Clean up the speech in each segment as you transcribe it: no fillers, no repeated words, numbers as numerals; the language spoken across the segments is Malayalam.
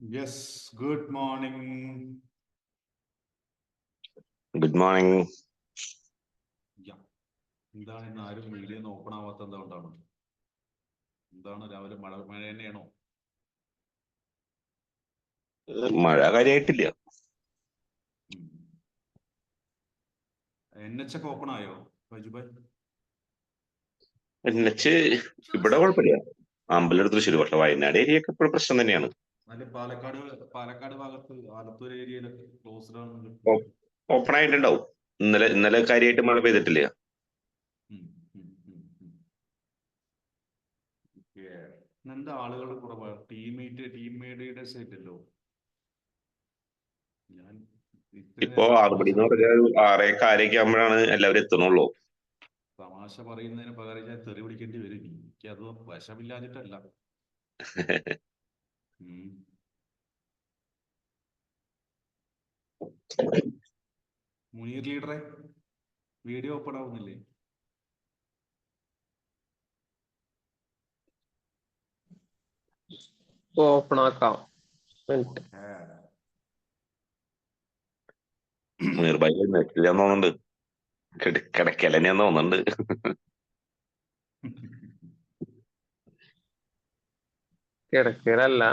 Yes, good morning. Good morning. Yeah. എന്താണ് ഇന്ന് ആരും വീഡിയോ ഒന്ന് ഓപ്പൺ ആവാത്ത എന്തുകൊണ്ടാണ്? എന്താണ് രാവിലെ മഴ തന്നെയാണോ? മഴ കാര്യമായിട്ടില്ല. NH ഒക്കെ ഓപ്പൺ ആയോ വൈജുബായ്? എന്നുവെച്ച് ഇവിടെ കുഴപ്പമില്ല, അമ്പലം തൃശ്ശൂർ. പക്ഷെ വയനാട് ഏരിയ ഒക്കെ ഇപ്പോഴും പ്രശ്നം തന്നെയാണ്. അല്ലെ പാലക്കാട് ഭാഗത്ത് ആലത്തൂർ ഏരിയയിലൊക്കെ ക്ലോസ്ഡ് ആണ്. ഓപ്പൺ ആയിട്ടുണ്ടാവും. ഇന്നലെ കാര്യമായിട്ട് മഴ പെയ്തിട്ടില്ല. എന്താ ആളുകളുടെ കുറവ്? ടീംമേഡിയുടെ സൈറ്റല്ലോ. ഞാൻ ഇപ്പൊ 6 മണി എന്ന് പറഞ്ഞാൽ 6:15 ആകുമ്പോഴാണ് എല്ലാവരും എത്തണുള്ളൂ. തമാശ പറയുന്നതിന് പകരം ഞാൻ തെറി പിടിക്കേണ്ടി വരും. എനിക്കത് വശമില്ലാഞ്ഞിട്ടല്ല. മുനീർ ലീഡറെ വീഡിയോ ഓപ്പൺ ആവുന്നില്ലേ? ഓപ്പൺ ആക്കാം. മുനീർബായി നെറ്റില്ലാന്ന് തോന്നുന്നുണ്ട്, കിടക്കലെന്നെയാന്ന് തോന്നുന്നുണ്ട്. കിടക്കലല്ല,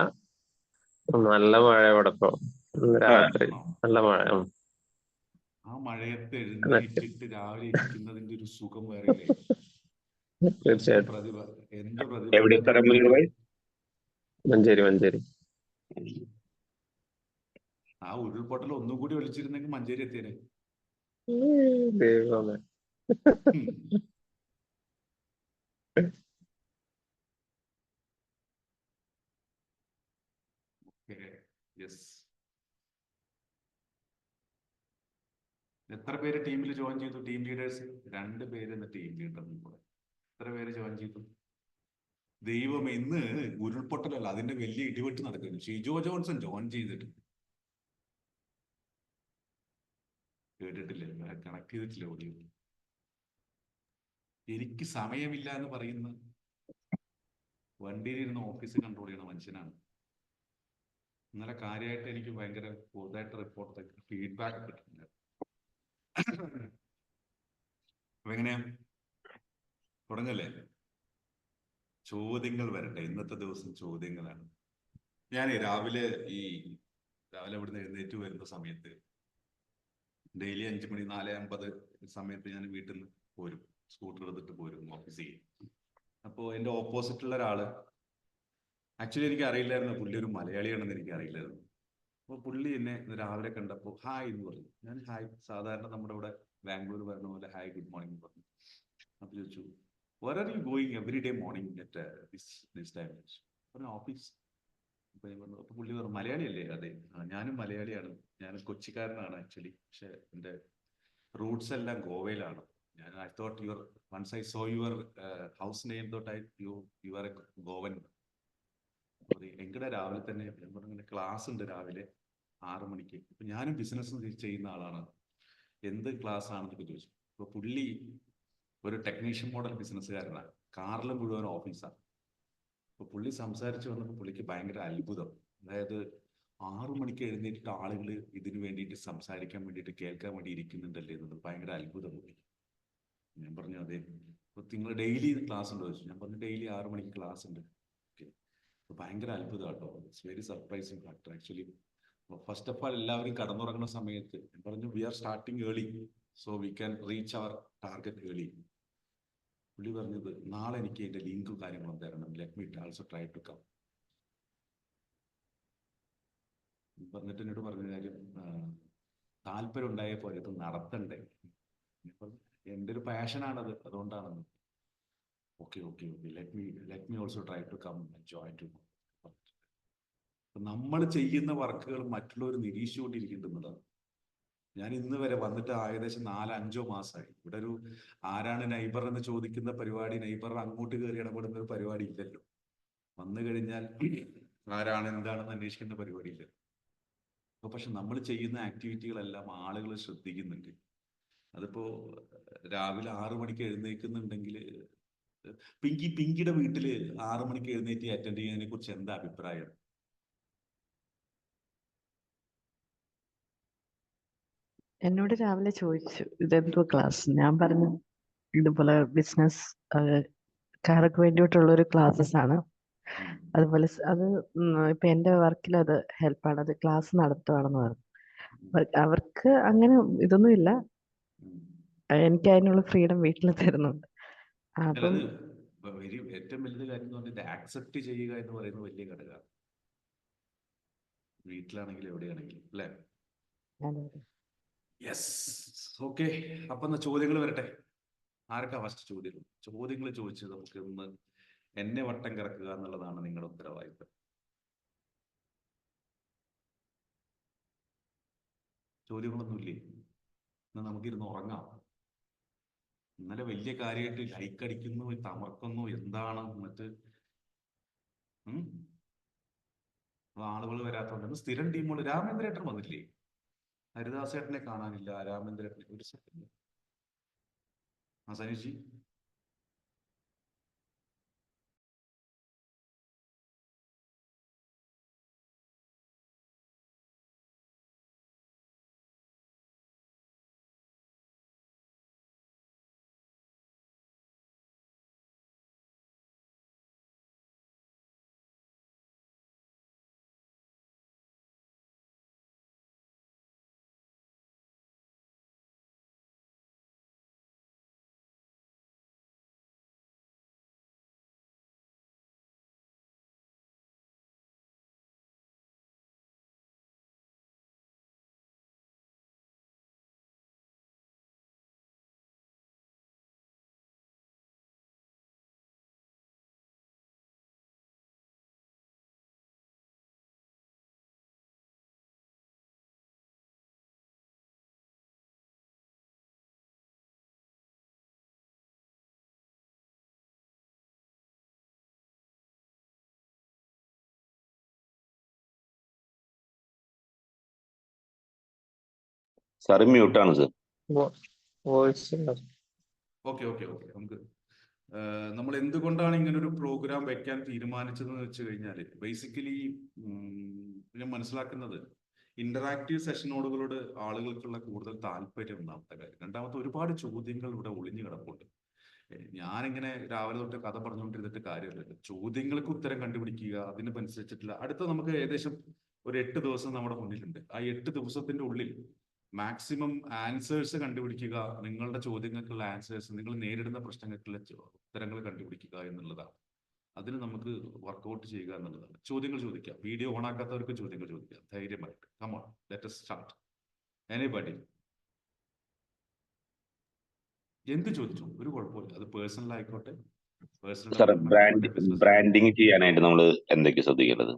നല്ല മഴ ഇവിടെ ഇപ്പൊ. രാത്രി നല്ല മഴ. ആ മഴയത്ത് എഴുന്നേറ്റിട്ട് രാവിലെ ഇരിക്കുന്നതിന്റെ ഒരു സുഖം വേറെ. തീർച്ചയായിട്ടും. മഞ്ചേരി. ആ ഉരുൾപൊട്ടൽ ഒന്നും കൂടി വിളിച്ചിരുന്നെങ്കിൽ മഞ്ചേരി എത്തിയേനെ. ദൈവമേ. എത്ര പേര് ടീമിൽ ജോയിൻ ചെയ്തു? ടീം ലീഡേഴ്സ് 2 പേര് ടീം ലീഡറിന് കൂടെ എത്ര പേര് ജോയിൻ ചെയ്തു? ദൈവം, ഇന്ന് ഉരുൾപൊട്ടലല്ല, അതിന്റെ വലിയ ഇടിവെട്ട് നടക്കുന്നു. ഷിജോ ജോൺസൺ ജോയിൻ ചെയ്തിട്ട് കേട്ടിട്ടില്ല, കണക്ട് ചെയ്തിട്ടില്ല ഓഡിയോ. എനിക്ക് സമയമില്ല എന്ന് പറയുന്ന വണ്ടിയിലിരുന്ന് ഓഫീസ് കൺട്രോൾ ചെയ്യുന്ന മനുഷ്യനാണ്. ഇന്നലെ കാര്യമായിട്ട് എനിക്ക് ഭയങ്കര പുതുതായിട്ട് റിപ്പോർട്ട് ഫീഡ്ബാക്ക് കിട്ടുന്നുണ്ട്. അപ്പൊ എങ്ങനെയാ തുടങ്ങല്ലേ? ചോദ്യങ്ങൾ വരട്ടെ. ഇന്നത്തെ ദിവസം ചോദ്യങ്ങളാണ്. ഞാൻ രാവിലെ ഇവിടുന്ന് എഴുന്നേറ്റ് വരുന്ന സമയത്ത് ഡെയിലി 5 മണി 4:50 സമയത്ത് ഞാൻ വീട്ടിൽ നിന്ന് പോരും, സ്കൂട്ടർ എടുത്തിട്ട് പോരും ഓഫീസിൽ. അപ്പോൾ എൻ്റെ ഓപ്പോസിറ്റുള്ള ഒരാള്, ആക്ച്വലി എനിക്ക് അറിയില്ലായിരുന്നു പുള്ളി ഒരു മലയാളിയാണെന്ന് എനിക്ക് അറിയില്ലായിരുന്നു. അപ്പോൾ പുള്ളി എന്നെ രാവിലെ കണ്ടപ്പോൾ ഹായ് എന്ന് പറഞ്ഞു. ഞാൻ ഹായ്, സാധാരണ നമ്മുടെ ഇവിടെ ബാംഗ്ലൂർ പറഞ്ഞ പോലെ ഹായ് ഗുഡ് മോർണിംഗ് പറഞ്ഞു. അപ്പോൾ ചോദിച്ചു, where are you going every day morning at this time? പറഞ്ഞു ഓഫീസ്. അപ്പൊ പുള്ളി പറഞ്ഞു മലയാളിയല്ലേ? അതെ, ഞാനും മലയാളിയാണ്, ഞാൻ കൊച്ചിക്കാരനാണ് ആക്ച്വലി. പക്ഷെ എൻ്റെ റൂട്ട്സ് എല്ലാം ഗോവയിലാണ്. ഞാൻ I thought once I saw your house name thought you are a Govan. എങ്കടെ രാവിലെ തന്നെ ഞാൻ പറഞ്ഞു ക്ലാസ് ഉണ്ട് രാവിലെ 6 മണിക്ക്. ഇപ്പൊ ഞാനും ബിസിനസ് ചെയ്യുന്ന ആളാണ്, എന്ത് ക്ലാസ് ആണെന്നൊക്കെ ചോദിച്ചു. അപ്പൊ പുള്ളി ഒരു ടെക്നീഷ്യൻ മോഡൽ ബിസിനസ്സുകാരനാണ്, കാറിൽ മുഴുവൻ ഓഫീസാണ്. അപ്പൊ പുള്ളി സംസാരിച്ചു വന്നപ്പോൾ പുള്ളിക്ക് ഭയങ്കര അത്ഭുതം. അതായത് 6 മണിക്ക് എഴുന്നേറ്റിട്ട് ആളുകൾ ഇതിനു വേണ്ടിയിട്ട് സംസാരിക്കാൻ വേണ്ടിയിട്ട് കേൾക്കാൻ വേണ്ടി ഇരിക്കുന്നുണ്ടല്ലേ എന്നത് ഭയങ്കര അത്ഭുതം പുള്ളി. ഞാൻ പറഞ്ഞു അതെ. അപ്പൊ നിങ്ങൾ ഡെയിലി ക്ലാസ് ഉണ്ടോ ചോദിച്ചു. ഞാൻ പറഞ്ഞു ഡെയിലി 6 മണിക്ക് ക്ലാസ് ഉണ്ട്. ഓക്കെ, ഭയങ്കര അത്ഭുതം കേട്ടോ. It's very surprising factor actually. First of all എല്ലാവരും കടന്നുറങ്ങുന്ന സമയത്ത് ഞാൻ പറഞ്ഞു we are starting early so we can reach our target early. പുള്ളി പറഞ്ഞത് നാളെ എനിക്ക് അതിന്റെ ലിങ്കും കാര്യങ്ങളും തരണം, let me also try to come. പറഞ്ഞിട്ട് എന്നോട് പറഞ്ഞ കാര്യം, താല്പര്യം ഉണ്ടായ പോലെ ഇത് നടത്തണ്ടേ. എൻ്റെ ഒരു പാഷനാണത്, അതുകൊണ്ടാണെന്ന്. Okay let me also try to come join too. നമ്മൾ ചെയ്യുന്ന വർക്കുകൾ മറ്റുള്ളവർ നിരീക്ഷിച്ചുകൊണ്ടിരിക്കുന്നതാണ്. ഞാൻ ഇന്ന് വരെ വന്നിട്ട് ഏകദേശം 4-5 മാസമായി. ഇവിടെ ഒരു ആരാണ് നൈബർ എന്ന് ചോദിക്കുന്ന പരിപാടി, നൈബർ അങ്ങോട്ട് കയറി ഇടപെടുന്ന ഒരു പരിപാടി ഇല്ലല്ലോ. വന്നു കഴിഞ്ഞാൽ ആരാണ് എന്താണെന്ന് അന്വേഷിക്കുന്ന പരിപാടി ഇല്ല. അപ്പൊ പക്ഷെ നമ്മൾ ചെയ്യുന്ന ആക്ടിവിറ്റികളെല്ലാം ആളുകൾ ശ്രദ്ധിക്കുന്നുണ്ട്. അതിപ്പോ രാവിലെ 6 മണിക്ക് എഴുന്നേൽക്കുന്നുണ്ടെങ്കിൽ പിങ്കിയുടെ വീട്ടില് 6 മണിക്ക് എഴുന്നേറ്റ് അറ്റൻഡ് ചെയ്യുന്നതിനെ കുറിച്ച് എന്താ അഭിപ്രായം? എന്നോട് രാവിലെ ചോദിച്ചു ഇതെന്തോ ക്ലാസ്. ഞാൻ പറഞ്ഞു ഇതുപോലെ ബിസിനസ് കാർക്ക് വേണ്ടിയിട്ടുള്ള ഒരു ക്ലാസ്സസ് ആണ്. ഉം. അതുപോലെ അത് ഇപ്പൊ എന്റെ വർക്കിൽ അത് ഹെൽപ്പാണ്. അത് ക്ലാസ് നടത്തുവാണെന്ന് പറഞ്ഞു. അവർക്ക് അങ്ങനെ ഇതൊന്നും ഇല്ല. ഉം. എനിക്ക് അതിനുള്ള ഫ്രീഡം വീട്ടിൽ തരുന്നുണ്ട്. അപ്പം അല്ലത് ഏറ്റവും വലിയ കാര്യം എന്ന് പറഞ്ഞാൽ ആക്സെപ്റ്റ് ചെയ്യുക എന്ന് പറയുന്നത് വലിയ ഘടകമാണ്. വീട്ടിലാണെങ്കിലും എവിടെയാണെങ്കിലും അല്ലേ? അതെ. യെസ്. ഓക്കെ, അപ്പൊ എന്നാ ചോദ്യങ്ങൾ വരട്ടെ. ആർക്കാ ഫസ്റ്റ് ചോദ്യം? ചോദ്യങ്ങൾ ചോദിച്ച് നമുക്ക് ഒന്ന് എന്നെ വട്ടം കിറക്കുക എന്നുള്ളതാണ് നിങ്ങളുടെ ഉത്തരവാദിത്തം. ചോദ്യങ്ങളൊന്നുമില്ലേ? എന്നാ നമുക്കിരുന്ന് ഉറങ്ങാം. ഇന്നലെ വലിയ കാര്യമായിട്ട് ലൈക്ക് അടിക്കുന്നു, തമർക്കുന്നു, എന്താണ് മറ്റ് ആളുകൾ വരാത്തോണ്ട് സ്ഥിരം ടീമുകൾ. രാമേന്ദ്രേട്ടൻ വന്നില്ലേ? ഹരിദാസേട്ടനെ കാണാനില്ല. രാമേന്ദ്രേട്ടനെ ഒരു സെക്കൻഡ്. ആ സനീഷ് സാറ് മ്യൂട്ടാണ് sir. Voice okay okay okay. നമുക്ക് നമ്മൾ എന്തുകൊണ്ടാണ് ഇങ്ങനെ ഒരു പ്രോഗ്രാം വെക്കാൻ തീരുമാനിച്ചതെന്ന് വെച്ച് കഴിഞ്ഞാൽ ബേസിക്കലി ഞാൻ മനസ്സിലാക്കുന്നത് ഇന്ററാക്റ്റീവ് സെഷനോടുകളോട് ആളുകൾക്കുള്ള കൂടുതൽ താല്പര്യം ഒന്നാമത്തെ കാര്യം. രണ്ടാമത്തെ, ഒരുപാട് ചോദ്യങ്ങൾ ഇവിടെ ഒളിഞ്ഞു കിടപ്പുണ്ട്. ഞാനിങ്ങനെ രാവിലെ തൊട്ട് കഥ പറഞ്ഞുകൊണ്ടിരുന്നിട്ട് കാര്യമില്ലല്ലോ. ചോദ്യങ്ങൾക്ക് ഉത്തരം കണ്ടുപിടിക്കുക, അതിനനുസരിച്ചിട്ടുള്ള അടുത്ത നമുക്ക് ഏകദേശം ഒരു 8 ദിവസം നമ്മുടെ മുന്നിലുണ്ട്. ആ 8 ദിവസത്തിന്റെ ഉള്ളിൽ മാക്സിമം ആൻസേഴ്സ് കണ്ടുപിടിക്കുക, നിങ്ങളുടെ ചോദ്യങ്ങൾക്കുള്ള ആൻസേഴ്സ്, നിങ്ങൾ നേരിടുന്ന പ്രശ്നങ്ങൾക്കുള്ള ഉത്തരങ്ങൾ കണ്ടുപിടിക്കുക എന്നുള്ളതാണ്. അതിന് നമുക്ക് വർക്കൗട്ട് ചെയ്യുക എന്നുള്ളതാണ്. ചോദ്യങ്ങൾ ചോദിക്കാം. വീഡിയോ ഓൺ ആക്കാത്തവർക്ക് ചോദ്യങ്ങൾ ചോദിക്കാം ധൈര്യമായിട്ട്. Come on, let us start. Anybody എന്ത് ചോദിച്ചു, ഒരു കുഴപ്പമില്ല. അത് പേഴ്സണൽ ആയിക്കോട്ടെ, പേഴ്സണൽ സാർ ബിസിനസ്. ബ്രാൻഡിങ് ചെയ്യാനായിട്ട് നമ്മൾ എന്തൊക്കെ ശ്രദ്ധിക്കേണ്ടത്?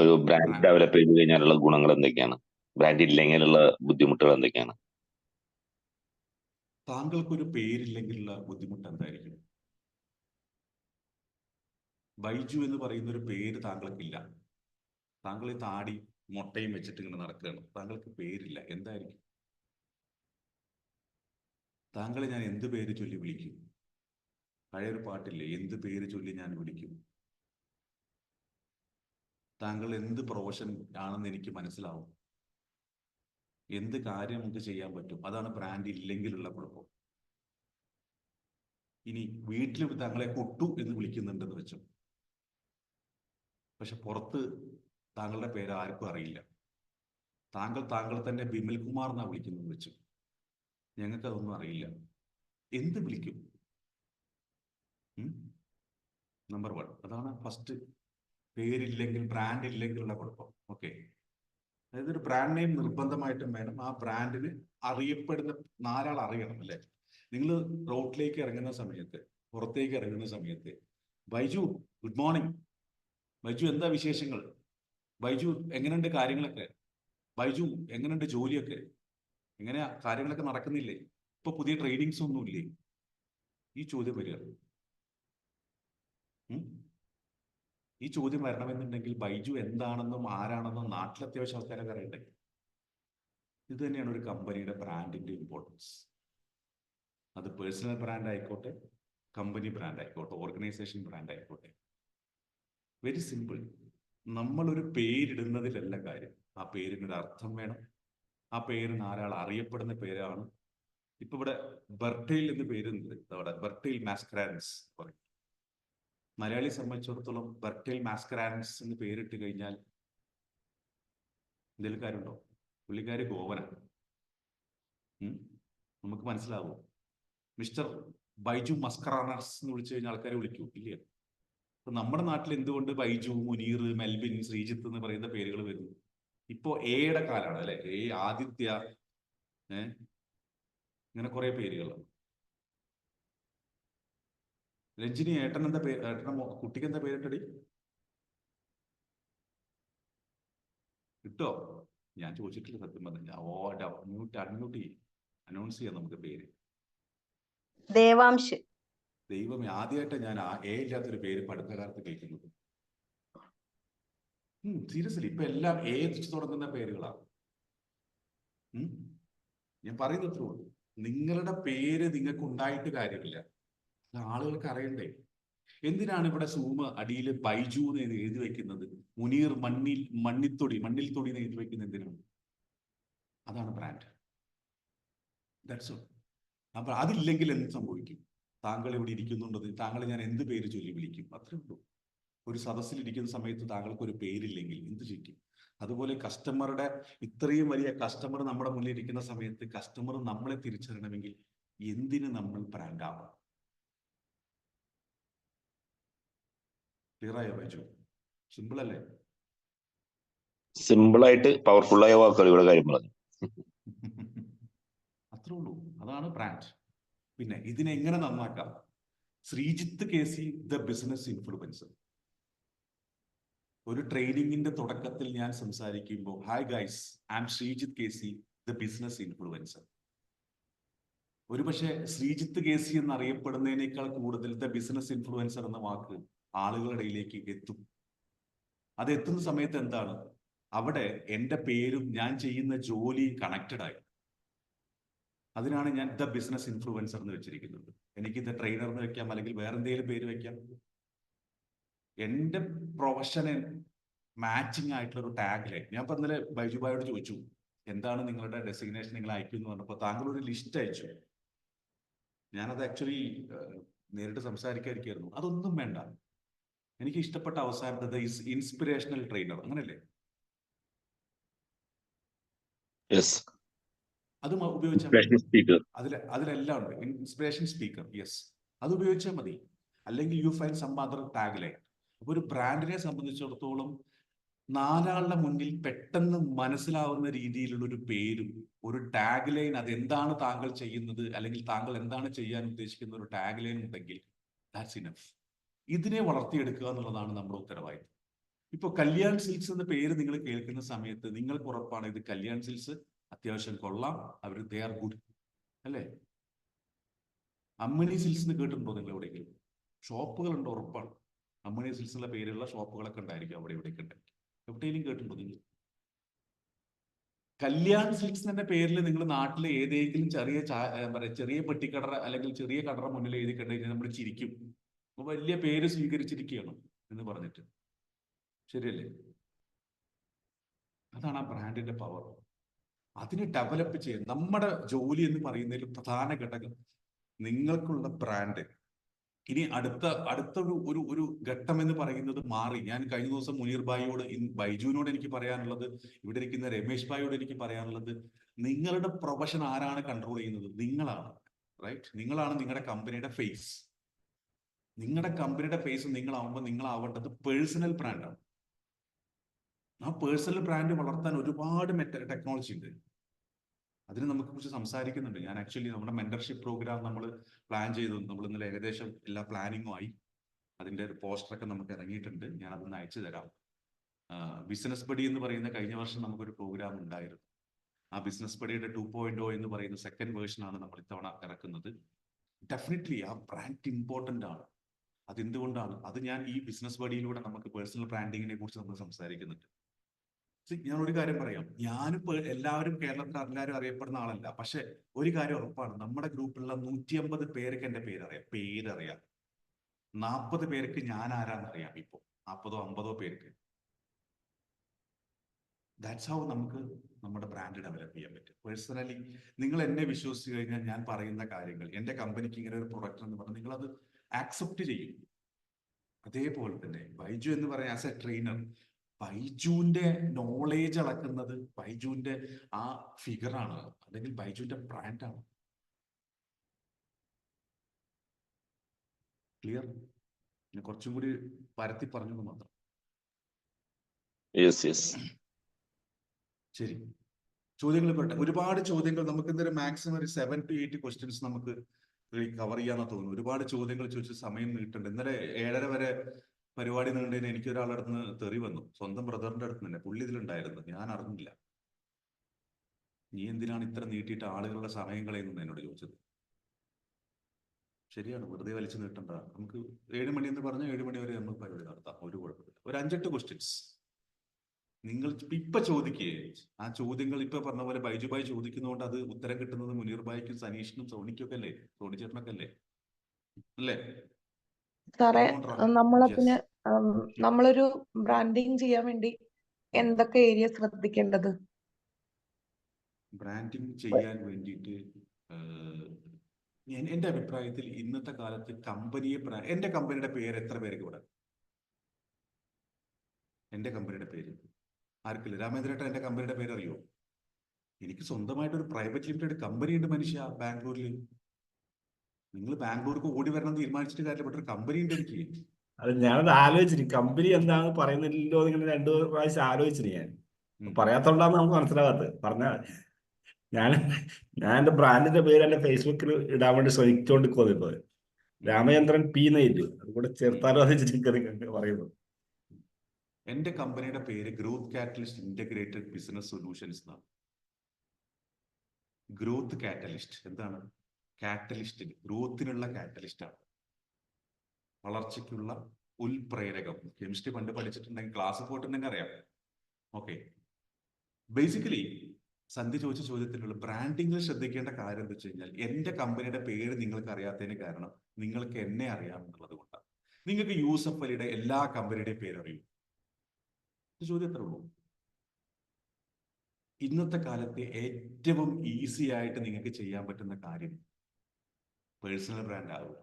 ഒരു ബ്രാൻഡ് ഡെവലപ്പ് ചെയ്ത് കഴിഞ്ഞാലുള്ള ഗുണങ്ങൾ എന്തൊക്കെയാണ്? ബ്രാൻഡ് ഇല്ലെങ്കിലുള്ള ബുദ്ധിമുട്ടുകൾ എന്തൊക്കെയാണ്? താങ്കൾക്കൊരു പേരില്ലെങ്കിലുള്ള ബുദ്ധിമുട്ട് എന്തായിരിക്കും? ബൈജു എന്ന് പറയുന്ന ഒരു പേര് താങ്കൾക്കില്ല. താങ്കൾ ഈ താടി മുട്ടയും വെച്ചിട്ട് ഇങ്ങനെ നടക്കുകയാണ്. താങ്കൾക്ക് പേരില്ല. എന്തായിരിക്കും? താങ്കളെ ഞാൻ എന്ത് പേര് ചൊല്ലി വിളിക്കും? പഴയൊരു പാട്ടില്ലേ, എന്ത് പേര് ചൊല്ലി ഞാൻ വിളിക്കും? താങ്കൾ എന്ത് പ്രൊഫഷൻ ആണെന്ന് എനിക്ക് മനസ്സിലാവും. എന്ത് കാര്യം നമുക്ക് ചെയ്യാൻ പറ്റും? അതാണ് ബ്രാൻഡ് ഇല്ലെങ്കിലുള്ള കുഴപ്പം. ഇനി വീട്ടിൽ താങ്കളെ കുട്ടു എന്ന് വിളിക്കുന്നുണ്ടെന്ന് വെച്ചു, പക്ഷെ പുറത്ത് താങ്കളുടെ പേര് ആർക്കും അറിയില്ല. താങ്കൾ തന്നെ ബിമൽ കുമാർ എന്നാ വിളിക്കുന്നത് വെച്ചു, ഞങ്ങൾക്ക് അതൊന്നും അറിയില്ല. എന്ത് വിളിക്കും? നമ്പർ 1 അതാണ് ഫസ്റ്റ്. പേരില്ലെങ്കിൽ, ബ്രാൻഡ് ഇല്ലെങ്കിലുള്ള കുഴപ്പം. ഓക്കെ, അതായത് ഒരു ബ്രാൻഡ് നെയിം നിർബന്ധമായിട്ടും വേണം. ആ ബ്രാൻഡിന് അറിയപ്പെടുന്ന 4 ആൾ അറിയണം, അല്ലേ? നിങ്ങൾ റോഡിലേക്ക് ഇറങ്ങുന്ന സമയത്ത്, പുറത്തേക്ക് ഇറങ്ങുന്ന സമയത്ത്, ബൈജു ഗുഡ് മോർണിംഗ്, ബൈജു എന്താ വിശേഷങ്ങൾ, ബൈജു എങ്ങനെയുണ്ട് കാര്യങ്ങളൊക്കെ, ബൈജു എങ്ങനെയുണ്ട് ജോലിയൊക്കെ, എങ്ങനെയാ കാര്യങ്ങളൊക്കെ നടക്കുന്നില്ലേ, ഇപ്പൊ പുതിയ ട്രെയിനിങ്സ് ഒന്നുമില്ലേ? ഈ ചോദ്യം വരിക. ഈ ചോദ്യം വരണമെന്നുണ്ടെങ്കിൽ ബൈജു എന്താണെന്നും ആരാണെന്നും നാട്ടിൽ അത്യാവശ്യം ആൾക്കാരൊക്കെ അറിയണ്ടേ? ഇത് തന്നെയാണ് ഒരു കമ്പനിയുടെ ബ്രാൻഡിന്റെ ഇമ്പോർട്ടൻസ്. അത് പേഴ്സണൽ ബ്രാൻഡ് ആയിക്കോട്ടെ, കമ്പനി ബ്രാൻഡ് ആയിക്കോട്ടെ, ഓർഗനൈസേഷൻ ബ്രാൻഡ് ആയിക്കോട്ടെ. Very simple. നമ്മളൊരു പേരിടുന്നതിലല്ല കാര്യം. ആ പേരിനൊരു അർത്ഥം വേണം. ആ ആ പേര് നാലാൾ അറിയപ്പെടുന്ന പേരാണ്. ഇപ്പൊ ഇവിടെ ബെർട്ടെയിൽ എന്ന് പേരുണ്ട്. അവിടെ ബെർട്ടെയിൽ മാസ്കറാൻസ് പറയും. മലയാളിയെ സംബന്ധിച്ചിടത്തോളം ബെർട്ടെയിൽ മാസ്കറാൻസ് എന്ന് പേരിട്ട് കഴിഞ്ഞാൽ എന്തെങ്കിലും കാര്യമുണ്ടോ? പുള്ളിക്കാരി ഗോവനാണ്. നമുക്ക് മനസ്സിലാവും. മിസ്റ്റർ ബൈജു മസ്കറാനസ് എന്ന് വിളിച്ചു കഴിഞ്ഞാൽ ആൾക്കാരെ വിളിക്കൂ? ഇല്ല. അപ്പൊ നമ്മുടെ നാട്ടിൽ എന്തുകൊണ്ട് ബൈജു, മുനീർ, മെൽവിൻ, ശ്രീജിത്ത് എന്ന് പറയുന്ന പേരുകൾ വരുന്നു? ഇപ്പോ എയുടെ കാലാണ് അല്ലെ? എ, ആദിത്യ, ഇങ്ങനെ കുറെ പേരുകൾ. രഞ്ജിനി, ഏട്ടൻ എന്താ പേര്? കുട്ടിക്ക് എന്താ പേരിട്ടടി? കിട്ടോ? ഞാൻ ചോദിച്ചിട്ടില്ല സത്യം പറഞ്ഞ. അൺമ്യൂട്ട് ചെയ്യും, അനൗൺസ് ചെയ്യാം നമുക്ക് പേര്. ദേവാംശ്. ദൈവമേ, ആദ്യമായിട്ട് ഞാൻ എ ഇല്ലാത്തൊരു പേര് അടുത്ത കാലത്ത് കേൾക്കുന്നത്. സീരിയസ്ലി ഇപ്പൊ എല്ലാം എ വെച്ച് തുടങ്ങുന്ന പേരുകളാണ്. ഞാൻ പറയുന്നത്രേ ഉള്ളൂ. നിങ്ങളുടെ പേര് നിങ്ങൾക്ക് ഉണ്ടായിട്ട് കാര്യമില്ല, ആളുകൾക്ക് അറിയണ്ടേ. എന്തിനാണ് ഇവിടെ സൂമ് അടിയിൽ ബൈജു എന്ന് എഴുതി വെക്കുന്നത്? മുനീർ മണ്ണിൽ തൊടി എന്ന് എഴുതി വെക്കുന്നത് എന്തിനാണ്? അതാണ് ബ്രാൻഡ്. That's all. അപ്പൊ അതില്ലെങ്കിൽ എന്ത് സംഭവിക്കും? താങ്കൾ ഇവിടെ ഇരിക്കുന്നുണ്ടത്, താങ്കളെ ഞാൻ എന്ത് പേര് ചൊല്ലി വിളിക്കും? അത്രേ ഉള്ളൂ. ഒരു സദസ്സിൽ ഇരിക്കുന്ന സമയത്ത് താങ്കൾക്ക് ഒരു പേരില്ലെങ്കിൽ എന്ത് ചെയ്യും? അതുപോലെ കസ്റ്റമറുടെ, ഇത്രയും വലിയ കസ്റ്റമർ നമ്മുടെ മുന്നിൽ ഇരിക്കുന്ന സമയത്ത് കസ്റ്റമർ നമ്മളെ തിരിച്ചറിയണമെങ്കിൽ എന്തിന് നമ്മൾ ബ്രാൻഡ് ആവാം? ക്ലിയർ ആയോ ബൈജു? സിമ്പിൾ അല്ലേ? സിമ്പിളായിട്ട് പവർഫുള്ളായ വാക്കുകൾ ഇവിടെ കാര്യം പറഞ്ഞു. അത്രേ ഉള്ളൂ. അതാണ് ബ്രാൻഡ്. പിന്നെ ഇതിനെ എങ്ങനെ നന്നാക്കാം? Sreejith KC the business influencer. ഒരു ട്രെയിനിങ്ങിന്റെ തുടക്കത്തിൽ ഞാൻ സംസാരിക്കുമ്പോൾ, hi guys, I am Sreejith KC the business influencer. ഒരുപക്ഷെ ശ്രീജിത്ത് കേസി എന്നറിയപ്പെടുന്നതിനേക്കാൾ കൂടുതൽ ദ ബിസിനസ് ഇൻഫ്ലുവൻസർ എന്ന വാക്ക് ആളുകളുടെ ഇടയിലേക്ക് എത്തും. അത് എത്തുന്ന സമയത്ത് എന്താണ്? അവിടെ എൻ്റെ പേരും ഞാൻ ചെയ്യുന്ന ജോലി കണക്റ്റഡ് ആയി. അതിനാണ് ഞാൻ ദ ബിസിനസ് ഇൻഫ്ലുവൻസർ എന്ന് വെച്ചിരിക്കുന്നത്. എനിക്ക് ദ ട്രെയിനർ എന്ന് വെക്കാം, അല്ലെങ്കിൽ വേറെ എന്തെങ്കിലും പേര് വെക്കാം. എൻ്റെ പ്രൊഫഷന് മാച്ചിങ് ആയിട്ടുള്ള ഒരു ടാഗ് ലൈൻ. ഞാൻ പറഞ്ഞാൽ ബൈജുബായോട് ചോദിച്ചു, എന്താണ് നിങ്ങളുടെ ഡെസിഗ്നേഷൻ, നിങ്ങൾ അയക്കും എന്ന് പറഞ്ഞപ്പോൾ താങ്കൾ ഒരു ലിസ്റ്റ് അയച്ചു. ഞാനത് ആക്ച്വലി നേരിട്ട് സംസാരിക്കാതിരിക്കായിരുന്നു. അതൊന്നും വേണ്ട. എനിക്ക് ഇഷ്ടപ്പെട്ട അവസാനത്തെ ഇൻസ്പിറേഷണൽ ട്രെയിനർ, അങ്ങനല്ലേ? അത് ഉപയോഗിച്ചാൽ അതിലെല്ലാം ഉണ്ട്. ഇൻസ്പിറേഷൻ സ്പീക്കർ, യെസ്, അത് ഉപയോഗിച്ചാൽ മതി. അല്ലെങ്കിൽ you find some other tag line. അപ്പൊ ഒരു ബ്രാൻഡിനെ സംബന്ധിച്ചിടത്തോളം നാലാളുടെ മുന്നിൽ പെട്ടെന്ന് മനസ്സിലാവുന്ന രീതിയിലുള്ള ഒരു പേരും ഒരു ടാഗ് ലൈൻ, അതെന്താണ് താങ്കൾ ചെയ്യുന്നത് അല്ലെങ്കിൽ താങ്കൾ എന്താണ് ചെയ്യാൻ ഉദ്ദേശിക്കുന്ന ഒരു ടാഗ് ലൈൻ ഉണ്ടെങ്കിൽ ദാറ്റ്സ് ഇനഫ്. ഇതിനെ വളർത്തിയെടുക്കുക എന്നുള്ളതാണ് നമ്മുടെ ഉത്തരവാദിത്വം. ഇപ്പൊ കല്യാൺ സിൽക്സ് എന്ന പേര് നിങ്ങൾ കേൾക്കുന്ന സമയത്ത് നിങ്ങൾക്ക് ഉറപ്പാണ് ഇത് കല്യാൺ സിൽക്സ് അത്യാവശ്യം കൊള്ളാം, അവർ ദേ ആർ ഗുഡ് അല്ലേ? അമ്മിണി സിൽക്സ് എന്ന് കേട്ടിട്ടുണ്ടോ നിങ്ങൾ എവിടെയെങ്കിലും? ഷോപ്പുകളുണ്ട്, ഉറപ്പാണ്. അമ്മിണി സിൽക്സ് എന്നുള്ള പേരുള്ള ഷോപ്പുകളൊക്കെ ഉണ്ടായിരിക്കും അവിടെ ഇവിടെയൊക്കെ ഉണ്ടായിരിക്കും. എവിടെയെങ്കിലും കേട്ടിട്ടുണ്ടോ നിങ്ങൾ? കല്യാൺ സിൽക്സ് എന്ന പേരിൽ നിങ്ങൾ നാട്ടിലെ ഏതെങ്കിലും ചെറിയ പെട്ടിക്കടറ അല്ലെങ്കിൽ ചെറിയ കടറ മുന്നിൽ എഴുതി കണ്ടുകഴിഞ്ഞാൽ നമ്മൾ ചിരിക്കും. അപ്പൊ വലിയ പേര് സ്വീകരിച്ചിരിക്കുകയാണ് എന്ന് പറഞ്ഞിട്ട്. ശരിയല്ലേ? അതാണ് ആ ബ്രാൻഡിന്റെ പവർ. അതിനെ ഡെവലപ്പ് ചെയ്യാൻ നമ്മുടെ ജോലി എന്ന് പറയുന്നതിൽ പ്രധാന ഘടകം നിങ്ങൾക്കുള്ള ബ്രാൻഡ്. ഇനി അടുത്ത ഒരു ഘട്ടം എന്ന് പറയുന്നത് മാറി. ഞാൻ കഴിഞ്ഞ ദിവസം മുനീർ ഭായിയോട്, ബൈജുവിനോട് എനിക്ക് പറയാനുള്ളത്, ഇവിടെ ഇരിക്കുന്ന രമേശ് ഭായിയോട് എനിക്ക് പറയാനുള്ളത്, നിങ്ങളുടെ പ്രൊഫഷൻ ആരാണ് കൺട്രോൾ ചെയ്യുന്നത്? നിങ്ങളാണ്. റൈറ്റ്? നിങ്ങളാണ് നിങ്ങളുടെ കമ്പനിയുടെ ഫേസ്. നിങ്ങളുടെ കമ്പനിയുടെ ഫേസ് നിങ്ങളാവുമ്പോൾ നിങ്ങളാവേണ്ടത് പേഴ്സണൽ ബ്രാൻഡാണ്. ആ പേഴ്സണൽ ബ്രാൻഡ് വളർത്താൻ ഒരുപാട് ടെക്നോളജി ഉണ്ട്. അതിന് നമുക്ക് കുറിച്ച് സംസാരിക്കുന്നുണ്ട്. ഞാൻ ആക്ച്വലി നമ്മുടെ മെന്റർഷിപ്പ് പ്രോഗ്രാം നമ്മൾ പ്ലാൻ ചെയ്തു. നമ്മൾ ഇന്നലെ ഏകദേശം എല്ലാ പ്ലാനിങ്ങും ആയി. അതിന്റെ ഒരു പോസ്റ്ററൊക്കെ നമുക്ക് ഇറങ്ങിയിട്ടുണ്ട്. ഞാൻ അതൊന്ന് അയച്ചു തരാം. ബിസിനസ് ബഡി എന്ന് പറയുന്ന കഴിഞ്ഞ വർഷം നമുക്കൊരു പ്രോഗ്രാം ഉണ്ടായിരുന്നു. ആ ബിസിനസ് ബഡിയുടെ 2.0 എന്ന് പറയുന്ന സെക്കൻഡ് വേർഷനാണ് നമ്മൾ ഇത്തവണ ഇറക്കുന്നത്. ഡെഫിനറ്റ്ലി ആ ബ്രാൻഡ് ഇമ്പോർട്ടൻ്റ് ആണ്. അതെന്തുകൊണ്ടാണ്? അത് ഞാൻ ഈ ബിസിനസ് ബഡിയിലൂടെ നമുക്ക് പേഴ്സണൽ ബ്രാൻഡിങ്ങിനെ കുറിച്ച് നമ്മൾ സംസാരിക്കുന്നുണ്ട്. ഞാൻ ഒരു കാര്യം പറയാം, ഞാനിപ്പോ എല്ലാവരും കേരളത്തിൽ എല്ലാവരും അറിയപ്പെടുന്ന ആളല്ല. പക്ഷെ ഒരു കാര്യം ഉറപ്പാണ്, നമ്മുടെ ഗ്രൂപ്പിലുള്ള 150 പേർക്ക് എന്റെ പേരറിയാം. 40 പേർക്ക് ഞാൻ ആരാന്നറിയാം. ഇപ്പോ 40-50 പേർക്ക്. ദാറ്റ്സ് ഹൗ നമുക്ക് നമ്മുടെ ബ്രാൻഡ് ഡെവലപ്പ് ചെയ്യാൻ പറ്റും. പേഴ്സണലി നിങ്ങൾ എന്നെ വിശ്വസിച്ച് കഴിഞ്ഞാൽ ഞാൻ പറയുന്ന കാര്യങ്ങൾ, എന്റെ കമ്പനിക്ക് ഇങ്ങനെ ഒരു പ്രൊഡക്റ്റ് എന്ന് പറഞ്ഞാൽ നിങ്ങൾ അത് ആക്സെപ്റ്റ് ചെയ്യും. അതേപോലെ തന്നെ ബൈജു എന്ന് പറയാൻ ആസ് എ ട്രെയിനർ, ബൈജുവിന്റെ നോളേജ് അളക്കുന്നത് ബൈജുവിന്റെ ആ ഫിഗറാണ്, അല്ലെങ്കിൽ ബൈജുവിന്റെ ബ്രാൻഡാണ്. ക്ലിയർ? കുറച്ചും കൂടി പരത്തി പറഞ്ഞത് മാത്രം. Yes yes. ശരി, ചോദ്യങ്ങൾ പെട്ടെ. ഒരുപാട് ചോദ്യങ്ങൾ നമുക്ക് ഇന്നൊരു മാക്സിമം ഒരു 7 to 8 ക്വസ്റ്റ്യൻസ് നമുക്ക് കവർ ചെയ്യാന്നാ തോന്നുന്നു. ഒരുപാട് ചോദ്യങ്ങൾ ചോദിച്ച് സമയം നീട്ടുണ്ട്. ഇന്നലെ 7:30 വരെ പരിപാടി നീണ്ടതിന് എനിക്ക് ഒരാളുടെ അടുത്ത് തെറി വന്നു. സ്വന്തം ബ്രദറിന്റെ അടുത്ത് തന്നെ. പുള്ളി ഇതിലുണ്ടായിരുന്നു, ഞാൻ അറിഞ്ഞില്ല. നീ എന്തിനാണ് ഇത്ര നീട്ടിയിട്ട് ആളുകളുടെ സമയം കളയുന്നത് എന്നോട് ചോദിച്ചത്. ശരിയാണ്, വെറുതെ വലിച്ചു നീട്ടണ്ട. നമുക്ക് 7 മണി എന്ന് പറഞ്ഞാൽ 7 മണി വരെ നമുക്ക് പരിപാടി നടത്താം, ഒരു കുഴപ്പമില്ല. ഒരു 5-8 ക്വസ്റ്റ്യൻസ് നിങ്ങൾ ഇപ്പൊ ചോദിക്കുകയെ. ആ ചോദ്യങ്ങൾ ഇപ്പൊ പറഞ്ഞ പോലെ ബൈജു ഭായ് ചോദിക്കുന്നതുകൊണ്ട് അത് ഉത്തരം കിട്ടുന്നത് മുനീർ ഭായ്ക്കും സനീഷിനും സോണിക്കും ഒക്കെ അല്ലേ, സോണി ചേട്ടനൊക്കെ അല്ലേ, അല്ലേ? സാറേ, നമ്മളെ Yes. പിന്നെ നമ്മളൊരു ബ്രാൻഡിങ് ചെയ്യാൻ വേണ്ടി എന്തൊക്കെ ഏരിയ ശ്രദ്ധിക്കേണ്ടത്? ബ്രാൻഡിങ് ചെയ്യാൻ വേണ്ടിയിട്ട് എന്റെ അഭിപ്രായത്തിൽ ഇന്നത്തെ കാലത്ത് കമ്പനിയെ എന്റെ കമ്പനിയുടെ പേര് എത്ര പേർക്ക് ഇവിടെ? എന്റെ കമ്പനിയുടെ പേര് ആർക്കില്ല? രാമേന്ദ്രേട്ടൻ എന്റെ കമ്പനിയുടെ പേര് അറിയോ? എനിക്ക് സ്വന്തമായിട്ട് ഒരു പ്രൈവറ്റ് ലിമിറ്റഡ് കമ്പനി ഉണ്ട് മനുഷ്യ, ബാംഗ്ലൂരിൽ. നിങ്ങൾ ബാംഗ്ലൂർക്ക് ഓടി വരണം തീരുമാനിച്ചിട്ട് കാര്യമില്ല, പക്ഷെ ഒരു കമ്പനി ഉണ്ട് എനിക്ക്. അത് ഞാനത് ആലോചിച്ചിട്ട് കമ്പനി എന്താന്ന് പറയുന്നില്ലല്ലോ ഇങ്ങനെ 2 പ്രാവശ്യം ആലോചിച്ചിട്ട് ഞാൻ പറയാത്തോണ്ടാന്ന് നമുക്ക് മനസ്സിലാകാത്തത്. പറഞ്ഞാൽ ഞാൻ എന്റെ ബ്രാൻഡിന്റെ പേര് എന്റെ ഫേസ്ബുക്കിൽ ഇടാൻ വേണ്ടി ശ്രമിച്ചുകൊണ്ടിരിക്കുന്നത് രാമചന്ദ്രൻ പി നെയ്റ്റ്, അതുകൂടെ ചേർത്താലോ അത് വെച്ചിട്ട് പറയുന്നു. എന്റെ കമ്പനിയുടെ പേര് growth catalyst integrated business solutions എന്നാണ്. ഗ്രോത്ത് കാറ്റലിസ്റ്റ് എന്താണ്? കാറ്റലിസ്റ്റ്, ഗ്രോത്തിനുള്ള കാറ്റലിസ്റ്റ് ആണ്, വളർച്ചയ്ക്കുള്ള ഉൽപ്രേരകം. കെമിസ്ട്രി പണ്ട് പഠിച്ചിട്ടുണ്ടെങ്കിൽ, ക്ലാസ് പോയിട്ടുണ്ടെങ്കിൽ അറിയാം. ഓക്കെ, ബേസിക്കലി സന്ധ്യ ചോദിച്ച ചോദ്യത്തിലുള്ള ബ്രാൻഡിങ്ങിൽ ശ്രദ്ധിക്കേണ്ട കാര്യം എന്താ വെച്ച് കഴിഞ്ഞാൽ, എന്റെ കമ്പനിയുടെ പേര് നിങ്ങൾക്ക് അറിയാത്തതിന് കാരണം നിങ്ങൾക്ക് എന്നെ അറിയാമെന്നുള്ളത് കൊണ്ടാണ്. നിങ്ങൾക്ക് യൂസഫ് അലിയുടെ എല്ലാ കമ്പനിയുടെയും പേര് അറിയൂ? ചോദ്യം എത്ര ഉള്ളൂ. ഇന്നത്തെ കാലത്തെ ഏറ്റവും ഈസി ആയിട്ട് നിങ്ങൾക്ക് ചെയ്യാൻ പറ്റുന്ന കാര്യം പേഴ്സണൽ ബ്രാൻഡ് ആവുക.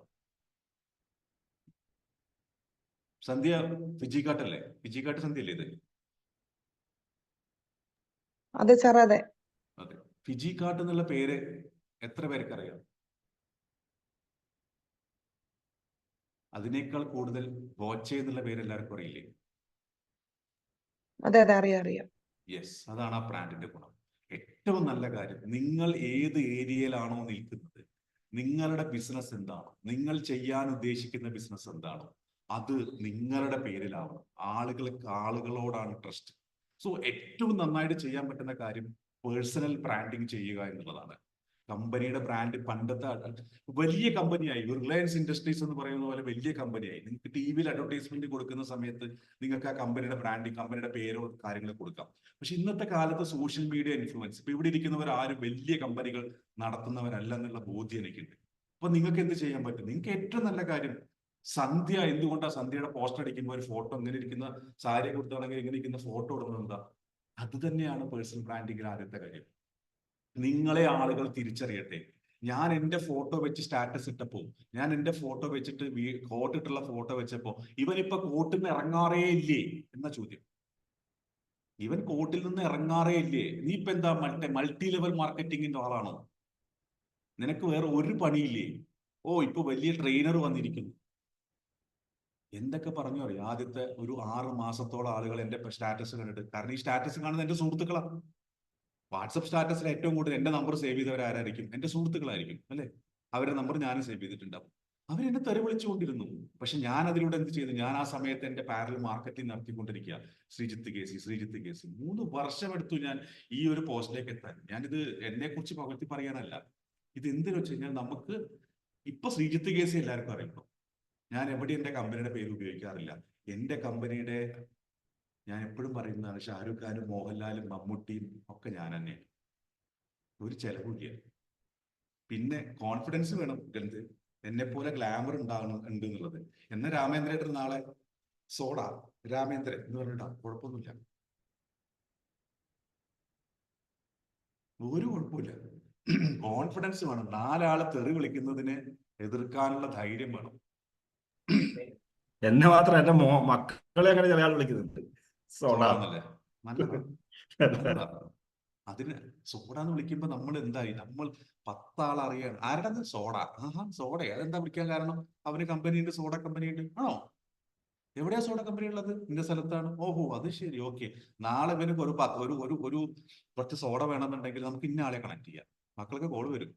സന്ധ്യ ഫിജിക്കാട്ടല്ലേ? ഫിജിക്കാട്ട് സന്ധ്യ അല്ലേ ഇത്? അതെ സാർ, അതെ. അതെ, ഫിജിക്കാട്ട് എന്നുള്ള പേര് എത്ര പേർക്ക് അറിയാം? അതിനേക്കാൾ കൂടുതൽ ബോച്ചെ എന്നുള്ള പേര് എല്ലാവർക്കും അറിയില്ലേ? അതെ അതെ, അറിയാം. യെസ്, അതാണ് ആ ബ്രാൻഡിന്റെ ഗുണം. ഏറ്റവും നല്ല കാര്യം, നിങ്ങൾ ഏത് ഏരിയയിലാണോ നിൽക്കുന്നത്, നിങ്ങളുടെ ബിസിനസ് എന്താണോ, നിങ്ങൾ ചെയ്യാൻ ഉദ്ദേശിക്കുന്ന ബിസിനസ് എന്താണോ, അത് നിങ്ങളുടെ പേരിലാവണം. ആളുകളോടാണ് ട്രസ്റ്റ്. സോ ഏറ്റവും നന്നായിട്ട് ചെയ്യാൻ പറ്റുന്ന കാര്യം പേഴ്സണൽ ബ്രാൻഡിങ് ചെയ്യുക എന്നുള്ളതാണ്. കമ്പനിയുടെ ബ്രാൻഡ് പണ്ടത്തെ വലിയ കമ്പനിയായി, റിലയൻസ് ഇൻഡസ്ട്രീസ് എന്ന് പറയുന്ന പോലെ വലിയ കമ്പനിയായി. നിങ്ങൾക്ക് ടി വിയിൽ അഡ്വർടൈസ്മെന്റ് കൊടുക്കുന്ന സമയത്ത് നിങ്ങൾക്ക് ആ കമ്പനിയുടെ ബ്രാൻഡിങ്, കമ്പനിയുടെ പേരോ കാര്യങ്ങൾ കൊടുക്കാം. പക്ഷെ ഇന്നത്തെ കാലത്ത് സോഷ്യൽ മീഡിയ ഇൻഫ്ലുവൻസ്, ഇപ്പൊ ഇവിടെ ഇരിക്കുന്നവർ ആരും വലിയ കമ്പനികൾ നടത്തുന്നവരല്ല എന്നുള്ള ബോധ്യം എനിക്കുണ്ട്. അപ്പൊ നിങ്ങൾക്ക് എന്ത് ചെയ്യാൻ പറ്റും? നിങ്ങൾക്ക് ഏറ്റവും നല്ല കാര്യം, സന്ധ്യ എന്തുകൊണ്ടാണ് സന്ധ്യയുടെ പോസ്റ്റർ അടിക്കുമ്പോൾ ഒരു ഫോട്ടോ, ഇങ്ങനെ ഇരിക്കുന്ന സാരി കൊടുത്താണെങ്കിൽ ഇങ്ങനെ ഇരിക്കുന്ന ഫോട്ടോ ഇടുന്നത് എന്താ? അത് തന്നെയാണ് പേഴ്സണൽ ബ്രാൻഡിങ്ങിൽ ആദ്യത്തെ കാര്യം. നിങ്ങളെ ആളുകൾ തിരിച്ചറിയട്ടെ. ഞാൻ എന്റെ ഫോട്ടോ വെച്ച് സ്റ്റാറ്റസ് ഇട്ടപ്പോ, ഞാൻ എന്റെ ഫോട്ടോ വെച്ചിട്ട് കോട്ടിട്ടുള്ള ഫോട്ടോ വെച്ചപ്പോ, ഇവനിപ്പൊ കോട്ടിൽ നിന്ന് ഇറങ്ങാറേ ഇല്ലേ എന്ന ചോദ്യം. ഇവൻ കോട്ടിൽ നിന്ന് ഇറങ്ങാറേ ഇല്ലേ? നീ ഇപ്പൊ എന്താ മൾട്ടി ലെവൽ മാർക്കറ്റിംഗിന്റെ ആളാണോ? നിനക്ക് വേറെ ഒരു പണിയില്ലേ? ഓ, ഇപ്പൊ വലിയ ട്രെയിനർ വന്നിരിക്കുന്നു. എന്തൊക്കെ പറഞ്ഞു അറിയാം? ആദ്യത്തെ ഒരു 6 മാസത്തോളം ആളുകൾ എന്റെ സ്റ്റാറ്റസ് കണ്ടിട്ട്, കാരണം ഈ സ്റ്റാറ്റസ് കാണുന്നത് എന്റെ സുഹൃത്തുക്കളാണ്. വാട്സപ്പ് സ്റ്റാറ്റസിൽ ഏറ്റവും കൂടുതൽ എന്റെ നമ്പർ സേവ് ചെയ്തവർ ആരായിരിക്കും? എന്റെ സുഹൃത്തുക്കളായിരിക്കും, അല്ലെ? അവരുടെ നമ്പർ ഞാനും സേവ് ചെയ്തിട്ടുണ്ടാവും. അവരെന്നെ തെറി വിളിച്ചുകൊണ്ടിരുന്നു. പക്ഷെ ഞാൻ അതിലൂടെ എന്ത് ചെയ്തു? ഞാൻ ആ സമയത്ത് എന്റെ പാരലൽ മാർക്കറ്റിംഗ് നടത്തിക്കൊണ്ടിരിക്കുക. ശ്രീജിത്ത് കേസി 3 വർഷം എടുത്തു ഞാൻ ഈ ഒരു പോസ്റ്റിലേക്ക് എത്താൻ. ഞാനിത് എന്നെ കുറിച്ച് പകർത്തി പറയാനല്ല. ഇത് എന്തിനു വെച്ച് കഴിഞ്ഞാൽ, നമുക്ക് ഇപ്പൊ ശ്രീജിത്ത് കേസി എല്ലാവർക്കും അറിയണം. ഞാൻ എവിടെ എന്റെ കമ്പനിയുടെ പേര് ഉപയോഗിക്കാറില്ല. എന്റെ കമ്പനിയുടെ, ഞാൻ എപ്പോഴും പറയുന്നതാണ്, ഷാരൂഖ് ഖാനും മോഹൻലാലും മമ്മൂട്ടിയും ഒക്കെ ഞാൻ തന്നെയാണ്. ഒരു ചെലവില്ല. പിന്നെ കോൺഫിഡൻസ് വേണം. എന്ത്, എന്നെ പോലെ ഗ്ലാമർ ഉണ്ട് എന്നുള്ളത്. എന്ന രാമേന്ദ്രേട്ടൻ നാളെ രാമേന്ദ്രൻ എന്ന് പറഞ്ഞിട്ടാ, കുഴപ്പമൊന്നുമില്ല. ഒരു കുഴപ്പമില്ല. കോൺഫിഡൻസ് വേണം. 4 ആള് തെറി വിളിക്കുന്നതിനെ എതിർക്കാനുള്ള ധൈര്യം വേണം. എന്നെ മാത്രം എന്റെ മക്കളെ അങ്ങനെ ചില ആൾ വിളിക്കുന്നുണ്ട് സോഡ. സോഡാന്നല്ലേ? നല്ലതാ, നല്ലതാ. അതിന് സോഡ എന്ന് വിളിക്കുമ്പോ നമ്മൾ എന്തായി, നമ്മൾ 10 ആൾ അറിയാണ് ആരുടെ സോഡ. ആഹാ, സോഡ. അതെന്താ വിളിക്കാൻ കാരണം? അവന് കമ്പനിയുണ്ട്, സോഡ കമ്പനിയുണ്ട്. ആണോ? എവിടെയാ സോഡ കമ്പനി ഉള്ളത്? ഇന്ന സ്ഥലത്താണ്. ഓഹോ, അത് ശരി, ഓക്കെ. നാളെ ഇവനക്ക് ഒരു കുറച്ച് സോഡ വേണമെന്നുണ്ടെങ്കിൽ നമുക്ക് ഇന്ന ആളെ കണക്ട് ചെയ്യാം. മക്കൾക്ക് കോള് വരും,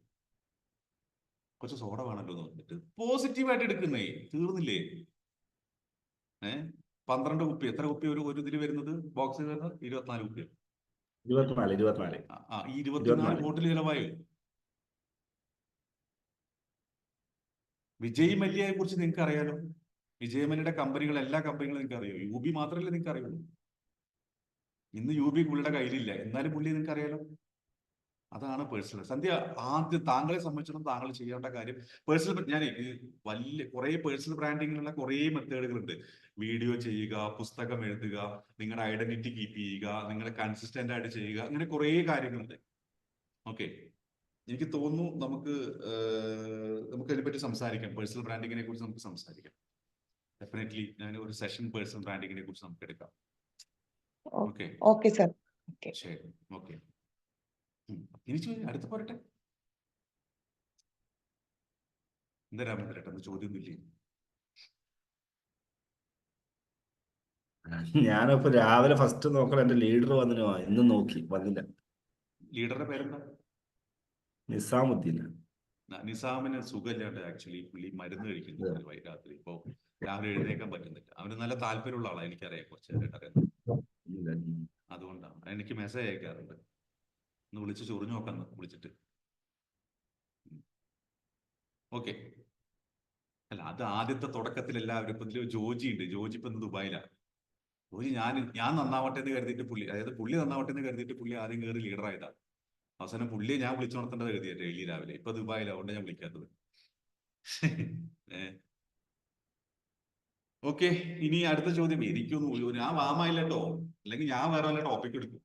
കുറച്ച് സോഡ വേണമല്ലോ എന്ന് പറഞ്ഞിട്ട് പോസിറ്റീവായിട്ട് എടുക്കുന്നേ. തീർന്നില്ലേ? 12 കുപ്പി. എത്ര കുപ്പി ഒരു ഇതിൽ വരുന്നത്? ബോക്സിൽ വരുന്നത് 24 കുപ്പി. 24 ഈ 24 ബോട്ടിൽ ചിലവായോ? വിജയ് മല്യയെ കുറിച്ച് നിങ്ങൾക്ക് അറിയാലോ. വിജയ് മല്യയുടെ കമ്പനികൾ, എല്ലാ കമ്പനികളും നിങ്ങൾക്ക് അറിയോ? UB മാത്രമല്ലേ നിങ്ങൾക്ക് അറിയുള്ളൂ. ഇന്ന് UB പുള്ളിയുടെ കയ്യിലില്ല, എന്നാലും പുള്ളി നിങ്ങൾക്ക് അറിയാലോ. അതാണ് പേഴ്സണൽ. സന്ധ്യ, ആദ്യം താങ്കളെ സംബന്ധിച്ചിടത്തോളം താങ്കൾ ചെയ്യേണ്ട കാര്യം പേഴ്സണൽ. ഞാൻ കുറെ പേഴ്സണൽ ബ്രാൻഡിങ്ങിനുള്ള കുറെ മെത്തേഡുകളുണ്ട്. വീഡിയോ ചെയ്യുക, പുസ്തകം എഴുതുക, നിങ്ങളുടെ ഐഡന്റിറ്റി കീപ്പ് ചെയ്യുക, നിങ്ങൾ കൺസിസ്റ്റന്റ് ആയിട്ട് ചെയ്യുക, അങ്ങനെ കുറെ കാര്യങ്ങളുണ്ട്. ഓക്കെ, എനിക്ക് തോന്നുന്നു നമുക്ക് അതിനെപ്പറ്റി സംസാരിക്കാം. പേഴ്സണൽ ബ്രാൻഡിങ്ങിനെ കുറിച്ച് നമുക്ക് സംസാരിക്കാം. ഡെഫിനറ്റ്ലി ഞാൻ ഒരു സെഷൻ പേഴ്സണൽ ബ്രാൻഡിങ്ങിനെ കുറിച്ച് നമുക്ക് എടുക്കാം. Okay, okay sir. ശരി, ഓക്കെ. ഇനി അടുത്ത് പോരട്ടെ. എന്താ രാമേന്ദ്രേട്ട, ചോദ്യമൊന്നുമില്ലേ? ഞാനിപ്പോ രാവിലെ ഫസ്റ്റ് നോക്കണം, എന്റെ ലീഡർ വന്നിനോ ഇന്നും നോക്കി വന്നില്ല. ലീഡറുടെ പേരെന്താ? നിസാമുദ്ദീൻ. നിസാമിന് സുഖമില്ലാണ്ട് ആക്ച്വലി. പുള്ളി മരുന്ന് കഴിക്കുന്നു രാത്രി. ഇപ്പൊ രാവിലെ എഴുന്നേക്കാൻ പറ്റുന്നില്ല. അവന് നല്ല താല്പര്യമുള്ള ആളാണ്, എനിക്കറിയാം, കുറച്ച് നേരമായിട്ട് അറിയാം. അതുകൊണ്ടാണ് എനിക്ക് മെസ്സേജ് അയക്കാറുണ്ട്. ഒന്ന് വിളിച്ച് ചൊറിഞ്ഞു നോക്കാൻ വിളിച്ചിട്ട്. ഓക്കെ, അല്ല, അത് ആദ്യത്തെ തുടക്കത്തിൽ എല്ലാവരും. ഇപ്പൊ ജോജി ഉണ്ട്. ജോജി ഇപ്പൊ ദുബായിലാണ്. ജോജി ഞാൻ നന്നാവട്ടെ എന്ന് കരുതിയിട്ട് പുള്ളി നന്നാവട്ടെ എന്ന് കരുതിയിട്ട് പുള്ളി ആദ്യം കയറി ലീഡറായതാണ്. അവസാനം പുള്ളിയെ ഞാൻ വിളിച്ചു നടത്തേണ്ടത് കരുതിയ ഡെയിലി രാവിലെ. ഇപ്പൊ ദുബായിലാവുകൊണ്ട് ഞാൻ വിളിക്കാത്തത്. ഓക്കെ, ഇനി അടുത്ത ചോദ്യം. എനിക്കൊന്നും ഞാൻ വാമായില്ല കേട്ടോ, അല്ലെങ്കിൽ ഞാൻ വേറെ വല്ല ടോപ്പിക് എടുക്കും.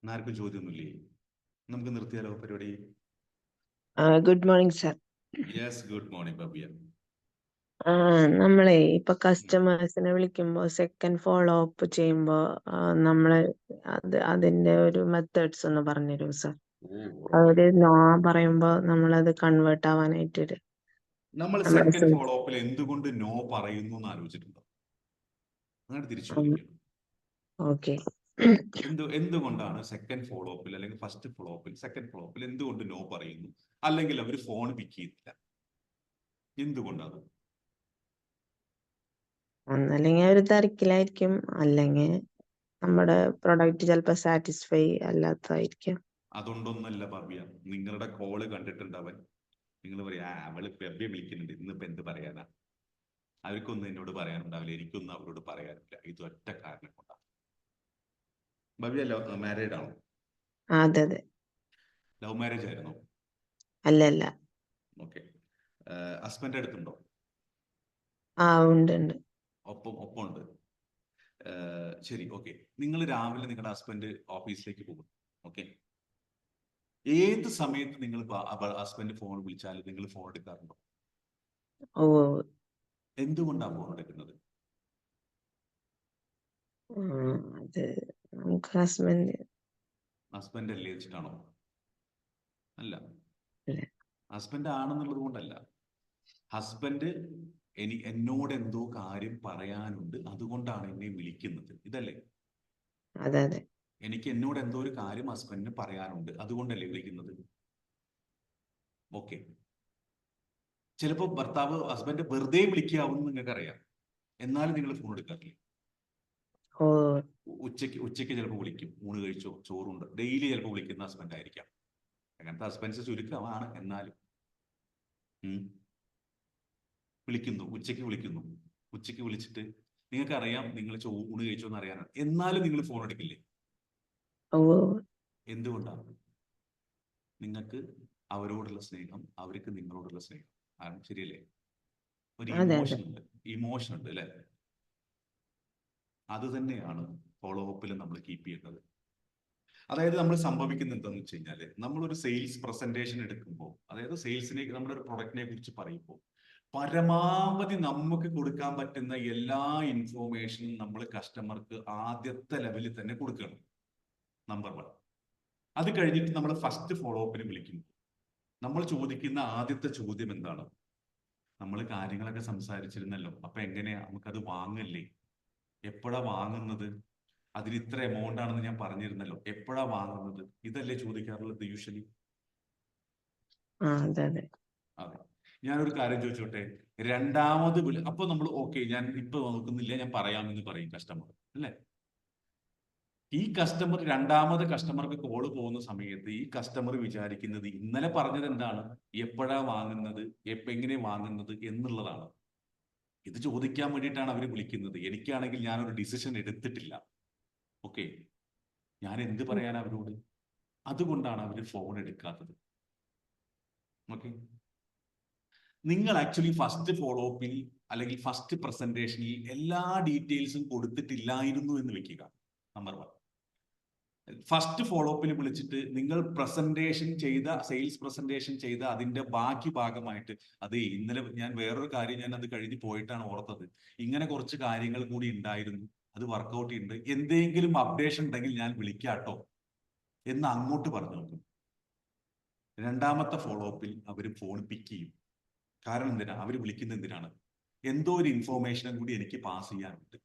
ആർക്കും ചോദ്യമൊന്നുമില്ലേ? നമുക്ക് നിർത്തിയാലോ പരിപാടി? Good morning sir. Yes, good morning Bhavya. നമ്മളെ ഇപ്പൊ കസ്റ്റമേഴ്സിനെ വിളിക്കുമ്പോ സെക്കൻഡ് ഫോളോ അപ്പ് ചെയ്യുമ്പോ നമ്മള് അതിന്റെ ഒരു മെത്തേഡ്സ് ഒന്ന് പറഞ്ഞുതരൂ സർ. അവര് നോ പറയുമ്പോ നമ്മളത് കൺവേർട്ട് ആവാനായിട്ടൊരു നമ്മൾ സെക്കൻഡ് ഫോളോ അപ്പിൽ എന്തുകൊണ്ട് നോ പറയുന്നു എന്ന് ആലോചിച്ചിട്ടുണ്ടോ? അങ്ങനെ തിരിച്ചു ചോദിക്കണം. ഓക്കെ. എന്തുകൊണ്ടാണ് സെക്കൻഡ് ഫോളോ അപ്പിൽ അല്ലെങ്കിൽ ഫസ്റ്റ് ഫോളോ അപ്പിൽ സെക്കൻഡ് ഫോളോ അപ്പിൽ എന്തുകൊണ്ട് നോ പറയുന്നു? അല്ലെങ്കിൽ അവർ ഫോൺ പിക്ക് ചെയ്തില്ല, എന്തുകൊണ്ടാണ്? ഒന്നല്ലെങ്കിൽ ഒരു തിരക്കിലായിരിക്കും, അല്ലെങ്കിൽ നമ്മുടെ പ്രൊഡക്റ്റ് ചിലപ്പോ സാറ്റിസ്ഫൈ അല്ലാത്തതായിരിക്കും. അതുകൊണ്ടൊന്നല്ല ഭവ്യ. നിങ്ങളുടെ കോള് കണ്ടിട്ടുണ്ട് അവൻ. നിങ്ങൾ പറയാ അവള് ഭവ്യ വിളിക്കുന്നുണ്ട്, ഇന്നിപ്പോ എന്ത് പറയാനാ? അവർക്കൊന്നും എന്നോട് പറയാനുണ്ടാവില്ല, എനിക്കൊന്നും അവരോട് പറയാനില്ല. ഇത് ഒറ്റ കാരണം കൊണ്ടാണ്. ഭവ്യ മാരീഡ് ആണോ? അതെ അതെ. ലവ് മാരേജ് ആയിരുന്നോ? അല്ല. ഓക്കെ. ഹസ്ബൻഡ് അടുത്തുണ്ടോ? ഉണ്ട്. ഒപ്പം ഉണ്ട്. ശരി, ഓക്കെ. നിങ്ങൾ രാവിലെ നിങ്ങളുടെ ഹസ്ബൻഡ് ഓഫീസിലേക്ക് പോകും. ഓക്കെ, ഏത് സമയത്ത് നിങ്ങൾ ഹസ്ബൻഡ് ഫോൺ വിളിച്ചാലും നിങ്ങൾ ഫോൺ എടുക്കാറുണ്ടോ? ഓ, എന്തുകൊണ്ടാണ് ഫോൺ എടുക്കുന്നത്? അത് നമുക്ക് ഹസ്ബൻഡ് അല്ലേ വെച്ചിട്ടാണോ? അല്ല, അല്ല. ഹസ്ബൻഡ് ആണെന്നുള്ളത് കൊണ്ടല്ല. ഹസ്ബൻഡ് എന്നോട് എന്തോ കാര്യം പറയാനുണ്ട്, അതുകൊണ്ടാണ് എന്നെ വിളിക്കുന്നത്. ഇതല്ലേ? അതെ. എനിക്ക് എന്നോട് എന്തോ ഒരു കാര്യം ഹസ്ബൻഡിന് പറയാനുണ്ട്, അതുകൊണ്ടല്ലേ വിളിക്കുന്നത്. ഓക്കെ, ചിലപ്പോൾ ഹസ്ബൻഡ് വെറുതെ വിളിക്കാവുന്ന നിങ്ങൾക്ക് അറിയാം, എന്നാലും നിങ്ങൾ ഫോൺ എടുക്കാറില്ല. ഓ, ഉച്ചയ്ക്ക് ചിലപ്പോൾ വിളിക്കും, ഊണ് കഴിച്ചോ, ചോറുണ്ട്. ഡെയിലി ചിലപ്പോൾ വിളിക്കുന്ന ഹസ്ബൻഡ് ആയിരിക്കാം. അങ്ങനത്തെ ഹസ്ബൻഡ്സ് ചുരുക്കമാണ്, എന്നാലും വിളിക്കുന്നു. ഉച്ചയ്ക്ക് വിളിച്ചിട്ട് നിങ്ങൾക്കറിയാം നിങ്ങൾ ഊണ് കഴിച്ചോ എന്ന് അറിയാനാണ്, എന്നാലും നിങ്ങൾ ഫോൺ എടുക്കില്ലേ? ഓ, എന്തുകൊണ്ടാണ്? നിങ്ങൾക്ക് അവരോടുള്ള സ്നേഹം, അവർക്ക് നിങ്ങളോടുള്ള സ്നേഹം ആണ്, ശരിയല്ലേ? ഒരു അതെ ഇമോഷൻ ഉണ്ട് അല്ലെ? അത് തന്നെയാണ് ഫോളോ അപ്പിൽ നമ്മൾ കീപ്പ് ചെയ്യേണ്ടത്. അതായത് നമ്മൾ സംഭവിക്കുന്നത് എന്താണെന്ന് വെച്ച് കഴിഞ്ഞാല്, നമ്മളൊരു സെയിൽസ് പ്രസന്റേഷൻ എടുക്കുമ്പോൾ, അതായത് സെയിൽസിനെ, നമ്മുടെ ഒരു പ്രൊഡക്റ്റിനെ കുറിച്ച് പറയുമ്പോൾ, പരമാവധി നമുക്ക് കൊടുക്കാൻ പറ്റുന്ന എല്ലാ ഇൻഫോർമേഷനും നമ്മൾ കസ്റ്റമർക്ക് ആദ്യത്തെ ലെവലിൽ തന്നെ കൊടുക്കണം. നമ്പർ 1. അത് കഴിഞ്ഞിട്ട് നമ്മൾ ഫസ്റ്റ് ഫോളോ അപ്പിന് വിളിക്കുമ്പോൾ നമ്മൾ ചോദിക്കുന്ന ആദ്യത്തെ ചോദ്യം എന്താണ്? നമ്മൾ കാര്യങ്ങളൊക്കെ സംസാരിച്ചിരുന്നല്ലോ, അപ്പൊ എങ്ങനെയാ നമുക്കത് വാങ്ങല്ലേ? എപ്പോഴാ വാങ്ങുന്നത്? അതിന് ഇത്ര എമൗണ്ട് ആണെന്ന് ഞാൻ പറഞ്ഞിരുന്നല്ലോ, എപ്പോഴാ വാങ്ങുന്നത്? ഇതല്ലേ ചോദിക്കാറുള്ളത് യൂഷ്വലി. അതെ. അതെ. ഞാനൊരു കാര്യം ചോദിച്ചോട്ടെ, രണ്ടാമത് അപ്പൊ നമ്മൾ ഓക്കെ, ഞാൻ ഇപ്പൊ നോക്കുന്നില്ല, ഞാൻ പറയാമെന്ന് പറയും കസ്റ്റമർ അല്ലേ? ഈ കസ്റ്റമർ രണ്ടാമത് കസ്റ്റമർക്ക് കോള് പോകുന്ന സമയത്ത് ഈ കസ്റ്റമർ വിചാരിക്കുന്നത് ഇന്നലെ പറഞ്ഞത് എന്താണ്, എപ്പോഴാ വാങ്ങുന്നത്, എങ്ങനെ വാങ്ങുന്നത് എന്നുള്ളതാണ്. ഇത് ചോദിക്കാൻ വേണ്ടിയിട്ടാണ് അവർ വിളിക്കുന്നത്. എനിക്കാണെങ്കിൽ ഞാനൊരു ഡിസിഷൻ എടുത്തിട്ടില്ല. ഓക്കെ, ഞാൻ എന്ത് പറയാൻ അവരോട്? അതുകൊണ്ടാണ് അവർ ഫോൺ എടുക്കാത്തത്. ഓക്കെ, നിങ്ങൾ ആക്ച്വലി ഫസ്റ്റ് ഫോളോ അപ്പിൽ അല്ലെങ്കിൽ ഫസ്റ്റ് പ്രസന്റേഷനിൽ എല്ലാ ഡീറ്റെയിൽസും കൊടുത്തിട്ടില്ലായിരുന്നു എന്ന് വെക്കുക. നമ്പർ 1. ഫസ്റ്റ് ഫോളോ അപ്പിൽ വിളിച്ചിട്ട് നിങ്ങൾ പ്രസന്റേഷൻ ചെയ്ത, സെയിൽസ് പ്രസന്റേഷൻ ചെയ്ത അതിന്റെ ബാക്കി ഭാഗമായിട്ട്, അത് ഇന്നലെ ഞാൻ വേറൊരു കാര്യം ഞാൻ അത് കഴിഞ്ഞ് പോയിട്ടാണ് ഓർത്തത്, ഇങ്ങനെ കുറച്ച് കാര്യങ്ങൾ കൂടി ഉണ്ടായിരുന്നു, അത് വർക്കൗട്ട് ചെയ്യുന്നുണ്ട്, എന്തെങ്കിലും അപ്ഡേഷൻ ഉണ്ടെങ്കിൽ ഞാൻ വിളിക്കാട്ടോ എന്ന് അങ്ങോട്ട് പറഞ്ഞു നോക്കും. രണ്ടാമത്തെ ഫോളോ അപ്പിൽ അവർ ഫോൺ പിക്ക് ചെയ്യും. കാരണം എന്തിനാ അവർ വിളിക്കുന്നത്? എന്തിനാണ്? എന്തോ ഒരു ഇൻഫോർമേഷനും കൂടി എനിക്ക് പാസ് ചെയ്യാനുണ്ട്.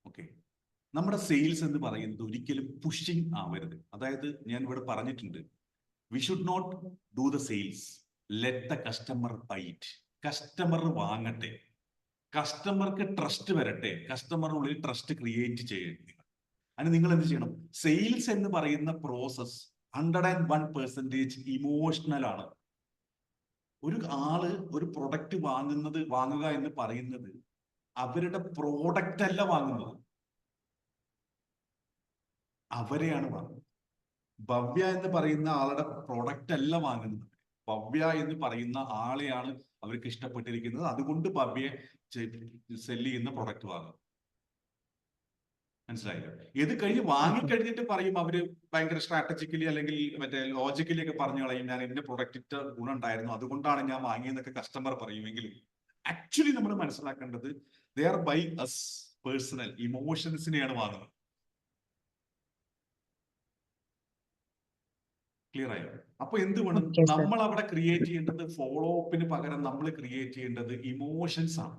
ഓക്കെ, നമ്മുടെ സെയിൽസ് എന്ന് പറയുന്നത് ഒരിക്കലും പുഷിങ് ആവരുത്. അതായത് ഞാൻ ഇവിടെ പറഞ്ഞിട്ടുണ്ട്, we should not do the sales, let the customer buy it. Customer വാങ്ങട്ടെ, കസ്റ്റമർക്ക് ട്രസ്റ്റ് വരട്ടെ, കസ്റ്റമറിനുള്ളിൽ ട്രസ്റ്റ് ക്രിയേറ്റ് ചെയ്യണം. അതിന് നിങ്ങൾ എന്ത് ചെയ്യണം? സെയിൽസ് എന്ന് പറയുന്ന പ്രോസസ് 101% ഇമോഷണൽ ആണ്. ഒരു ആള് ഒരു പ്രൊഡക്റ്റ് വാങ്ങുക എന്ന് പറയുന്നത് അവരുടെ പ്രോഡക്റ്റ് അല്ല വാങ്ങുന്നത്, അവരെയാണ് വാങ്ങുന്നത്. ഭവ്യ എന്ന് പറയുന്ന ആളുടെ പ്രോഡക്റ്റ് അല്ല വാങ്ങുന്നത്, ഭവ്യ എന്ന് പറയുന്ന ആളെയാണ് അവർക്ക് ഇഷ്ടപ്പെട്ടിരിക്കുന്നത്. അതുകൊണ്ട് ഭവ്യയെ സെല് ചെയ്യുന്ന പ്രൊഡക്റ്റ് വാങ്ങും. മനസ്സിലായില്ലോ? ഇത് കഴിഞ്ഞ് വാങ്ങിക്കഴിഞ്ഞിട്ട് പറയും അവര് ഭയങ്കര സ്ട്രാറ്റജിക്കലി അല്ലെങ്കിൽ മറ്റേ ലോജിക്കലി ഒക്കെ പറഞ്ഞു കളയും, ഞാൻ എന്റെ പ്രൊഡക്റ്റിന്റെ ഗുണം ഉണ്ടായിരുന്നു അതുകൊണ്ടാണ് ഞാൻ വാങ്ങിയെന്നൊക്കെ കസ്റ്റമർ പറയുമെങ്കിലും ആക്ച്വലി നമ്മൾ മനസ്സിലാക്കേണ്ടത് they are buy us personal ഇമോഷൻസിനെയാണ് വാങ്ങുന്നത്. ക്ലിയർ ആയോ? അപ്പൊ എന്ത് വേണം? Okay, sir. നമ്മൾ അവിടെ ക്രിയേറ്റ് ചെയ്യേണ്ടത്, ഫോളോ അപ്പിന് പകരം നമ്മൾ ക്രിയേറ്റ് ചെയ്യേണ്ടത് ഇമോഷൻസ് ആണ്.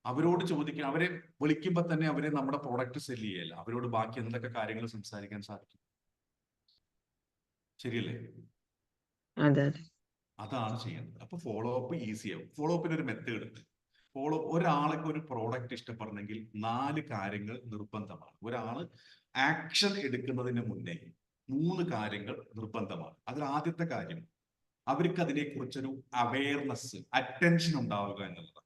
അവരോട് ചോദിക്കുക, അവരെ വിളിക്കുമ്പോ തന്നെ അവരെ നമ്മുടെ പ്രോഡക്റ്റ് സെല് ചെയ്യല്ല, അവരോട് ബാക്കി എന്തൊക്കെ കാര്യങ്ങൾ സംസാരിക്കാൻ സാധിക്കും. ശരിയല്ലേ? അതെ. അതാണ് ചെയ്യുന്നത്. അപ്പൊ ഫോളോ അപ്പ് ഈസി ആവും. ഫോളോ അപ്പിന് ഒരു മെത്തേഡ് ഉണ്ട്. ഒരാൾക്ക് ഒരു പ്രോഡക്റ്റ് ഇഷ്ടപ്പെടണമെങ്കിൽ 4 കാര്യങ്ങൾ നിർബന്ധമാണ്. ഒരാള് ആക്ഷൻ എടുക്കുന്നതിന് മുന്നേ 3 കാര്യങ്ങൾ നിർബന്ധമാണ്. അതിൽ ആദ്യത്തെ കാര്യം, അവർക്ക് അതിനെക്കുറിച്ചൊരു അവയർനെസ്, അറ്റൻഷൻ ഉണ്ടാവുക എന്നുള്ളതാണ്.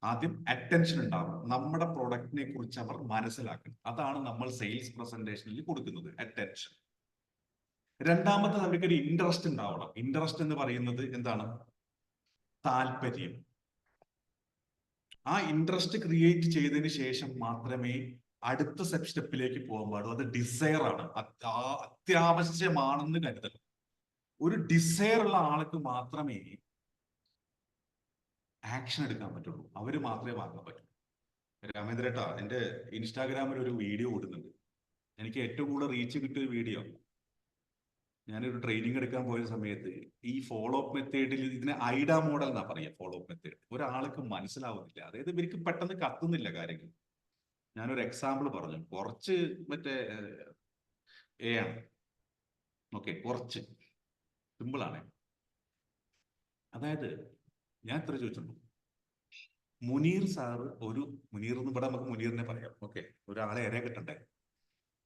ആദ്യം അറ്റൻഷൻ ഉണ്ടാവും, നമ്മുടെ പ്രൊഡക്റ്റിനെ കുറിച്ച് അവർ മനസ്സിലാക്കണം. അതാണ് നമ്മൾ സെയിൽസ് പ്രസന്റേഷനിൽ കൊടുക്കുന്നത്, അറ്റൻഷൻ. രണ്ടാമത്തത്, അവർക്കൊരു ഇൻട്രസ്റ്റ് ഉണ്ടാവണം. ഇൻട്രസ്റ്റ് എന്ന് പറയുന്നത് എന്താണ്? താല്പര്യം. ആ ഇൻട്രസ്റ്റ് ക്രിയേറ്റ് ചെയ്തതിന് ശേഷം മാത്രമേ അടുത്ത സ്റ്റെപ്പിലേക്ക് പോകാൻ പാടുള്ളൂ. അത് ഡിസയർ ആണ്, അത്യാവശ്യമാണെന്ന് കരുതണം. ഒരു ഡിസയർ ഉള്ള ആൾക്ക് മാത്രമേ ആക്ഷൻ എടുക്കാൻ പറ്റുള്ളൂ, അവര് മാത്രമേ വാങ്ങാൻ പറ്റൂ. രാമേന്ദ്രേട്ടാ, എന്റെ ഇൻസ്റ്റാഗ്രാമിൽ ഒരു വീഡിയോ ഓടുന്നുണ്ട്, എനിക്ക് ഏറ്റവും കൂടുതൽ റീച്ച് കിട്ടിയ വീഡിയോ. ഞാനൊരു ട്രെയിനിങ് എടുക്കാൻ പോയ സമയത്ത് ഈ ഫോളോ അപ്പ് മെത്തേഡിൽ, ഇതിനെ ഐഡ മോഡൽ എന്നാ പറയാ. ഫോളോ അപ്പ് മെത്തേഡ് ഒരാൾക്ക് മനസ്സിലാവുന്നില്ല, അതായത് ഇവർക്ക് പെട്ടെന്ന് കത്തുന്നില്ല കാര്യങ്ങൾ. ഞാനൊരു എക്സാമ്പിൾ പറഞ്ഞു, കുറച്ച് മറ്റേ ആണ്, ഓക്കെ, കുറച്ച് സിമ്പിൾ ആണ്. അതായത് ഞാൻ ഇത്ര ചോദിച്ചിട്ടുള്ളൂ, മുനീർ സാറ് മുനീർ എന്ന് ഇവിടെ നമുക്ക് മുനീറിനെ പറയാം, ഓക്കെ, ഒരാളെ ഇര കിട്ടണ്ടേ.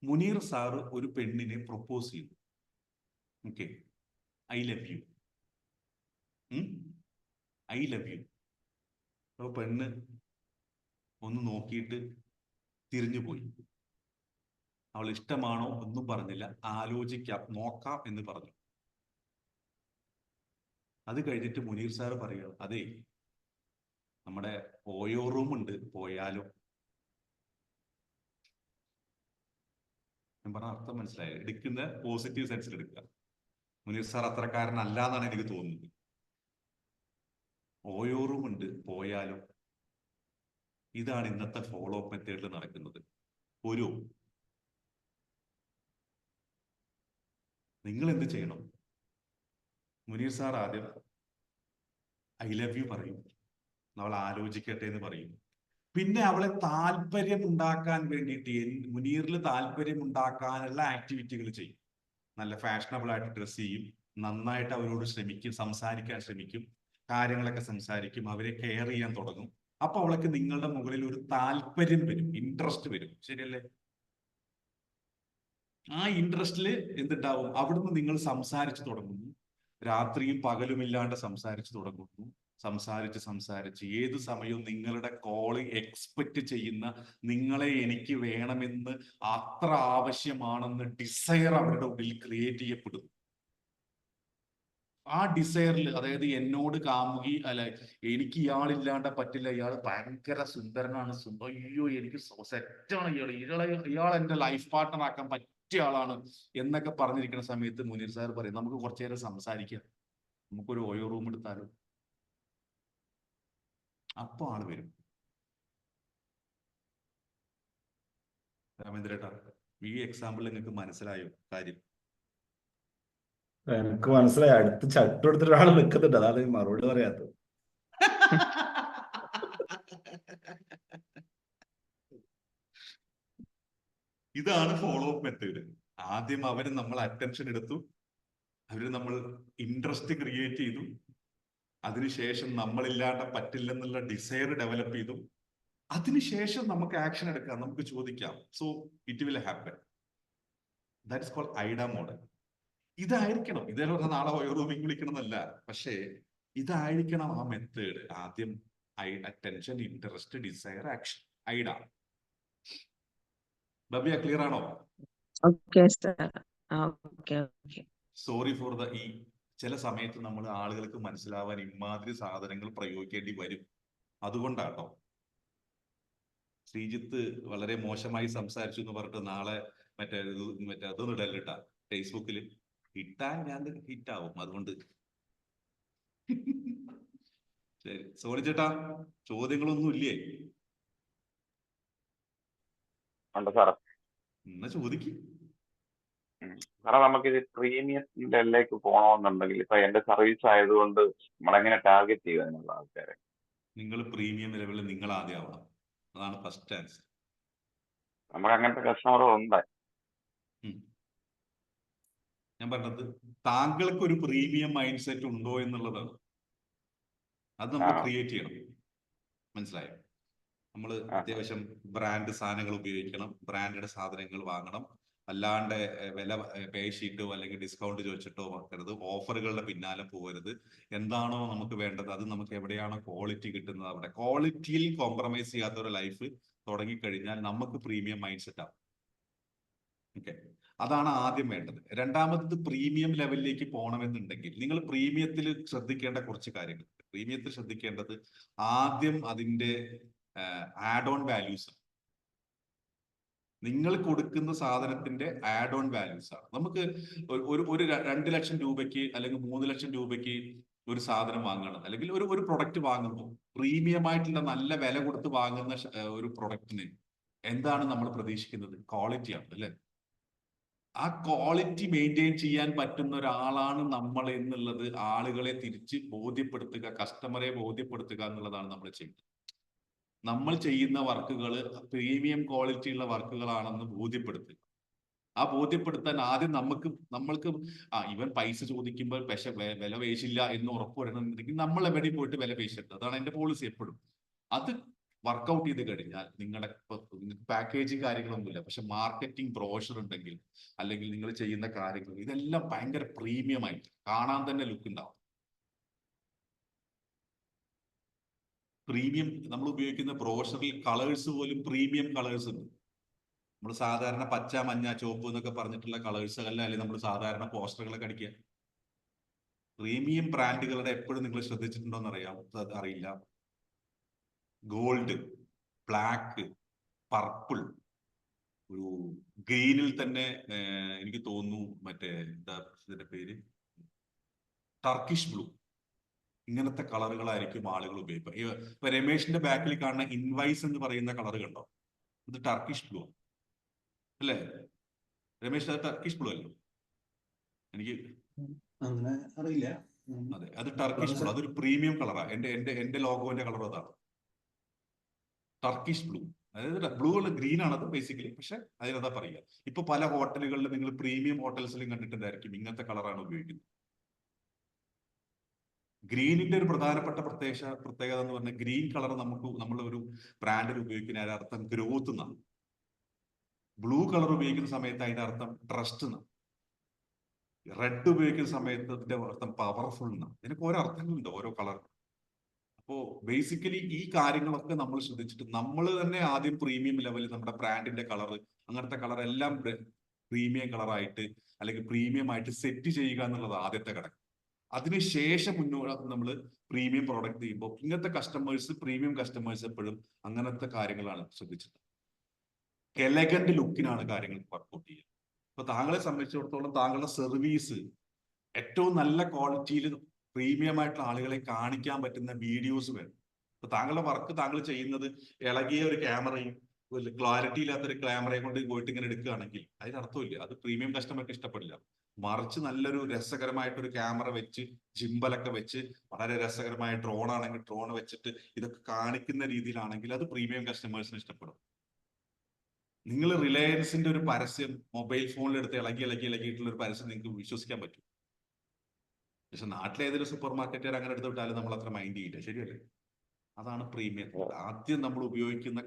മുനീർ സാറ് ഒരു പെണ്ണിനെ പ്രൊപ്പോസ് ചെയ്തു. Okay, I love you, I love you. അപ്പൊ പെണ്ണ് ഒന്ന് നോക്കിയിട്ട് തിരിഞ്ഞു പോയി. അവൾ ഇഷ്ടമാണോ ഒന്നും പറഞ്ഞില്ല, ആലോചിക്കാം, നോക്കാം എന്ന് പറഞ്ഞു. അത് കഴിഞ്ഞിട്ട് മുനീർ സാറ് പറയുക, അതെ നമ്മുടെ ഓയോ റൂം ഉണ്ട്, പോയാലും. ഞാൻ പറഞ്ഞ അർത്ഥം മനസ്സിലായി. എടുക്കുന്ന പോസിറ്റീവ് സെൻസിൽ എടുക്കുക. മുനീർ സാർ അത്രക്കാരനല്ല എന്നാണ് എനിക്ക് തോന്നുന്നത്. ഓയോ റൂം ഉണ്ട്, പോയാലും. ഇതാണ് ഇന്നത്തെ ഫോളോ അപ്പ് മെത്തേഡിൽ നടക്കുന്നത്. ഒരു നിങ്ങൾ എന്ത് ചെയ്യണം? മുനീർ സാർ ആദ്യം ഐ ലവ് യു പറയും, അവൾ ആലോചിക്കട്ടെ എന്ന് പറയും. പിന്നെ അവളെ താല്പര്യം ഉണ്ടാക്കാൻ വേണ്ടിയിട്ട് മുനീറിൽ താല്പര്യം ഉണ്ടാക്കാനുള്ള ആക്ടിവിറ്റികൾ ചെയ്യും. നല്ല ഫാഷനബിൾ ആയിട്ട് ഡ്രസ് ചെയ്യും, നന്നായിട്ട് അവരോട് ശ്രമിക്കും, സംസാരിക്കാൻ ശ്രമിക്കും, കാര്യങ്ങളൊക്കെ സംസാരിക്കും, അവരെ കെയർ ചെയ്യാൻ തുടങ്ങും. അപ്പൊ അവൾക്ക് നിങ്ങളുടെ മുകളിൽ ഒരു താല്പര്യം വരും, ഇൻട്രസ്റ്റ് വരും. ശരിയല്ലേ? ആ ഇൻട്രസ്റ്റിൽ എന്തുണ്ടാവും? അവിടുന്ന് നിങ്ങൾ സംസാരിച്ചു തുടങ്ങുന്നു. രാത്രിയും പകലും ഇല്ലാണ്ട് സംസാരിച്ചു തുടങ്ങുന്നു. സംസാരിച്ച് ഏത് സമയവും നിങ്ങളുടെ കോള് എക്സ്പെക്ട് ചെയ്യുന്ന, നിങ്ങളെ എനിക്ക് വേണമെന്ന് അത്ര ആവശ്യമാണെന്ന് ഡിസയർ അവരുടെ ഉള്ളിൽ ക്രിയേറ്റ് ചെയ്യപ്പെടും. ആ ഡിസയറിൽ, അതായത് എന്നോട് കാമുകി അല്ല, എനിക്ക് ഇയാളില്ലാണ്ട് പറ്റില്ല, ഇയാൾ ഭയങ്കര സുന്ദരനാണ്, അയ്യോ എനിക്ക് സെറ്റാണ് ഇയാൾ എന്റെ ലൈഫ് പാർട്ട്ണർ ആക്കാൻ പറ്റിയ ആളാണ് എന്നൊക്കെ പറഞ്ഞിരിക്കുന്ന സമയത്ത് മുനീർ സാർ പറയും, നമുക്ക് കുറച്ചു നേരം സംസാരിക്കാം, നമുക്കൊരു ഓയോ റൂം എടുത്താലോ. അപ്പൊ ആള് വരും. രാമേന്ദ്രേട്ടാ, ഈ എക്സാമ്പിൾ നിങ്ങൾക്ക് മനസ്സിലായോ കാര്യം? എനിക്ക് മനസ്സിലായി. അടുത്ത് ചട്ടു എടുത്തിട്ട് ഒരാൾ നിൽക്കുന്നുണ്ട്, അതാണ് മറുപടി പറയാത്തത്. ഇതാണ് ഫോളോ അപ്പ് മെത്തേഡ്. ആദ്യം അവര് നമ്മൾ അറ്റൻഷൻ എടുത്തു, അവര് നമ്മൾ ഇൻട്രസ്റ്റ് ക്രിയേറ്റ് ചെയ്തു, അതിനുശേഷം നമ്മളില്ലാണ്ട് പറ്റില്ലെന്നുള്ള ഡിസയർ ഡെവലപ്പ് ചെയ്തു, അതിനുശേഷം നമുക്ക് ആക്ഷൻ എടുക്കാം, നമുക്ക് ചോദിക്കാം. So it will happen. That is called AIDA model. ഇതായിരിക്കണം. ഇതേ പറഞ്ഞ നാളെ ഓയോ റൂമിങ് വിളിക്കണം എന്നല്ല, പക്ഷേ ഇതായിരിക്കണം ആ മെത്തേഡ്. ആദ്യം attention, interest, desire, action, AIDA. ബബിയ, ക്ലിയർ ആണോ? Okay sir. Okay okay. Sorry for the ഈ ചില സമയത്ത് നമ്മൾ ആളുകൾക്ക് മനസ്സിലാവാൻ ഇമാതിരി സാധനങ്ങൾ പ്രയോഗിക്കേണ്ടി വരും. അതുകൊണ്ടാട്ടോ. ശ്രീജിത്ത് വളരെ മോശമായി സംസാരിച്ചു എന്ന് പറഞ്ഞിട്ട് നാളെ അതൊന്നും ഇടല്ലിട്ടാ ഫേസ്ബുക്കിൽ. ഇട്ടാൻ ഞാൻ ഹിറ്റാവും. അതുകൊണ്ട് ശരി. സോളി ചേട്ടാ, ചോദ്യങ്ങളൊന്നും ഇല്ലേ? ഉണ്ട് സാറേ. എന്നാ ചോദിക്കും. സാറേ, നമുക്കിത് പ്രീമിയം ലെവലിലേക്ക് പോകണമെന്നുണ്ടെങ്കിൽ ഇപ്പൊ എന്റെ സർവീസ് ആയതുകൊണ്ട് നമ്മളെങ്ങനെ ടാർഗറ്റ് ചെയ്യുക അതിനുള്ള ആൾക്കാരെ? നിങ്ങൾ പ്രീമിയം ലെവലിൽ നിങ്ങൾ ആദ്യം ആവണം. അതാണ് ഫസ്റ്റ് ആൻസർ. നമുക്ക് അങ്ങനത്തെ കസ്റ്റമറുണ്ട്. ഞാൻ പറഞ്ഞത് താങ്കൾക്ക് ഒരു പ്രീമിയം മൈൻഡ് സെറ്റ് ഉണ്ടോ എന്നുള്ളതാണ്. അത് നമ്മൾ ക്രിയേറ്റ് ചെയ്യണം. മനസ്സിലായോ? നമ്മൾ അത്യാവശ്യം ബ്രാൻഡ് സാധനങ്ങൾ ഉപയോഗിക്കണം, ബ്രാൻഡഡ് സാധനങ്ങൾ വാങ്ങണം. അല്ലാണ്ട് വില പേ ഷീറ്റോ അല്ലെങ്കിൽ ഡിസ്കൗണ്ട് ചോദിച്ചിട്ടോ വെക്കരുത്. ഓഫറുകളുടെ പിന്നാലെ പോകരുത്. എന്താണോ നമുക്ക് വേണ്ടത്, അത് നമുക്ക് എവിടെയാണോ ക്വാളിറ്റി കിട്ടുന്നത് അവിടെ. ക്വാളിറ്റിയിൽ കോംപ്രമൈസ് ചെയ്യാത്ത ഒരു ലൈഫ് തുടങ്ങിക്കഴിഞ്ഞാൽ നമുക്ക് പ്രീമിയം മൈൻഡ് സെറ്റ് ആവും. ഓക്കെ, അതാണ് ആദ്യം വേണ്ടത്. രണ്ടാമത്, പ്രീമിയം ലെവലിലേക്ക് പോകണമെന്നുണ്ടെങ്കിൽ നിങ്ങൾ പ്രീമിയത്തിൽ ശ്രദ്ധിക്കേണ്ട കുറച്ച് കാര്യങ്ങൾ. പ്രീമിയത്തിൽ ശ്രദ്ധിക്കേണ്ടത് ആദ്യം അതിന്റെ ആഡ് ഓൺ വാല്യൂസ്. നിങ്ങൾ കൊടുക്കുന്ന സാധനത്തിന്റെ ആഡ് ഓൺ വാല്യൂസ് ആണ്. നമുക്ക് ഒരു 2 ലക്ഷം രൂപയ്ക്ക് അല്ലെങ്കിൽ 3 ലക്ഷം രൂപയ്ക്ക് ഒരു സാധനം വാങ്ങണം, അല്ലെങ്കിൽ ഒരു പ്രൊഡക്റ്റ് വാങ്ങുമ്പോൾ പ്രീമിയം ആയിട്ടുള്ള നല്ല വില കൊടുത്ത് വാങ്ങുന്ന ഒരു പ്രൊഡക്റ്റിന് എന്താണ് നമ്മൾ പ്രതീക്ഷിക്കുന്നത്? ക്വാളിറ്റിയാണ്, അല്ലെ? ആ ക്വാളിറ്റി മെയിൻറ്റെയിൻ ചെയ്യാൻ പറ്റുന്ന ഒരാളാണ് നമ്മൾ എന്നുള്ളത് ആളുകളെ തിരിച്ച് ബോധ്യപ്പെടുത്തുക, കസ്റ്റമറെ ബോധ്യപ്പെടുത്തുക എന്നുള്ളതാണ് നമ്മൾ ചെയ്യുന്നത്. നമ്മൾ ചെയ്യുന്ന വർക്കുകൾ പ്രീമിയം ക്വാളിറ്റി ഉള്ള വർക്കുകളാണെന്ന് ബോധ്യപ്പെടുത്തുക. ആ ബോധ്യപ്പെടുത്താൻ ആദ്യം നമ്മൾക്ക് ഇവൻ പൈസ ചോദിക്കുമ്പോൾ വില പേശില്ല എന്ന് ഉറപ്പുവരണമെന്നുണ്ടെങ്കിൽ നമ്മൾ എവിടെ പോയിട്ട് വില പേശരുത്. അതാണ് എന്റെ പോളിസി എപ്പോഴും. അത് വർക്കൗട്ട് ചെയ്ത് കഴിഞ്ഞാൽ നിങ്ങളുടെ പാക്കേജിങ് കാര്യങ്ങളൊന്നുമില്ല, പക്ഷെ മാർക്കറ്റിംഗ് ബ്രോഷർ ഉണ്ടെങ്കിൽ, അല്ലെങ്കിൽ നിങ്ങൾ ചെയ്യുന്ന കാര്യങ്ങൾ ഇതെല്ലാം ഭയങ്കര പ്രീമിയം ആയിട്ട് കാണാൻ തന്നെ ലുക്ക് ഉണ്ടാവും. പ്രീമിയം നമ്മൾ ഉപയോഗിക്കുന്ന ബ്രോഷറിൽ കളേഴ്സ് പോലും പ്രീമിയം കളേഴ്സ് ഉണ്ട്. നമ്മൾ സാധാരണ പച്ച, മഞ്ഞ, ചുവപ്പ് എന്നൊക്കെ പറഞ്ഞിട്ടുള്ള കളേഴ്സ് അല്ല, അല്ലെങ്കിൽ നമ്മൾ സാധാരണ പോസ്റ്ററുകളൊക്കെ അടിക്കുക. പ്രീമിയം ബ്രാൻഡുകളുടെ എപ്പോഴും നിങ്ങൾ ശ്രദ്ധിച്ചിട്ടുണ്ടോ എന്ന് അറിയില്ല. ഗോൾഡ്, ബ്ലാക്ക്, പർപ്പിൾ, ഒരു ഗ്രീനിൽ തന്നെ എനിക്ക് തോന്നുന്നു മറ്റേ എന്താ ഇതിന്റെ പേര്, ടർക്കിഷ് ബ്ലൂ, ഇങ്ങനത്തെ കളറുകളായിരിക്കും ആളുകൾ ഉപയോഗിക്കുക. ഇപ്പൊ രമേഷിന്റെ ബാക്കിൽ കാണുന്ന ഇൻവൈസ് എന്ന് പറയുന്ന കളർ കണ്ടോ, ഇത് ടർക്കിഷ് ബ്ലൂ അല്ലേ രമേഷ്? അത് ടർക്കിഷ് ബ്ലൂ അല്ലേ? എനിക്ക് അങ്ങനെ അറിയില്ല. അതെ, അത് ടർക്കിഷ് ബ്ലൂ. അതൊരു പ്രീമിയം കളറാണ്. എന്റെ ലോഗോന്റെ കളർ അതാണ്, ടർക്കിഷ് ബ്ലൂ. അതായത് ബ്ലൂ അല്ല, ഗ്രീൻ ആണത് ബേസിക്കലി, പക്ഷെ അതിനതാ പറയുക. ഇപ്പൊ പല ഹോട്ടലുകളിൽ നിങ്ങൾ പ്രീമിയം ഹോട്ടൽസിലും കണ്ടിട്ടുണ്ടായിരിക്കും ഇങ്ങനത്തെ കളറാണ് ഉപയോഗിക്കുന്നത്. ഗ്രീനിന്റെ ഒരു പ്രധാനപ്പെട്ട പ്രത്യേകത എന്ന് പറഞ്ഞാൽ, ഗ്രീൻ കളർ നമ്മൾ ഒരു ബ്രാൻഡിൽ ഉപയോഗിക്കുന്ന അതിന്റെ അർത്ഥം ഗ്രോത്ത് എന്നാണ്. ബ്ലൂ കളർ ഉപയോഗിക്കുന്ന സമയത്ത് അതിന്റെ അർത്ഥം ട്രസ്റ്റ് എന്നാണ്. റെഡ് ഉപയോഗിക്കുന്ന സമയത്ത് അതിന്റെ അർത്ഥം പവർഫുൾ എന്നാണ്. ഇതിനൊക്കെ ഓരോ അർത്ഥങ്ങളുണ്ട് ഓരോ കളർ. അപ്പോ ബേസിക്കലി ഈ കാര്യങ്ങളൊക്കെ നമ്മൾ ശ്രദ്ധിച്ചിട്ട് നമ്മൾ തന്നെ ആദ്യം പ്രീമിയം ലെവലിൽ നമ്മുടെ ബ്രാൻഡിന്റെ കളർ, അങ്ങനത്തെ കളർ എല്ലാം പ്രീമിയം കളറായിട്ട് അല്ലെങ്കിൽ പ്രീമിയം ആയിട്ട് സെറ്റ് ചെയ്യുക എന്നുള്ളത് ആദ്യത്തെ ഘടകം. അതിനുശേഷം മുന്നോട്ട് നമ്മൾ പ്രീമിയം പ്രോഡക്റ്റ് ചെയ്യുമ്പോൾ ഇങ്ങനത്തെ കസ്റ്റമേഴ്സ്, പ്രീമിയം കസ്റ്റമേഴ്സ് എപ്പോഴും അങ്ങനത്തെ കാര്യങ്ങളാണ് ശ്രദ്ധിച്ചത്. എലഗന്റ് ലുക്കിനാണ് കാര്യങ്ങൾ വർക്ക്ഔട്ട് ചെയ്യുക. അപ്പൊ താങ്കളെ സംബന്ധിച്ചിടത്തോളം താങ്കളുടെ സർവീസ് ഏറ്റവും നല്ല ക്വാളിറ്റിയിൽ പ്രീമിയം ആയിട്ടുള്ള ആളുകളെ കാണിക്കാൻ പറ്റുന്ന വീഡിയോസ് വേണം. അപ്പൊ താങ്കളുടെ വർക്ക് താങ്കൾ ചെയ്യുന്നത് ഇളകിയ ഒരു ക്യാമറയും ക്ലാരിറ്റി ഇല്ലാത്തൊരു ക്യാമറയെ കൊണ്ട് പോയിട്ട് ഇങ്ങനെ എടുക്കുകയാണെങ്കിൽ അതിനർത്ഥമില്ല, അത് പ്രീമിയം കസ്റ്റമർക്ക് ഇഷ്ടപ്പെടില്ല. മറിച്ച് നല്ലൊരു രസകരമായിട്ടൊരു ക്യാമറ വെച്ച്, ജിമ്പലൊക്കെ വെച്ച്, വളരെ രസകരമായ ഡ്രോൺ ആണെങ്കിൽ ഡ്രോൺ വെച്ചിട്ട് ഇതൊക്കെ കാണിക്കുന്ന രീതിയിലാണെങ്കിൽ അത് പ്രീമിയം കസ്റ്റമേഴ്സിന് ഇഷ്ടപ്പെടും. നിങ്ങൾ റിലയൻസിന്റെ ഒരു പരസ്യം മൊബൈൽ ഫോണിൽ എടുത്ത് ഇളകിയിട്ടുള്ള ഒരു പരസ്യം നിങ്ങൾക്ക് വിശ്വസിക്കാൻ പറ്റും. പക്ഷെ നാട്ടിലെ ഏതൊരു സൂപ്പർ മാർക്കറ്റുകാർ അങ്ങനെ എടുത്ത് വിട്ടാലും നമ്മൾ അത്ര മൈൻഡ് ചെയ്യില്ല, ശരിയല്ലേ? അതാണ് പ്രീമിയം. ആദ്യം നമ്മൾ ഉപയോഗിക്കുന്ന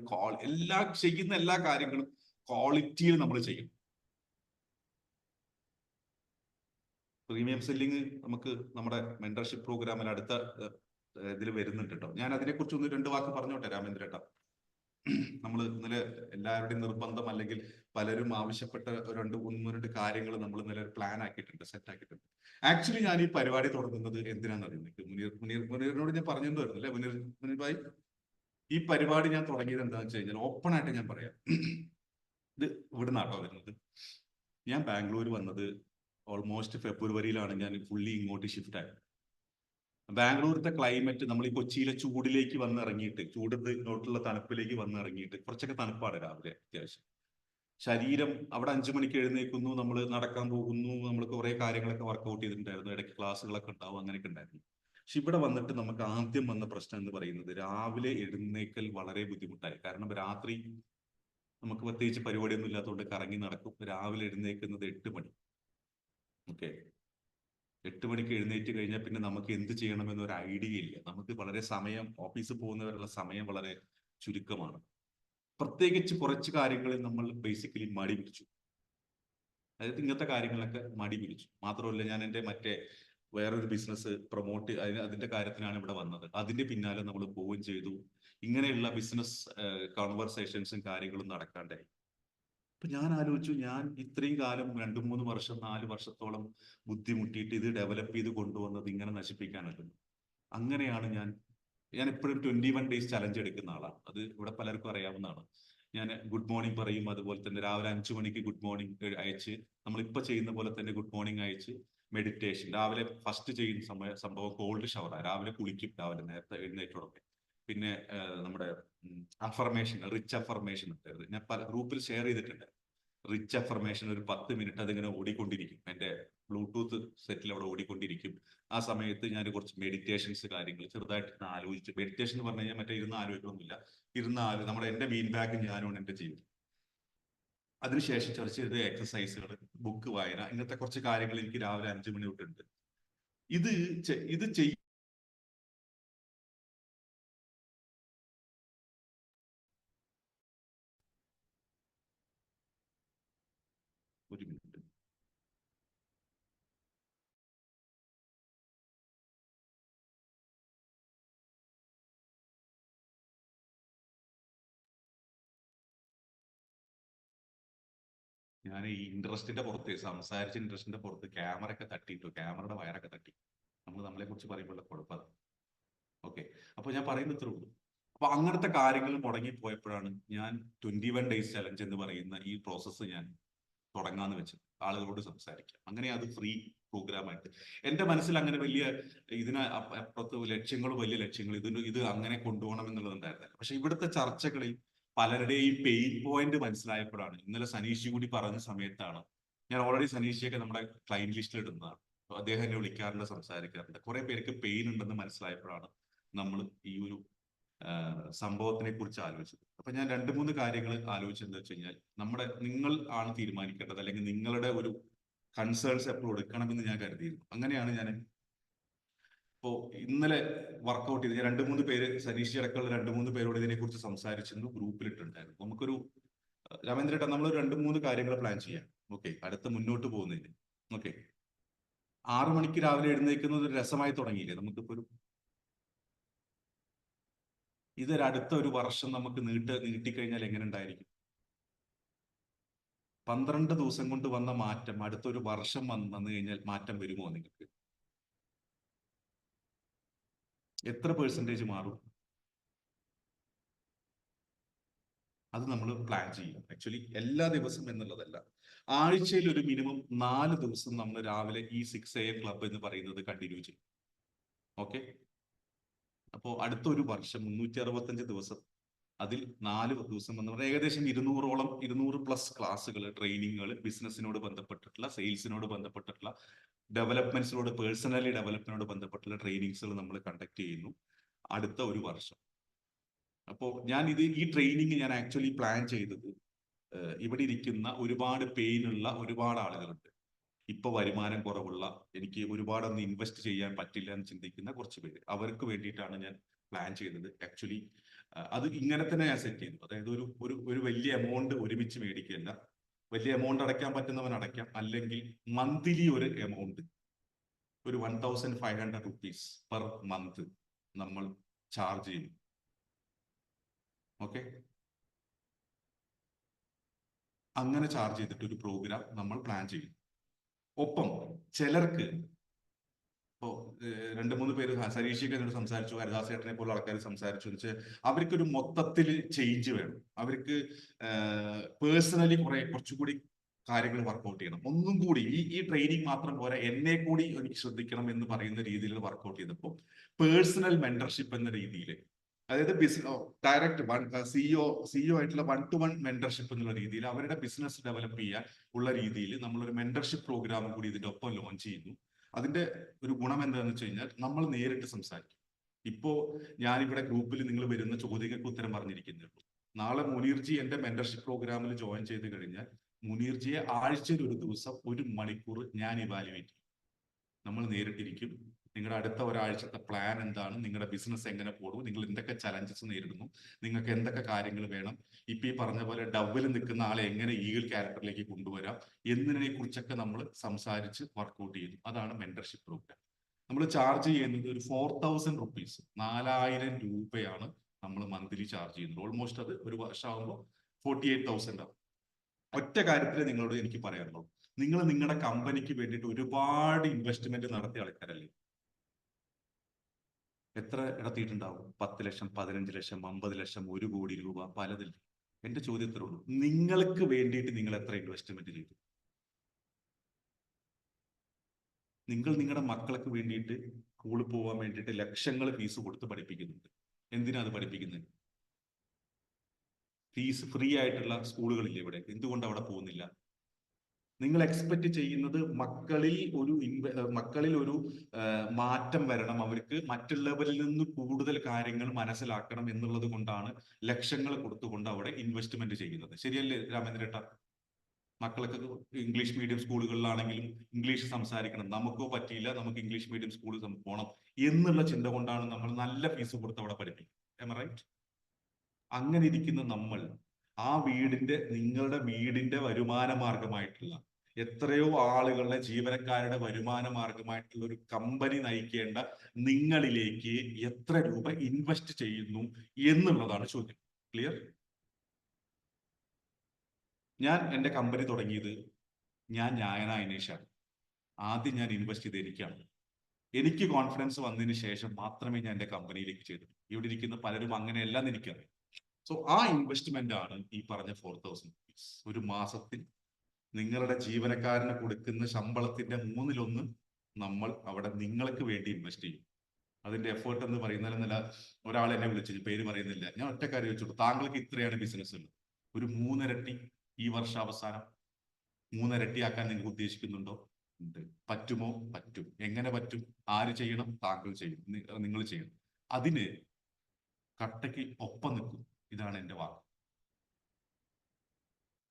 ചെയ്യുന്ന എല്ലാ കാര്യങ്ങളും ക്വാളിറ്റിയിൽ നമ്മൾ ചെയ്യും. പ്രീമിയം സെല്ലിങ് നമുക്ക് നമ്മുടെ മെന്റർഷിപ്പ് പ്രോഗ്രാമിൽ അടുത്ത ഇതിൽ വരുന്നുണ്ട് കേട്ടോ. ഞാൻ അതിനെക്കുറിച്ച് 1-2 വാക്ക് പറഞ്ഞോട്ടെ രാമേന്ദ്രേട്ടാ. നമ്മൾ ഇന്നലെ എല്ലാവരുടെയും നിർബന്ധം അല്ലെങ്കിൽ പലരും ആവശ്യപ്പെട്ട 1-2 കാര്യങ്ങൾ നമ്മൾ ഇന്നലെ പ്ലാൻ ആക്കിയിട്ടുണ്ട്, സെറ്റ് ആക്കിയിട്ടുണ്ട്. ആക്ച്വലി ഞാൻ ഈ പരിപാടി തുടങ്ങുന്നത് എന്തിനാണെന്ന് അറിയുന്നത്, മുനീറിനോട് ഞാൻ പറഞ്ഞിട്ടുണ്ടായിരുന്നു അല്ലെ മുനീർ ഭായി? ഈ പരിപാടി ഞാൻ തുടങ്ങിയത് എന്താണെന്ന് വെച്ച് കഴിഞ്ഞാൽ ഓപ്പൺ ആയിട്ട് ഞാൻ പറയാം. ഇത് ഇവിടെ നാട്ടോ വരുന്നത്. ഞാൻ ബാംഗ്ലൂർ വന്നത് ഓൾമോസ്റ്റ് ഫെബ്രുവരിയിലാണ് ഞാൻ ഫുള്ളി ഇങ്ങോട്ട് ഷിഫ്റ്റ് ആയത്. ബാംഗ്ലൂരിലത്തെ ക്ലൈമറ്റ് നമ്മൾ ഈ കൊച്ചിയിലെ ചൂടിലേക്ക് വന്നിറങ്ങിയിട്ട്, ഇങ്ങോട്ടുള്ള തണുപ്പിലേക്ക് വന്നിറങ്ങിയിട്ട്, കുറച്ചൊക്കെ തണുപ്പാണ് രാവിലെ അത്യാവശ്യം. ശരീരം അവിടെ 5 മണിക്ക് എഴുന്നേൽക്കുന്നു, നമ്മൾ നടക്കാൻ പോകുന്നു, നമ്മൾ കുറെ കാര്യങ്ങളൊക്കെ വർക്ക്ഔട്ട് ചെയ്തിട്ടുണ്ടായിരുന്നു, ഇടയ്ക്ക് ക്ലാസ്സുകളൊക്കെ ഉണ്ടാവും, അങ്ങനെയൊക്കെ ഉണ്ടായിരുന്നു. പക്ഷെ ഇവിടെ വന്നിട്ട് നമുക്ക് ആദ്യം വന്ന പ്രശ്നം എന്ന് പറയുന്നത് രാവിലെ എഴുന്നേൽക്കൽ വളരെ ബുദ്ധിമുട്ടായി. കാരണം രാത്രി നമുക്ക് പ്രത്യേകിച്ച് പരിപാടിയൊന്നും ഇല്ലാത്തതുകൊണ്ട് കറങ്ങി നടക്കും. രാവിലെ എഴുന്നേൽക്കുന്നത് 8 മണി. ഓക്കെ, 8 മണിക്ക് എഴുന്നേറ്റ് കഴിഞ്ഞാൽ പിന്നെ നമുക്ക് എന്ത് ചെയ്യണമെന്നൊരു ഐഡിയ ഇല്ല. നമുക്ക് വളരെ ഓഫീസിൽ പോകുന്നവരുള്ള സമയം വളരെ ചുരുക്കമാണ്. പ്രത്യേകിച്ച് കുറച്ച് കാര്യങ്ങളിൽ നമ്മൾ ബേസിക്കലി മടി പിടിച്ചു. അതായത് ഇങ്ങനത്തെ കാര്യങ്ങളൊക്കെ മടി പിടിച്ചു. മാത്രമല്ല, ഞാൻ എൻ്റെ വേറൊരു ബിസിനസ് അതിന്റെ കാര്യത്തിനാണ് ഇവിടെ വന്നത്. അതിന്റെ പിന്നാലെ നമ്മൾ പോവുകയും ചെയ്തു. ഇങ്ങനെയുള്ള ബിസിനസ് കോൺവെർസേഷൻസും കാര്യങ്ങളും നടക്കാണ്ടായി. അപ്പൊ ഞാൻ ആലോചിച്ചു, ഞാൻ ഇത്രയും കാലം 2-3 വർഷം 4 വർഷത്തോളം ബുദ്ധിമുട്ടിയിട്ട് ഇത് ഡെവലപ്പ് ചെയ്ത് കൊണ്ടുവന്നത് ഇങ്ങനെ നശിപ്പിക്കാനല്ലോ. അങ്ങനെയാണ് ഞാൻ എപ്പോഴും 21 ഡേയ്സ് ചലഞ്ച് എടുക്കുന്ന ആളാണ്. അത് ഇവിടെ പലർക്കും അറിയാവുന്നതാണ്. ഞാൻ ഗുഡ് മോർണിംഗ് പറയും, അതുപോലെ തന്നെ രാവിലെ 5 മണിക്ക് ഗുഡ് മോർണിംഗ് അയച്ച്, നമ്മളിപ്പോ ചെയ്യുന്ന പോലെ തന്നെ ഗുഡ് മോർണിംഗ് അയച്ച് മെഡിറ്റേഷൻ. രാവിലെ ഫസ്റ്റ് ചെയ്യുന്ന സംഭവം കോൾഡ് ഷവറാണ്. രാവിലെ കുളിക്കും, രാവിലെ നേരത്തെ എഴുന്നേറ്റോടൊക്കെ. പിന്നെ നമ്മുടെ അഫർമേഷൻ, റിച്ച് അഫർമേഷൻ ഉണ്ടായിരുന്നു. ഞാൻ പല ഗ്രൂപ്പിൽ ഷെയർ ചെയ്തിട്ടുണ്ട്. റിച്ച് അഫർമേഷൻ ഒരു 10 മിനിറ്റ് അതിങ്ങനെ ഓടിക്കൊണ്ടിരിക്കും. എൻ്റെ ബ്ലൂടൂത്ത് സെറ്റിൽ അവിടെ ഓടിക്കൊണ്ടിരിക്കും. ആ സമയത്ത് ഞാൻ കുറച്ച് മെഡിറ്റേഷൻസ് കാര്യങ്ങൾ ചെറുതായിട്ട് ആലോചിച്ചു. മെഡിറ്റേഷൻ എന്ന് പറഞ്ഞു കഴിഞ്ഞാൽ മറ്റേ ഇരുന്ന് ആലോചിക്കണമെന്നില്ല, എൻ്റെ മീൻ ബാഗ് ഞാനാണ് എൻ്റെ ജീവിതം. അതിനുശേഷം ചർച്ച ചെയ്ത എക്സസൈസുകൾ, ബുക്ക് വായന, ഇങ്ങനത്തെ കുറച്ച് കാര്യങ്ങൾ എനിക്ക് രാവിലെ 5 മണി തൊട്ടുണ്ട്. ഇത് ചെയ്യും. ഒരു മിനിറ്റ്. ഞാൻ ഈ സംസാരിച്ച ഇൻട്രസ്റ്റിന്റെ പുറത്ത് ക്യാമറ ഒക്കെ തട്ടിയിട്ടു, ക്യാമറയുടെ വയറൊക്കെ തട്ടി. നമ്മൾ നമ്മളെ കുറിച്ച് പറയുമ്പോഴുള്ള കുഴപ്പം. ഓക്കെ, അപ്പൊ ഞാൻ പറയുന്നത് ഇത്രേ ഉള്ളൂ. അപ്പൊ അങ്ങനത്തെ കാര്യങ്ങൾ മുടങ്ങിപ്പോയപ്പോഴാണ് ഞാൻ 21 ഡേയ്സ് ചലഞ്ച് എന്ന് പറയുന്ന ഈ പ്രോസസ്സ് ഞാൻ തുടങ്ങാന്ന് വെച്ചത്. ആളുകളോട് സംസാരിക്കാം, അങ്ങനെ അത് ഫ്രീ പ്രോഗ്രാമായിട്ട്. എന്റെ മനസ്സിൽ അങ്ങനെ വലിയ അപ്പുറത്ത് ലക്ഷ്യങ്ങൾ, വലിയ ലക്ഷ്യങ്ങൾ ഇത് അങ്ങനെ കൊണ്ടുപോകണം എന്നുള്ളതുണ്ടായിരുന്നില്ല. പക്ഷെ ഇവിടുത്തെ ചർച്ചകളിൽ പലരുടെയും പെയിൻ പോയിന്റ് മനസ്സിലായപ്പോഴാണ്, ഇന്നലെ സനീഷ് കൂടി പറഞ്ഞ സമയത്താണ്, ഞാൻ ഓൾറെഡി സനീഷിയൊക്കെ നമ്മുടെ ക്ലൈന്റ് ലിസ്റ്റിൽ ഇടുന്നതാണ്, അദ്ദേഹം എന്നെ വിളിക്കാറുണ്ട്, സംസാരിക്കാറുണ്ട്. കുറെ പേർക്ക് പെയിൻ ഉണ്ടെന്ന് മനസ്സിലായപ്പോഴാണ് നമ്മൾ ഈ ഒരു സംഭവത്തിനെ കുറിച്ച് ആലോചിച്ചത്. അപ്പൊ ഞാൻ 2-3 കാര്യങ്ങൾ ആലോചിച്ചെന്ന് വെച്ച് കഴിഞ്ഞാൽ, നിങ്ങൾ ആണ് തീരുമാനിക്കേണ്ടത്, അല്ലെങ്കിൽ നിങ്ങളുടെ ഒരു കൺസേൺസ് എപ്പോഴും എടുക്കണമെന്ന് ഞാൻ കരുതിയിരുന്നു. അങ്ങനെയാണ് ഞാൻ ഇപ്പോ ഇന്നലെ വർക്ക്ഔട്ട് ചെയ്ത് 2-3 പേര്, സനീഷ് അടക്കമുള്ള 2-3 പേരോട് ഇതിനെക്കുറിച്ച് സംസാരിച്ചിരുന്നു, ഗ്രൂപ്പിലിട്ടുണ്ടായിരുന്നു. നമുക്കൊരു രാമേന്ദ്രേട്ട, നമ്മളൊരു 2-3 കാര്യങ്ങൾ പ്ലാൻ ചെയ്യാം. ഓക്കെ, അടുത്ത് മുന്നോട്ട് പോകുന്നതിന്. ഓക്കെ, 6 മണിക്ക് രാവിലെ എഴുന്നേൽക്കുന്നത് ഒരു രസമായി തുടങ്ങിയില്ലേ നമുക്കിപ്പോ അടുത്ത ഒരു വർഷം നമുക്ക് നീട്ടിക്കഴിഞ്ഞാൽ എങ്ങനെ ഉണ്ടായിരിക്കും? 12 ദിവസം കൊണ്ട് വന്ന മാറ്റം അടുത്തൊരു വർഷം വന്നു കഴിഞ്ഞാൽ മാറ്റം വരുമോ നിങ്ങൾക്ക്? എത്ര % മാറും? അത് നമ്മൾ പ്ലാൻ ചെയ്യും. ആക്ച്വലി എല്ലാ ദിവസവും എന്നുള്ളതല്ല, ആഴ്ചയിൽ ഒരു മിനിമം 4 ദിവസം നമ്മൾ രാവിലെ ഈ 6 AM ക്ലബ് എന്ന് പറയുന്നത് കണ്ടിന്യൂ ചെയ്യും. ഓക്കെ, അപ്പോ അടുത്തൊരു വർഷം 365 ദിവസം, അതിൽ 4 ദിവസം എന്ന് പറഞ്ഞാൽ ഏകദേശം 200+ ക്ലാസ്സുകൾ, ട്രെയിനിങ്ങുകൾ, ബിസിനസ്സിനോട് ബന്ധപ്പെട്ടിട്ടുള്ള, സെയിൽസിനോട് ബന്ധപ്പെട്ടിട്ടുള്ള, ഡെവലപ്മെന്റ്സിനോട്, പേഴ്സണലി ഡെവലപ്മെന്റിനോട് ബന്ധപ്പെട്ടുള്ള ട്രെയിനിങ്സുകൾ നമ്മൾ കണ്ടക്ട് ചെയ്യുന്നു അടുത്ത ഒരു വർഷം. അപ്പോൾ ഈ ട്രെയിനിങ് ഞാൻ ആക്ച്വലി പ്ലാൻ ചെയ്തത്, ഇവിടെ ഇരിക്കുന്ന ഒരുപാട് പെയിനുള്ള ഒരുപാട് ആളുകളുണ്ട്. ഇപ്പൊ വരുമാനം കുറവുള്ള, എനിക്ക് ഒരുപാടൊന്നും ഇൻവെസ്റ്റ് ചെയ്യാൻ പറ്റില്ല എന്ന് ചിന്തിക്കുന്ന കുറച്ച് പേര്, അവർക്ക് വേണ്ടിയിട്ടാണ് ഞാൻ പ്ലാൻ ചെയ്തത്. ആക്ച്വലി അത് ഇങ്ങനെ തന്നെ ഞാൻ സെറ്റ് ചെയ്തു. അതായത് ഒരു വലിയ എമൗണ്ട് ഒരുമിച്ച് മേടിക്കില്ല. വലിയ എമൗണ്ട് അടയ്ക്കാൻ പറ്റുന്നവൻ അടയ്ക്കാം, അല്ലെങ്കിൽ മന്ത്ലി ഒരു എമൗണ്ട്, ഒരു 1500 rupees പെർ മന്ത് നമ്മൾ ചാർജ് ചെയ്യും. ഓക്കെ, അങ്ങനെ ചാർജ് ചെയ്തിട്ട് ഒരു പ്രോഗ്രാം നമ്മൾ പ്ലാൻ ചെയ്യും. ഒപ്പം ചിലർക്ക് ഇപ്പോ 2-3 പേര്, സരീഷയൊക്കെ എന്നോട് സംസാരിച്ചു, ഹരിദാസേട്ടനെ പോലുള്ള ആൾക്കാർ സംസാരിച്ചു എന്ന് വെച്ചാൽ, അവർക്കൊരു മൊത്തത്തിൽ ചേഞ്ച് വേണം. അവർക്ക് പേഴ്സണലി കുറച്ചുകൂടി കാര്യങ്ങൾ വർക്ക്ഔട്ട് ചെയ്യണം. ഒന്നും കൂടി ഈ ട്രെയിനിങ് മാത്രം പോരാ, എന്നെ കൂടി എനിക്ക് ശ്രദ്ധിക്കണം എന്ന് പറയുന്ന രീതിയിൽ വർക്ക്ഔട്ട് ചെയ്തപ്പോൾ പേഴ്സണൽ മെന്റർഷിപ്പ് എന്ന രീതിയിൽ, അതായത് ഡയറക്റ്റ് സിഇഒ ആയിട്ടുള്ള 1-to-1 മെന്റർഷിപ്പ് എന്നുള്ള രീതിയിൽ അവരുടെ ബിസിനസ് ഡെവലപ്പ് ചെയ്യാൻ ഉള്ള രീതിയിൽ നമ്മളൊരു മെന്റർഷിപ്പ് പ്രോഗ്രാം കൂടി ഇതിന്റെ ഒപ്പം ലോഞ്ച് ചെയ്യുന്നു. അതിന്റെ ഒരു ഗുണം എന്താണെന്ന് വെച്ച് കഴിഞ്ഞാൽ, നമ്മൾ നേരിട്ട് സംസാരിക്കും. ഇപ്പോ ഞാനിവിടെ ഗ്രൂപ്പിൽ നിങ്ങൾ വരുന്ന ചോദ്യങ്ങൾക്ക് ഉത്തരം പറഞ്ഞിരിക്കുന്നുള്ളൂ. നാളെ മുനീർജി എന്റെ മെന്റർഷിപ്പ് പ്രോഗ്രാമിൽ ജോയിൻ ചെയ്ത് കഴിഞ്ഞാൽ, മുനീർജിയെ ആഴ്ചയിൽ ഒരു ദിവസം 1 മണിക്കൂർ ഞാൻ ഇവാലുവേറ്റ് ചെയ്യും. നമ്മൾ നേരിട്ടിരിക്കും. നിങ്ങളുടെ അടുത്ത ഒരാഴ്ചത്തെ പ്ലാൻ എന്താണ്, നിങ്ങളുടെ ബിസിനസ് എങ്ങനെ പോകും, നിങ്ങൾ എന്തൊക്കെ ചലഞ്ചസ് നേരിടുന്നു, നിങ്ങൾക്ക് എന്തൊക്കെ കാര്യങ്ങൾ വേണം, ഇപ്പൊ ഈ പറഞ്ഞ പോലെ ഡബിൽ നിൽക്കുന്ന ആളെ എങ്ങനെ ഈഗിൾ ക്യാരക്ടറിലേക്ക് കൊണ്ടുവരാം എന്നതിനെ കുറിച്ചൊക്കെ നമ്മൾ സംസാരിച്ച് വർക്ക്ഔട്ട് ചെയ്യുന്നു. അതാണ് മെന്റർഷിപ്പ് പ്രോഗ്രാം. നമ്മൾ ചാർജ് ചെയ്യുന്നത് ഒരു 4000 rupees, 4000 രൂപയാണ് നമ്മൾ മന്ത്ലി ചാർജ് ചെയ്യുന്നത്. ഓൾമോസ്റ്റ് അത് ഒരു വർഷമാകുമ്പോൾ 48,000 ആവും. ഒറ്റ കാര്യത്തിൽ നിങ്ങളോട് എനിക്ക് പറയാനുള്ളൂ, നിങ്ങൾ നിങ്ങളുടെ കമ്പനിക്ക് വേണ്ടിയിട്ട് ഒരുപാട് ഇൻവെസ്റ്റ്മെന്റ് നടത്തിയ ആൾക്കാരല്ലേ? എത്ര ഇടത്തിയിട്ടുണ്ടാവും? 10 ലക്ഷം, 15 ലക്ഷം, 50 ലക്ഷം, 1 കോടി രൂപ, പലതിൽ. എന്റെ ചോദ്യത്തിലുള്ളൂ, നിങ്ങൾക്ക് വേണ്ടിയിട്ട് നിങ്ങൾ എത്ര ഇൻവെസ്റ്റ്മെന്റ് ചെയ്തു? നിങ്ങൾ നിങ്ങളുടെ മക്കൾക്ക് വേണ്ടിയിട്ട് സ്കൂളിൽ പോകാൻ വേണ്ടിയിട്ട് ലക്ഷങ്ങൾ ഫീസ് കൊടുത്ത് പഠിപ്പിക്കുന്നുണ്ട്. എന്തിനാ അത് പഠിപ്പിക്കുന്നത്? ഫീസ് ഫ്രീ ആയിട്ടുള്ള സ്കൂളുകളില്ലേ ഇവിടെ? എന്തുകൊണ്ട് അവിടെ പോകുന്നില്ല? നിങ്ങൾ എക്സ്പെക്ട് ചെയ്യുന്നത് മക്കളിൽ ഒരു മാറ്റം വരണം, അവർക്ക് മറ്റുള്ളവരിൽ നിന്ന് കൂടുതൽ കാര്യങ്ങൾ മനസ്സിലാക്കണം എന്നുള്ളത് കൊണ്ടാണ് ലക്ഷങ്ങൾ കൊടുത്തുകൊണ്ട് അവിടെ ഇൻവെസ്റ്റ്മെന്റ് ചെയ്യുന്നത്. ശരിയല്ലേ രാമേന്ദ്രേട്ട? മക്കൾക്ക് ഇംഗ്ലീഷ് മീഡിയം സ്കൂളുകളിലാണെങ്കിലും ഇംഗ്ലീഷ് സംസാരിക്കണം, നമുക്കോ പറ്റിയില്ല, നമുക്ക് ഇംഗ്ലീഷ് മീഡിയം സ്കൂളിൽ പോകണം എന്നുള്ള ചിന്ത കൊണ്ടാണ് നമ്മൾ നല്ല ഫീസ് കൊടുത്ത് അവിടെ പഠിപ്പിക്കുന്നത്. റൈറ്റ്? അങ്ങനെ ഇരിക്കുന്ന നമ്മൾ നിങ്ങളുടെ വീടിന്റെ വരുമാന മാർഗമായിട്ടുള്ള, എത്രയോ ആളുകളുടെ ജീവനക്കാരുടെ വരുമാന മാർഗമായിട്ടുള്ള ഒരു കമ്പനി നയിക്കേണ്ട നിങ്ങളിലേക്ക് എത്ര രൂപ ഇൻവെസ്റ്റ് ചെയ്യുന്നു എന്നുള്ളതാണ് ചോദ്യം. ക്ലിയർ? ഞാൻ എന്റെ കമ്പനി തുടങ്ങിയത്, ഞാൻ ന്യായനായ ഇനേഷാണ്. ആദ്യം ഞാൻ ഇൻവെസ്റ്റ് ചെയ്ത് എനിക്കാണ്. എനിക്ക് കോൺഫിഡൻസ് വന്നതിന് ശേഷം മാത്രമേ ഞാൻ എൻ്റെ കമ്പനിയിലേക്ക് ചെയ്തിട്ടുള്ളൂ. ഇവിടെ ഇരിക്കുന്ന പലരും അങ്ങനെയല്ല എന്ന് എനിക്കറിയാം. സോ ആ ഇൻവെസ്റ്റ്മെന്റ് ആണ് ഈ പറഞ്ഞ 4,000 rupees. ഒരു മാസത്തിൽ നിങ്ങളുടെ ജീവനക്കാരന് കൊടുക്കുന്ന ശമ്പളത്തിന്റെ 1/3 നമ്മൾ അവിടെ നിങ്ങൾക്ക് വേണ്ടി ഇൻവെസ്റ്റ് ചെയ്യും. അതിന്റെ എഫേർട്ട് എന്ന് പറയുന്നതിൽ ഒരാൾ എന്നെ വിളിച്ചു, പേര് പറയുന്നില്ല, ഞാൻ ഒറ്റ കാര്യം ചോദിച്ചു, താങ്കൾക്ക് ഇത്രയാണ് ബിസിനസ് ഉള്ളത്, ഒരു 3 ഇരട്ടി ഈ വർഷാവസാനം 3 ഇരട്ടിയാക്കാൻ നിങ്ങൾ ഉദ്ദേശിക്കുന്നുണ്ടോ? ഉണ്ട്. പറ്റുമോ? പറ്റും. എങ്ങനെ പറ്റും? ആര് ചെയ്യണം? താങ്കൾ ചെയ്യും, നിങ്ങൾ ചെയ്യണം. അതിന് കട്ടയ്ക്ക് ഒപ്പം നിൽക്കും. ഇതാണ് എൻ്റെ വാക്ക്.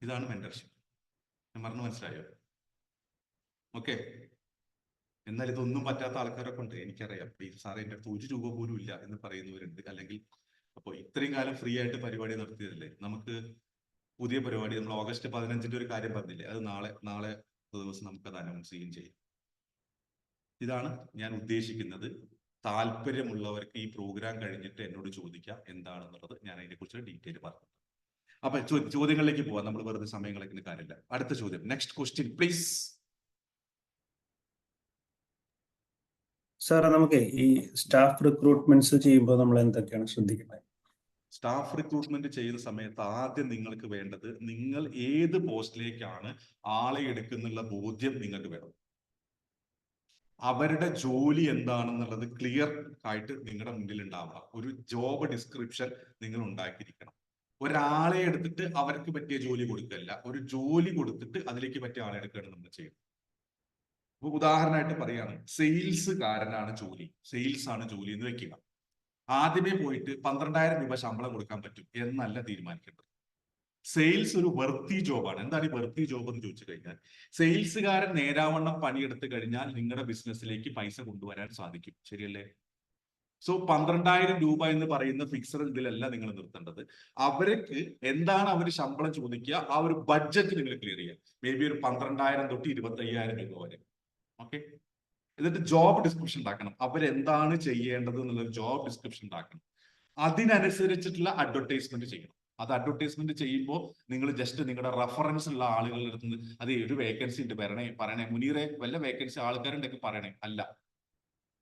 ഇതാണ് മെന്റർഷിപ്പ്. ഞാൻ പറഞ്ഞു, മനസ്സിലായോ? ഓക്കെ. എന്നാൽ ഇതൊന്നും പറ്റാത്ത ആൾക്കാരൊക്കെ ഉണ്ട്, എനിക്കറിയാം. പ്ലീസ് സാറേ, എൻ്റെ അടുത്ത് 1 രൂപ പോലും ഇല്ല എന്ന് പറയുന്നവരുണ്ട്. അല്ലെങ്കിൽ അപ്പോൾ ഇത്രയും കാലം ഫ്രീ ആയിട്ട് പരിപാടി നടത്തിയതല്ലേ, നമുക്ക് പുതിയ പരിപാടി നമ്മൾ ഓഗസ്റ്റ് 15 ഒരു കാര്യം പറഞ്ഞില്ലേ, അത് നാളെ ദിവസം നമുക്കത് അനൗൺസ് ചെയ്യുകയും ചെയ്യും. ഇതാണ് ഞാൻ ഉദ്ദേശിക്കുന്നത്. താല്പര്യമുള്ളവർക്ക് ഈ പ്രോഗ്രാം കഴിഞ്ഞിട്ട് എന്നോട് ചോദിക്കാം എന്താണെന്നുള്ളത്. ഞാൻ അതിനെക്കുറിച്ച് ഡീറ്റെയിൽ പറഞ്ഞു. അപ്പൊ ചോദ്യങ്ങളിലേക്ക് പോവാം, നമ്മൾ വെറുതെ സമയം കളയുന്ന കാര്യമില്ല. അടുത്ത ചോദ്യം, നെക്സ്റ്റ് ക്വസ്റ്റ്യൻ പ്ലീസ്. സാറേ, നമുക്ക് ഈ സ്റ്റാഫ് റിക്രൂട്ട്മെന്റ്സ് ചെയ്യുമ്പോൾ നമ്മൾ എന്തൊക്കെയാണ് ശ്രദ്ധിക്കുന്നത്? സ്റ്റാഫ് റിക്രൂട്ട്മെന്റ് ചെയ്യുന്ന സമയത്ത് ആദ്യം നിങ്ങൾക്ക് വേണ്ടത്, നിങ്ങൾ ഏത് പോസ്റ്റിലേക്കാണ് ആളെ എടുക്കുന്നുള്ള ബോധ്യം നിങ്ങൾക്ക് വേണം. അവരുടെ ജോലി എന്താണെന്നുള്ളത് ക്ലിയർ ആയിട്ട് നിങ്ങളുടെ മുന്നിൽ ഉണ്ടാവണം. ഒരു ജോബ് ഡിസ്ക്രിപ്ഷൻ നിങ്ങൾ ഉണ്ടാക്കിയിരിക്കണം. ഒരാളെ എടുത്തിട്ട് അവർക്ക് പറ്റിയ ജോലി കൊടുക്കല്ല, ഒരു ജോലി കൊടുത്തിട്ട് അതിലേക്ക് പറ്റിയ ആളെ എടുക്കുകയാണ് നമ്മൾ ചെയ്യുന്നത്. ഇപ്പൊ ഉദാഹരണമായിട്ട് പറയാണ്, സെയിൽസുകാരനാണ് ജോലി, സെയിൽസ് ആണ് ജോലി എന്ന് വെക്കുക. ആദ്യമേ പോയിട്ട് 12,000 രൂപ ശമ്പളം കൊടുക്കാൻ പറ്റും എന്നല്ല തീരുമാനിക്കേണ്ടത്. സെയിൽസ് ഒരു വെർത്തി ജോബാണ്. എന്താണ് ഈ വെർത്തി ജോബ് എന്ന് ചോദിച്ചു കഴിഞ്ഞാൽ, സെയിൽസുകാരൻ നേരാവണ്ണം പണിയെടുത്ത് കഴിഞ്ഞാൽ നിങ്ങളുടെ ബിസിനസ്സിലേക്ക് പൈസ കൊണ്ടുവരാൻ സാധിക്കും. ശരിയല്ലേ? സോ 12,000 രൂപ എന്ന് പറയുന്ന ഫിക്സഡ് ഇതിലല്ല നിങ്ങൾ നിർത്തേണ്ടത്. അവർക്ക് എന്താണ് അവർ ശമ്പളം ചോദിക്കുക, ആ ഒരു ബഡ്ജറ്റ് നിങ്ങൾ ക്ലിയർ ചെയ്യുക. മേ ബി ഒരു 12,000 തൊട്ട് 25,000 രൂപ വരെ. ഓക്കെ. എന്നിട്ട് ജോബ് ഡിസ്ക്രിപ്ഷൻ ഉണ്ടാക്കണം. അവരെന്താണ് ചെയ്യേണ്ടത് എന്നുള്ള ജോബ് ഡിസ്ക്രിപ്ഷൻ ഉണ്ടാക്കണം. അതിനനുസരിച്ചിട്ടുള്ള അഡ്വർടൈസ്മെന്റ് ചെയ്യണം. അത് അഡ്വർടൈസ്മെന്റ് ചെയ്യുമ്പോൾ നിങ്ങൾ ജസ്റ്റ് നിങ്ങളുടെ റെഫറൻസ് ഉള്ള ആളുകളുടെ അടുത്ത് നിന്ന്, അതെ ഒരു വേക്കൻസി ഉണ്ട് പറയണേ മുനീറെ, വല്ല വേക്കൻസി ആൾക്കാരുണ്ടെങ്കിൽ പറയണേ. അല്ല,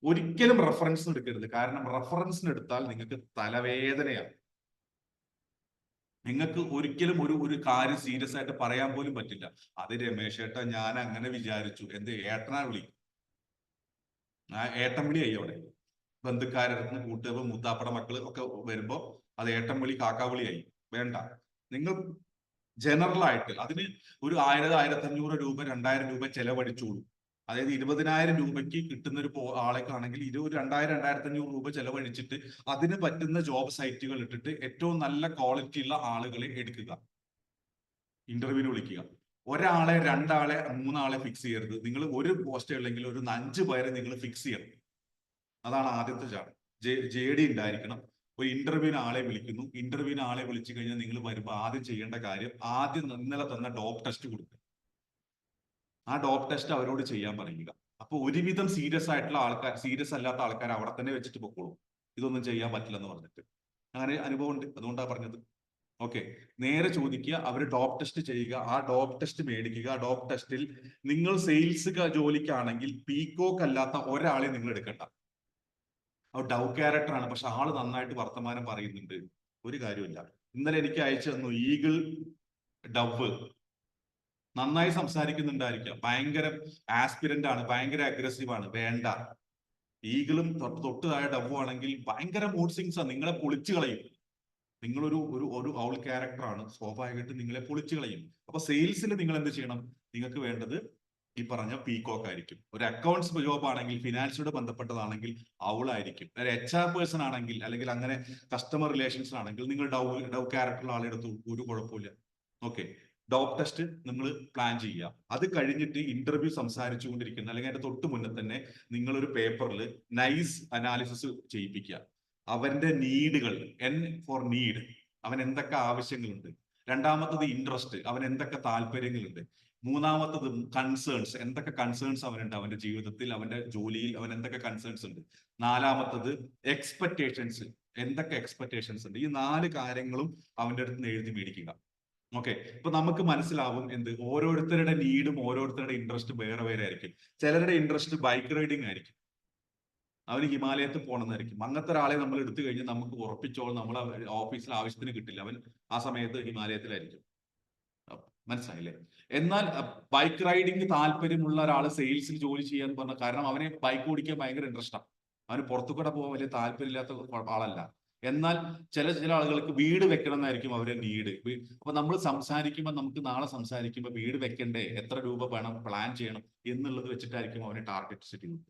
ഒരിക്കലും റെഫറൻസ് എടുക്കരുത്. കാരണം റെഫറൻസിന് എടുത്താൽ നിങ്ങൾക്ക് തലവേദനയാണ്. നിങ്ങൾക്ക് ഒരിക്കലും ഒരു കാര്യം സീരിയസ് ആയിട്ട് പറയാൻ പോലും പറ്റില്ല. അത് രമേശ് ഏട്ടാ, ഞാൻ അങ്ങനെ വിചാരിച്ചു, എന്ത് ഏട്ടനാ വിളി, ഏട്ടൻ വിളിയായി. അവിടെ ബന്ധുക്കാരടുത്ത് കൂട്ടുകാർ മൂത്താപ്പട മക്കള് ഒക്കെ വരുമ്പോ അത് ഏട്ടൻ വിളി കാക്കാവിളിയായി. വേണ്ട. നിങ്ങൾ ജനറൽ ആയിട്ട് അതിന് ഒരു 1,000-1,500 രൂപ 2,000 രൂപ ചെലവഴിച്ചോളൂ. അതായത് 20,000 രൂപയ്ക്ക് കിട്ടുന്ന ഒരു ആളേക്കാണെങ്കിൽ 2,000-2,500 രൂപ ചെലവഴിച്ചിട്ട് അതിന് പറ്റുന്ന ജോബ് സൈറ്റുകൾ ഇട്ടിട്ട് ഏറ്റവും നല്ല ക്വാളിറ്റി ഉള്ള ആളുകളെ എടുക്കുക, ഇന്റർവ്യൂവിന് വിളിക്കുക. ഒരാളെ 2 ആളെ 3 ആളെ ഫിക്സ് ചെയ്യരുത്. നിങ്ങൾ ഒരു പോസ്റ്റ് ഉള്ളെങ്കിൽ ഒരു 5 പേരെ നിങ്ങൾ ഫിക്സ് ചെയ്യണം. അതാണ് ആദ്യത്തെ ചാർട്ട്. JD ഉണ്ടായിരിക്കണം. ഒരു ഇന്റർവ്യൂവിന് ആളെ വിളിക്കുന്നു. ഇന്റർവ്യൂവിന് ആളെ വിളിച്ചു കഴിഞ്ഞാൽ നിങ്ങൾ വരുമ്പോൾ ആദ്യം ചെയ്യേണ്ട കാര്യം, ആദ്യം ഇന്നലെ തന്ന ഡോപ്പ് ടെസ്റ്റ് കൊടുക്കുക. ആ ഡോപ്പ് ടെസ്റ്റ് അവരോട് ചെയ്യാൻ പറയുക. അപ്പൊ ഒരുവിധം സീരിയസ് ആയിട്ടുള്ള ആൾക്കാർ, സീരിയസ് അല്ലാത്ത ആൾക്കാർ അവിടെ തന്നെ വെച്ചിട്ട് പൊക്കോളും, ഇതൊന്നും ചെയ്യാൻ പറ്റില്ലെന്ന് പറഞ്ഞിട്ട്. അങ്ങനെ അനുഭവം ഉണ്ട്, അതുകൊണ്ടാണ് പറഞ്ഞത്. ഓക്കെ. നേരെ ചോദിക്കുക, അവർ ഡോപ്പ് ടെസ്റ്റ് ചെയ്യുക, ആ ഡോപ്പ് ടെസ്റ്റ് മേടിക്കുക. ആ ഡോപ്പ് ടെസ്റ്റിൽ നിങ്ങൾ സെയിൽസ് ജോലിക്കാണെങ്കിൽ പീകോക്ക് അല്ലാത്ത ഒരാളെ നിങ്ങൾ എടുക്കണ്ട. ഡൗ ക്യാരക്ടർ ആണ്, പക്ഷെ ആള് നന്നായിട്ട് വർത്തമാനം പറയുന്നുണ്ട്, ഒരു കാര്യമില്ല. ഇന്നലെ എനിക്ക് അയച്ചു തന്നു ഈഗിൾ ഡവ്, നന്നായി സംസാരിക്കുന്നുണ്ടായിരിക്കാം, ഭയങ്കര ആസ്പിരന്റ് ആണ്, ഭയങ്കര അഗ്രസീവ് ആണ്. വേണ്ട. ഈഗിളും തൊട്ട് താഴെ ഡവ് ആണെങ്കിൽ ഭയങ്കര മൂഡ് സിങ്സ് ആണ്, നിങ്ങളെ പൊളിച്ചു കളയും. നിങ്ങളൊരു ഒരു ഔൾ ക്യാരക്ടർ ആണ്, സ്വാഭാവികമായിട്ട് നിങ്ങളെ പൊളിച്ചു കളയും. അപ്പൊ സെയിൽസിൽ നിങ്ങൾ എന്ത് ചെയ്യണം? നിങ്ങൾക്ക് വേണ്ടത് ഈ പറഞ്ഞ പീകോക്ക് ആയിരിക്കും. ഒരു അക്കൗണ്ട്സ് ജോബ് ആണെങ്കിൽ, ഫിനാൻസിനോട് ബന്ധപ്പെട്ടതാണെങ്കിൽ അവളായിരിക്കും. ഒരു HR പേഴ്സൺ ആണെങ്കിൽ, അല്ലെങ്കിൽ അങ്ങനെ കസ്റ്റമർ റിലേഷൻസ് ആണെങ്കിൽ നിങ്ങൾ ഡൗ ക്യാരക്ടറുള്ള ആളെടുത്തു, ഒരു കുഴപ്പമില്ല. ഓക്കെ. ഡോപ്പ് ടെസ്റ്റ് നിങ്ങൾ പ്ലാൻ ചെയ്യുക. അത് കഴിഞ്ഞിട്ട് ഇന്റർവ്യൂ സംസാരിച്ചുകൊണ്ടിരിക്കുന്ന, അല്ലെങ്കിൽ അതിന്റെ തൊട്ട് മുന്നേ തന്നെ നിങ്ങളൊരു പേപ്പറിൽ നൈസ് അനാലിസിസ് ചെയ്യിപ്പിക്കുക. അവന്റെ നീഡുകൾ, N ഫോർ നീഡ്, അവൻ എന്തൊക്കെ ആവശ്യങ്ങളുണ്ട്. രണ്ടാമത്തത് ഇൻട്രസ്റ്റ്, അവൻ എന്തൊക്കെ താല്പര്യങ്ങളുണ്ട്. മൂന്നാമത്തത് കൺസേൺസ്, എന്തൊക്കെ കൺസേൺസ് അവനുണ്ട് അവന്റെ ജീവിതത്തിൽ, അവന്റെ ജോലിയിൽ അവൻ എന്തൊക്കെ കൺസേൺസ് ഉണ്ട്. നാലാമത്തത് എക്സ്പെക്ടേഷൻസ്, എന്തൊക്കെ എക്സ്പെക്ടേഷൻസ് ഉണ്ട്. ഈ 4 കാര്യങ്ങളും അവന്റെ അടുത്ത് നിന്ന് എഴുതി മേടിക്കുക. ഓക്കെ. ഇപ്പൊ നമുക്ക് മനസ്സിലാവും എന്ത്, ഓരോരുത്തരുടെ നീഡും ഓരോരുത്തരുടെ ഇൻട്രസ്റ്റ് വേറെ വേറെ ആയിരിക്കും. ചിലരുടെ ഇൻട്രസ്റ്റ് ബൈക്ക് റൈഡിങ് ആയിരിക്കും, അവന് ഹിമാലയത്തിൽ പോകണമെന്നായിരിക്കും. അങ്ങനത്തെ ഒരാളെ നമ്മൾ എടുത്തു കഴിഞ്ഞാൽ നമുക്ക് ഉറപ്പിച്ചോളം നമ്മൾ ഓഫീസിൽ ആവശ്യത്തിന് കിട്ടില്ല. അവൻ ആ സമയത്ത് ഹിമാലയത്തിലായിരിക്കും. മനസ്സിലായില്ലേ? എന്നാൽ ബൈക്ക് റൈഡിങ് താല്പര്യമുള്ള ഒരാൾ സെയിൽസിൽ ജോലി ചെയ്യാൻ പറഞ്ഞ കാരണം അവനെ ബൈക്ക് ഓടിക്കാൻ ഭയങ്കര ഇൻട്രസ്റ്റാണ്. അവന് പുറത്തു കൂടെ പോകാൻ വലിയ താല്പര്യമില്ലാത്ത ആളല്ല. എന്നാൽ ചില ആളുകൾക്ക് വീട് വെക്കണം എന്നായിരിക്കും അവരുടെ നീഡ്. അപ്പൊ നമ്മൾ സംസാരിക്കുമ്പോൾ നമുക്ക് നാളെ സംസാരിക്കുമ്പോൾ വീട് വെക്കണ്ടേ, എത്ര രൂപ വേണം, പ്ലാൻ ചെയ്യണം എന്നുള്ളത് വെച്ചിട്ടായിരിക്കും അവനെ ടാർഗറ്റ് സെറ്റ് ചെയ്യുന്നത്.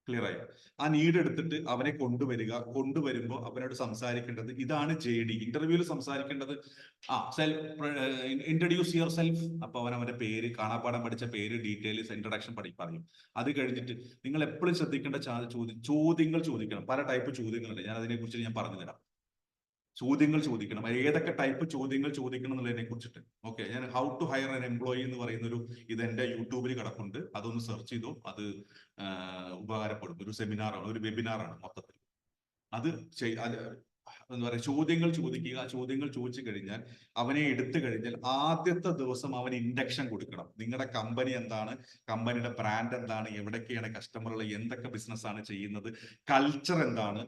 ക്ലിയർ ആയോ? ആ നീഡ് എടുത്തിട്ട് അവനെ കൊണ്ടുവരുമ്പോൾ അവനോട് സംസാരിക്കേണ്ടത് ഇതാണ്. JD ഇന്റർവ്യൂവിൽ സംസാരിക്കേണ്ടത് സെൽഫ് ഇൻട്രൊഡ്യൂസ് യുവർ സെൽഫ്. അപ്പൊ അവന്റെ പേര്, കാണാപ്പാടം പഠിച്ച പേര്, ഡീറ്റെയിൽസ്, ഇൻട്രൊഡക്ഷൻ പറയും. അത് കഴിഞ്ഞിട്ട് നിങ്ങൾ എപ്പോഴും ശ്രദ്ധിക്കേണ്ട ചോദ്യങ്ങൾ ചോദിക്കണം. പല ടൈപ്പ് ചോദ്യങ്ങളുണ്ട്, ഞാൻ അതിനെക്കുറിച്ച് ഞാൻ പറഞ്ഞു തരാം. ചോദ്യങ്ങൾ ചോദിക്കണം. ഏതൊക്കെ ടൈപ്പ് ചോദ്യങ്ങൾ ചോദിക്കണം എന്നുള്ളതിനെ കുറിച്ചിട്ട്. ഓക്കെ, ഞാൻ how to hire an employee എന്ന് പറയുന്നൊരു ഇത് എന്റെ യൂട്യൂബിൽ കിടപ്പുണ്ട്. അതൊന്ന് സെർച്ച് ചെയ്തോ, അത് ഉപകാരപ്പെടും. ഒരു സെമിനാറാണ്, ഒരു വെബിനാറാണ് മൊത്തത്തിൽ. അത് എന്താ പറയുക, ചോദ്യങ്ങൾ ചോദിച്ചു കഴിഞ്ഞാൽ അവനെ എടുത്തു കഴിഞ്ഞാൽ ആദ്യത്തെ ദിവസം അവന് ഇൻഡക്ഷൻ കൊടുക്കണം. നിങ്ങളുടെ കമ്പനി എന്താണ്, കമ്പനിയുടെ ബ്രാൻഡ് എന്താണ്, എവിടൊക്കെയാണ് കസ്റ്റമറുകൾ, എന്തൊക്കെ ബിസിനസ് ആണ് ചെയ്യുന്നത്, കൾച്ചർ എന്താണ്,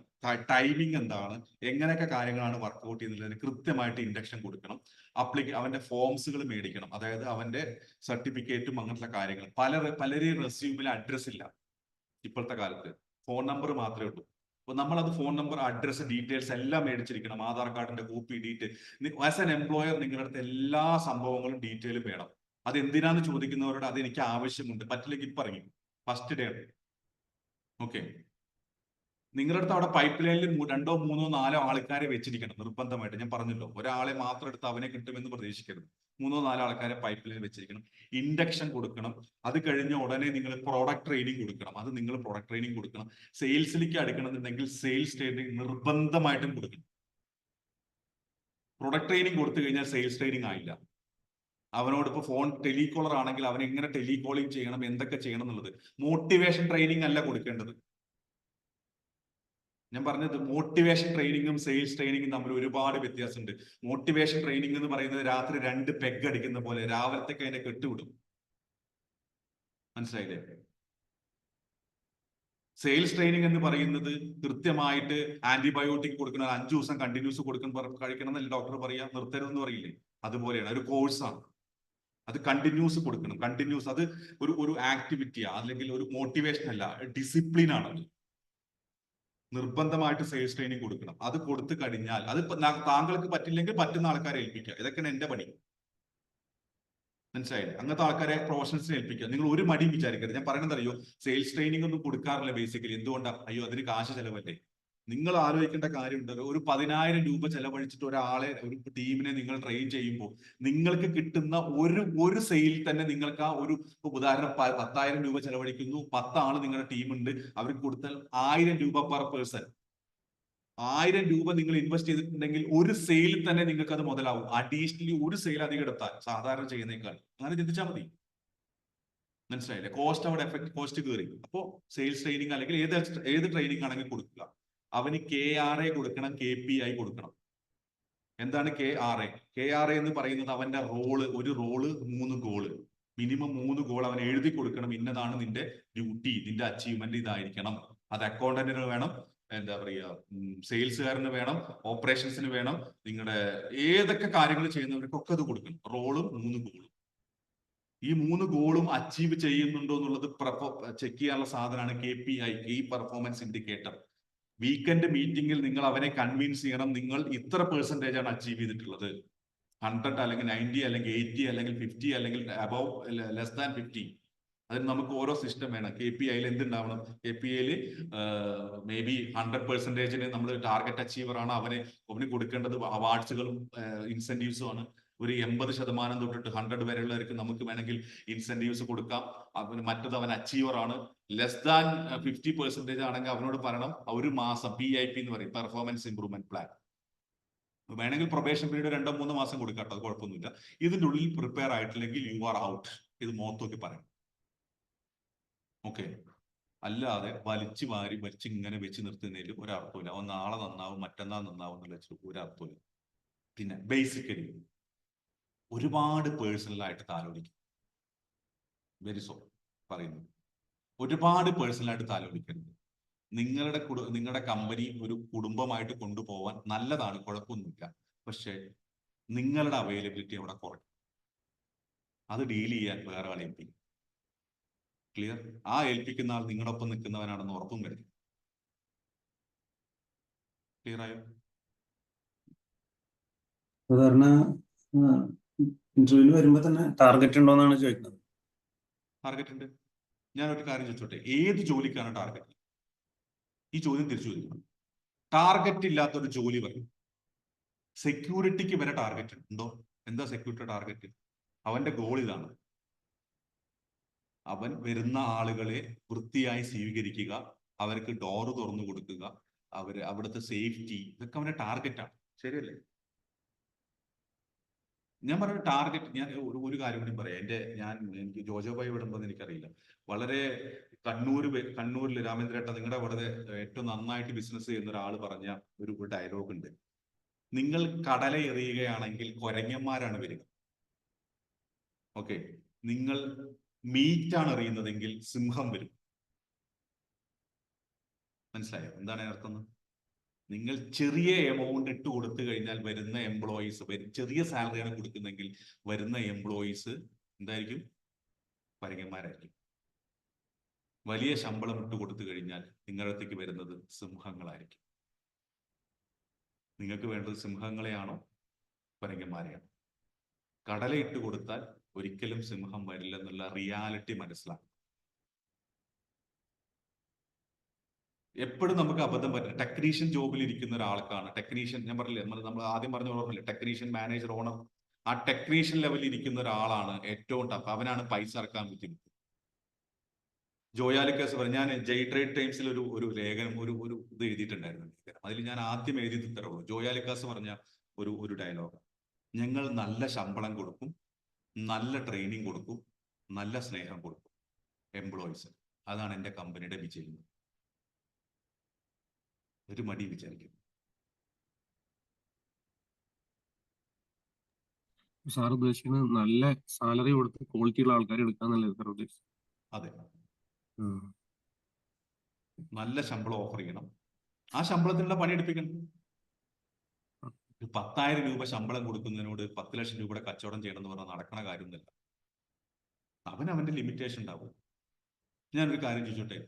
ടൈമിംഗ് എന്താണ്, എങ്ങനെയൊക്കെ കാര്യങ്ങളാണ് വർക്ക്ഔട്ട് ചെയ്യുന്നതിന് കൃത്യമായിട്ട് ഇൻഡക്ഷൻ കൊടുക്കണം. അവന്റെ ഫോംസുകൾ മേടിക്കണം. അതായത് അവന്റെ സർട്ടിഫിക്കറ്റും അങ്ങനത്തെ കാര്യങ്ങൾ. പലരെയും റെസ്യൂമിൽ അഡ്രസ് ഇല്ല ഇപ്പോഴത്തെ കാലത്ത്, ഫോൺ നമ്പർ മാത്രമേ ഉള്ളൂ. അപ്പൊ നമ്മളത് ഫോൺ നമ്പർ, അഡ്രസ്, ഡീറ്റെയിൽസ് എല്ലാം മേടിച്ചിരിക്കണം. ആധാർ കാർഡിന്റെ copy, detail. As an employer നിങ്ങളുടെ അടുത്ത് എല്ലാ സംഭവങ്ങളും ഡീറ്റെയിലും വേണം. അത് എന്തിനാന്ന് ചോദിക്കുന്നവരോട് അത് എനിക്ക് ആവശ്യമുണ്ട്, പറ്റില്ലെങ്കിൽ ഇപ്പൊ ഇറങ്ങി ഫസ്റ്റ് ഡേ. ഓക്കെ, നിങ്ങളുടെ അടുത്ത് അവിടെ പൈപ്പ് ലൈനിൽ 2, 3, 4 ആൾക്കാരെ വെച്ചിരിക്കണം നിർബന്ധമായിട്ട്. ഞാൻ പറഞ്ഞല്ലോ, ഒരാളെ മാത്രം എടുത്ത് അവനെ കിട്ടുമെന്ന് പ്രതീക്ഷിക്കരുത്. 3, 4 ആൾക്കാരെ പൈപ്പ് ലൈനിൽ വെച്ചിരിക്കണം. ഇൻഡക്ഷൻ കൊടുക്കണം. അത് കഴിഞ്ഞ ഉടനെ നിങ്ങൾ പ്രോഡക്റ്റ് ട്രെയിനിങ് കൊടുക്കണം. അത് നിങ്ങൾ പ്രോഡക്റ്റ് ട്രെയിനിങ് കൊടുക്കണം. സെയിൽസിലേക്ക് അടുക്കണമെന്നുണ്ടെങ്കിൽ സെയിൽസ് ട്രെയിനിങ് നിർബന്ധമായിട്ടും കൊടുക്കണം. പ്രൊഡക്റ്റ് ട്രെയിനിങ് കൊടുത്തു കഴിഞ്ഞാൽ സെയിൽസ് ട്രെയിനിങ് ആയില്ല. അവനോട് ഇപ്പൊ ഫോൺ ടെലികോളർ ആണെങ്കിൽ അവൻ എങ്ങനെ ടെലികോളിംഗ് ചെയ്യണം, എന്തൊക്കെ ചെയ്യണം എന്നുള്ളത്. മോട്ടിവേഷൻ ട്രെയിനിങ് അല്ല കൊടുക്കേണ്ടത്. ഞാൻ പറഞ്ഞത് മോട്ടിവേഷൻ ട്രെയിനിങ്ങും സെയിൽസ് ട്രെയിനിങ്ങും തമ്മിൽ ഒരുപാട് വ്യത്യാസമുണ്ട്. മോട്ടിവേഷൻ ട്രെയിനിങ് എന്ന് പറയുന്നത് രാത്രി 2 പെഗ് അടിക്കുന്ന പോലെ രാവിലത്തേക്ക് അതിനെ കെട്ടുവിടും. മനസ്സിലായില്ലേ? സെയിൽസ് ട്രെയിനിങ് എന്ന് പറയുന്നത് കൃത്യമായിട്ട് ആന്റിബയോട്ടിക് കൊടുക്കണം, 5 ദിവസം കണ്ടിന്യൂസ് കഴിക്കണം എന്നല്ല ഡോക്ടർ പറയാ, നിർത്തരുതെന്ന് പറയില്ലേ? അതുപോലെയാണ്, ഒരു കോഴ്സാണ്. അത് കണ്ടിന്യൂസ് കൊടുക്കണം. കണ്ടിന്യൂസ് അത് ഒരു ആക്ടിവിറ്റിയാ, അല്ലെങ്കിൽ ഒരു മോട്ടിവേഷൻ അല്ല, ഡിസിപ്ലിൻ ആണ്. നിർബന്ധമായിട്ട് സെയിൽസ് ട്രെയിനിങ് കൊടുക്കണം. അത് കൊടുത്തു കഴിഞ്ഞാൽ അത് താങ്കൾക്ക് പറ്റില്ലെങ്കിൽ പറ്റുന്ന ആൾക്കാരെ ഏൽപ്പിക്കുക. ഇതൊക്കെയാണ് എന്റെ പണി. മനസ്സിലായില്ലേ? അങ്ങനത്തെ ആൾക്കാരെ പ്രൊഫഷണൽസിനെ ഏൽപ്പിക്കുക. നിങ്ങൾ ഒരു മടിയും വിചാരിക്കരുത്. ഞാൻ പറയുന്നത് അറിയോ, സെയിൽസ് ട്രെയിനിങ് ഒന്നും കൊടുക്കാറില്ല ബേസിക്കലി. എന്തുകൊണ്ടാ? അയ്യോ അതിന് കാശ് ചെലവല്ലേ. നിങ്ങൾ ആലോചിക്കേണ്ട കാര്യമുണ്ടല്ലോ, ഒരു 10,000 രൂപ ചെലവഴിച്ചിട്ട് ഒരു ടീമിനെ നിങ്ങൾ ട്രെയിൻ ചെയ്യുമ്പോൾ നിങ്ങൾക്ക് കിട്ടുന്ന ഒരു സെയിൽ തന്നെ നിങ്ങൾക്ക് ആ ഒരു ഉദാഹരണം 10,000 രൂപ ചെലവഴിക്കുന്നു, 10 ആള് നിങ്ങളുടെ ടീമുണ്ട്, അവർക്ക് കൊടുത്താൽ 1000 രൂപ പെർ പേഴ്സൺ. 1000 രൂപ നിങ്ങൾ ഇൻവെസ്റ്റ് ചെയ്തിട്ടുണ്ടെങ്കിൽ ഒരു സെയിൽ തന്നെ നിങ്ങൾക്ക് അത് മുതലാവും. അഡീഷണലി ഒരു സെയിൽ അധികം എടുത്താൽ സാധാരണ ചെയ്യുന്നേക്കാൾ. അങ്ങനെ ചിന്തിച്ചാൽ മതി. മനസ്സിലായില്ലേ? കോസ്റ്റ് അവിടെ കോസ്റ്റ് കയറി. അപ്പോൾ സെയിൽസ് ട്രെയിനിങ് അല്ലെങ്കിൽ ഏത് ട്രെയിനിങ് ആണെങ്കിൽ കൊടുക്കുക. അവന് KRA കൊടുക്കണം, KPI കൊടുക്കണം. എന്താണ് KRA? KRA എന്ന് പറയുന്നത് അവന്റെ ഒരു റോള് 3 ഗോള്, മിനിമം 3 ഗോൾ അവൻ എഴുതി കൊടുക്കണം. ഇന്നതാണ് നിന്റെ ഡ്യൂട്ടി, നിന്റെ അച്ചീവ്മെന്റ് ഇതായിരിക്കണം. അത് അക്കൗണ്ടന്റിന് വേണം, എന്താ പറയുക, സെയിൽസുകാരന് വേണം, ഓപ്പറേഷൻസിന് വേണം, നിങ്ങളുടെ ഏതൊക്കെ കാര്യങ്ങൾ ചെയ്യുന്നവർക്കൊക്കെ അത് കൊടുക്കണം. റോളും 3 ഗോളും. ഈ 3 ഗോളും അച്ചീവ് ചെയ്യുന്നുണ്ടോ എന്നുള്ളത് ചെക്ക് ചെയ്യാനുള്ള സാധനമാണ് KPI, key performance indicator. Weekend മീറ്റിംഗിൽ നിങ്ങൾ അവനെ കൺവിൻസ് ചെയ്യണം, നിങ്ങൾ ഇത്ര % ആണ് അച്ചീവ് ചെയ്തിട്ടുള്ളത്. 100 അല്ലെങ്കിൽ 90 അല്ലെങ്കിൽ 80 അല്ലെങ്കിൽ 50 അല്ലെങ്കിൽ അബവ് ലെസ് ദാൻ 50. അതിന് നമുക്ക് ഓരോ സിസ്റ്റം വേണം. KPIയിൽ എന്തുണ്ടാവണം? KPIയിൽ മേ ബി 100% നമ്മൾ ടാർഗറ്റ് അച്ചീവർ ആണ്, അവന് കൊടുക്കേണ്ടത് അവാർഡ്സുകളും ഇൻസെന്റീവ്സും ആണ്. ഒരു 80% തൊട്ടിട്ട് 100 വരെയുള്ളവർക്ക് നമുക്ക് വേണമെങ്കിൽ ഇൻസെന്റീവ്സ് കൊടുക്കാം. മറ്റത് അവൻ അച്ചീവർ ആണ്. ലെസ് ദാൻ 50% ആണെങ്കിൽ അവനോട് പറയണം ഒരു മാസം PIP എന്ന് പറയും, പെർഫോമൻസ് ഇംപ്രൂവ്മെന്റ് പ്ലാൻ. വേണമെങ്കിൽ പ്രൊബേഷൻ പീരീഡ് 2-3 മാസം കൊടുക്കാട്ടോ, അത് കുഴപ്പമൊന്നുമില്ല. ഇതിന്റെ ഉള്ളിൽ പ്രിപ്പയർ ആയിട്ടില്ലെങ്കിൽ യു ആർ ഔട്ട്. ഇത് മോത്തോക്കി പറയാം. ഓക്കെ, അല്ലാതെ വലിച്ച് ഇങ്ങനെ വെച്ച് നിർത്തുന്നതിൽ ഒരർത്ഥമില്ല. അവൻ നാളെ നന്നാവും, മറ്റന്നാൾ നന്നാവും എന്നുള്ള ഒരർത്ഥമില്ല. പിന്നെ ബേസിക്കലി ഒരുപാട് പേഴ്സണലായിട്ട് താലോലിക്കും. വെരി സോ പറയുന്നു. ഒരുപാട് പേഴ്സണലായിട്ട് താലോലിക്കരുത്. നിങ്ങളുടെ കമ്പനി ഒരു കുടുംബമായിട്ട് കൊണ്ടുപോകാൻ നല്ലതാണ്, കുഴപ്പമൊന്നുമില്ല. പക്ഷെ നിങ്ങളുടെ അവൈലബിലിറ്റി അവിടെ കുറയും. അത് ഡീൽ ചെയ്യാൻ വേറെ ആളെ ഏൽപ്പിക്കും. ക്ലിയർ? ആ ഏൽപ്പിക്കുന്ന ആൾ നിങ്ങളൊപ്പം നിൽക്കുന്നവനാണെന്ന് ഉറപ്പും വരും. ക്ലിയർ ആയോ? സാധാരണ ഇന്റർവ്യൂവിൽ വരുമ്പോ തന്നെ ടാർഗറ്റ് ഉണ്ടോന്നാണ് ചോദിക്കുന്നത്. ടാർഗറ്റ് ഉണ്ട്. ഞാൻ ഒരു കാര്യം ചോദിച്ചോട്ടെ, ഏത് ജോലിക്കാണ് ടാർഗറ്റ്? ഈ ചോദ്യം തിരിച്ചു ചോദിക്കണം. ടാർഗറ്റ് ഇല്ലാത്തൊരു ജോലി പറയും. സെക്യൂരിറ്റിക്ക് വരെ ടാർഗറ്റ് ഉണ്ടോ? എന്താ സെക്യൂരിറ്റി ടാർഗറ്റ്? അവന്റെ ഗോൾ ഇതാണ്. അവൻ വരുന്ന ആളുകളെ വൃത്തിയായി സ്വീകരിക്കുക, അവർക്ക് ഡോറ് തുറന്നു കൊടുക്കുക, അവിടുത്തെ സേഫ്റ്റി, ഇതൊക്കെ അവന്റെ ടാർഗറ്റാണ്. ശരിയല്ലേ? ഞാൻ പറഞ്ഞ ടാർഗറ്റ്, ഞാൻ ഒരു കാര്യം കൂടി പറയാം. എനിക്ക് ജോജോ ഭായി വിടുമ്പോൾ എനിക്കറിയില്ല. വളരെ കണ്ണൂരിൽ രാമേന്ദ്രേട്ട, നിങ്ങളുടെ വളരെ ഏറ്റവും നന്നായിട്ട് ബിസിനസ് ചെയ്യുന്ന ഒരാൾ പറഞ്ഞ ഒരു ഡയലോഗ് ഉണ്ട്. നിങ്ങൾ കടല എറിയുകയാണെങ്കിൽ കൊരങ്ങന്മാരാണ് വരിക. ഓക്കെ, നിങ്ങൾ മീറ്റാണ് എറിയുന്നതെങ്കിൽ സിംഹം വരും. മനസ്സിലായോ എന്താണ് അർത്ഥം? നിങ്ങൾ ചെറിയ എമൗണ്ട് ഇട്ട് കൊടുത്തു കഴിഞ്ഞാൽ വരുന്ന എംപ്ലോയീസ്, ചെറിയ സാലറിയാണ് കൊടുക്കുന്നെങ്കിൽ വരുന്ന എംപ്ലോയീസ് എന്തായിരിക്കും? കൊരങ്ങന്മാരായിരിക്കും. വലിയ ശമ്പളം ഇട്ട് കൊടുത്തു കഴിഞ്ഞാൽ നിങ്ങളുടെ അടുത്തേക്ക് വരുന്നത് സിംഹങ്ങളായിരിക്കും. നിങ്ങൾക്ക് വേണ്ടത് സിംഹങ്ങളെയാണോ കൊരങ്ങന്മാരെയാണോ? കടല ഇട്ട് കൊടുത്താൽ ഒരിക്കലും സിംഹം വരില്ല എന്നുള്ള റിയാലിറ്റി മനസ്സിലാക്കും. എപ്പോഴും നമുക്ക് അബദ്ധം പറ്റും. ടെക്നീഷ്യൻ ജോബിൽ ഇരിക്കുന്ന ഒരാൾക്കാണ് ടെക്നീഷ്യൻ, ഞാൻ പറഞ്ഞില്ലേ, നമ്മൾ ആദ്യം പറഞ്ഞ ഓർമ്മയില്ലേ, ടെക്നീഷ്യൻ, മാനേജർ, ഓണർ. ആ ടെക്നീഷ്യൻ ലെവലിൽ ഇരിക്കുന്ന ഒരാളാണ് ഏറ്റവും ടഫ്. അവനാണ് പൈസ ഇറക്കാൻ ബുദ്ധിമുട്ട്. ജോയാലിക്കാസ് പറഞ്ഞു, ഞാൻ ജയ് ട്രേഡ് ടൈംസിൽ ഒരു ലേഖനം, ഒരു ഇത് എഴുതിയിട്ടുണ്ടായിരുന്നു. അതിൽ ഞാൻ ആദ്യം എഴുതി തരുള്ളൂ. ജോയാലിക്കാസ് പറഞ്ഞ ഒരു ഡയലോഗ്: ഞങ്ങൾ നല്ല ശമ്പളം കൊടുക്കും, നല്ല ട്രെയിനിങ് കൊടുക്കും, നല്ല സ്നേഹം കൊടുക്കും എംപ്ലോയീസ്. അതാണ് എൻ്റെ കമ്പനിയുടെ വിജയം. ഒരു മടി വിചാരിക്കും. സാർ ഉദ്ദേശിക്കുന്നത് നല്ല സാലറി കൊടുത്ത് ക്വാളിറ്റിയുള്ള ആൾക്കാരെ എടുക്കാന്നല്ലേ സാർ ഉദ്ദേശിച്ചത്? അതെ, നല്ല ശമ്പളം ഓഫർ ചെയ്യണം, ആ ശമ്പളത്തിനുള്ള പണി എടുപ്പിക്കണം. 10,000 രൂപ ശമ്പളം കൊടുക്കുന്നതിനോട് 10 ലക്ഷം രൂപയുടെ കച്ചവടം ചെയ്യണം എന്ന് പറഞ്ഞാൽ നടക്കണ കാര്യമൊന്നുമില്ല. അവന്റെ ലിമിറ്റേഷൻ ഉണ്ടാവും. ഞാനൊരു കാര്യം ചോദിച്ചോട്ടെ,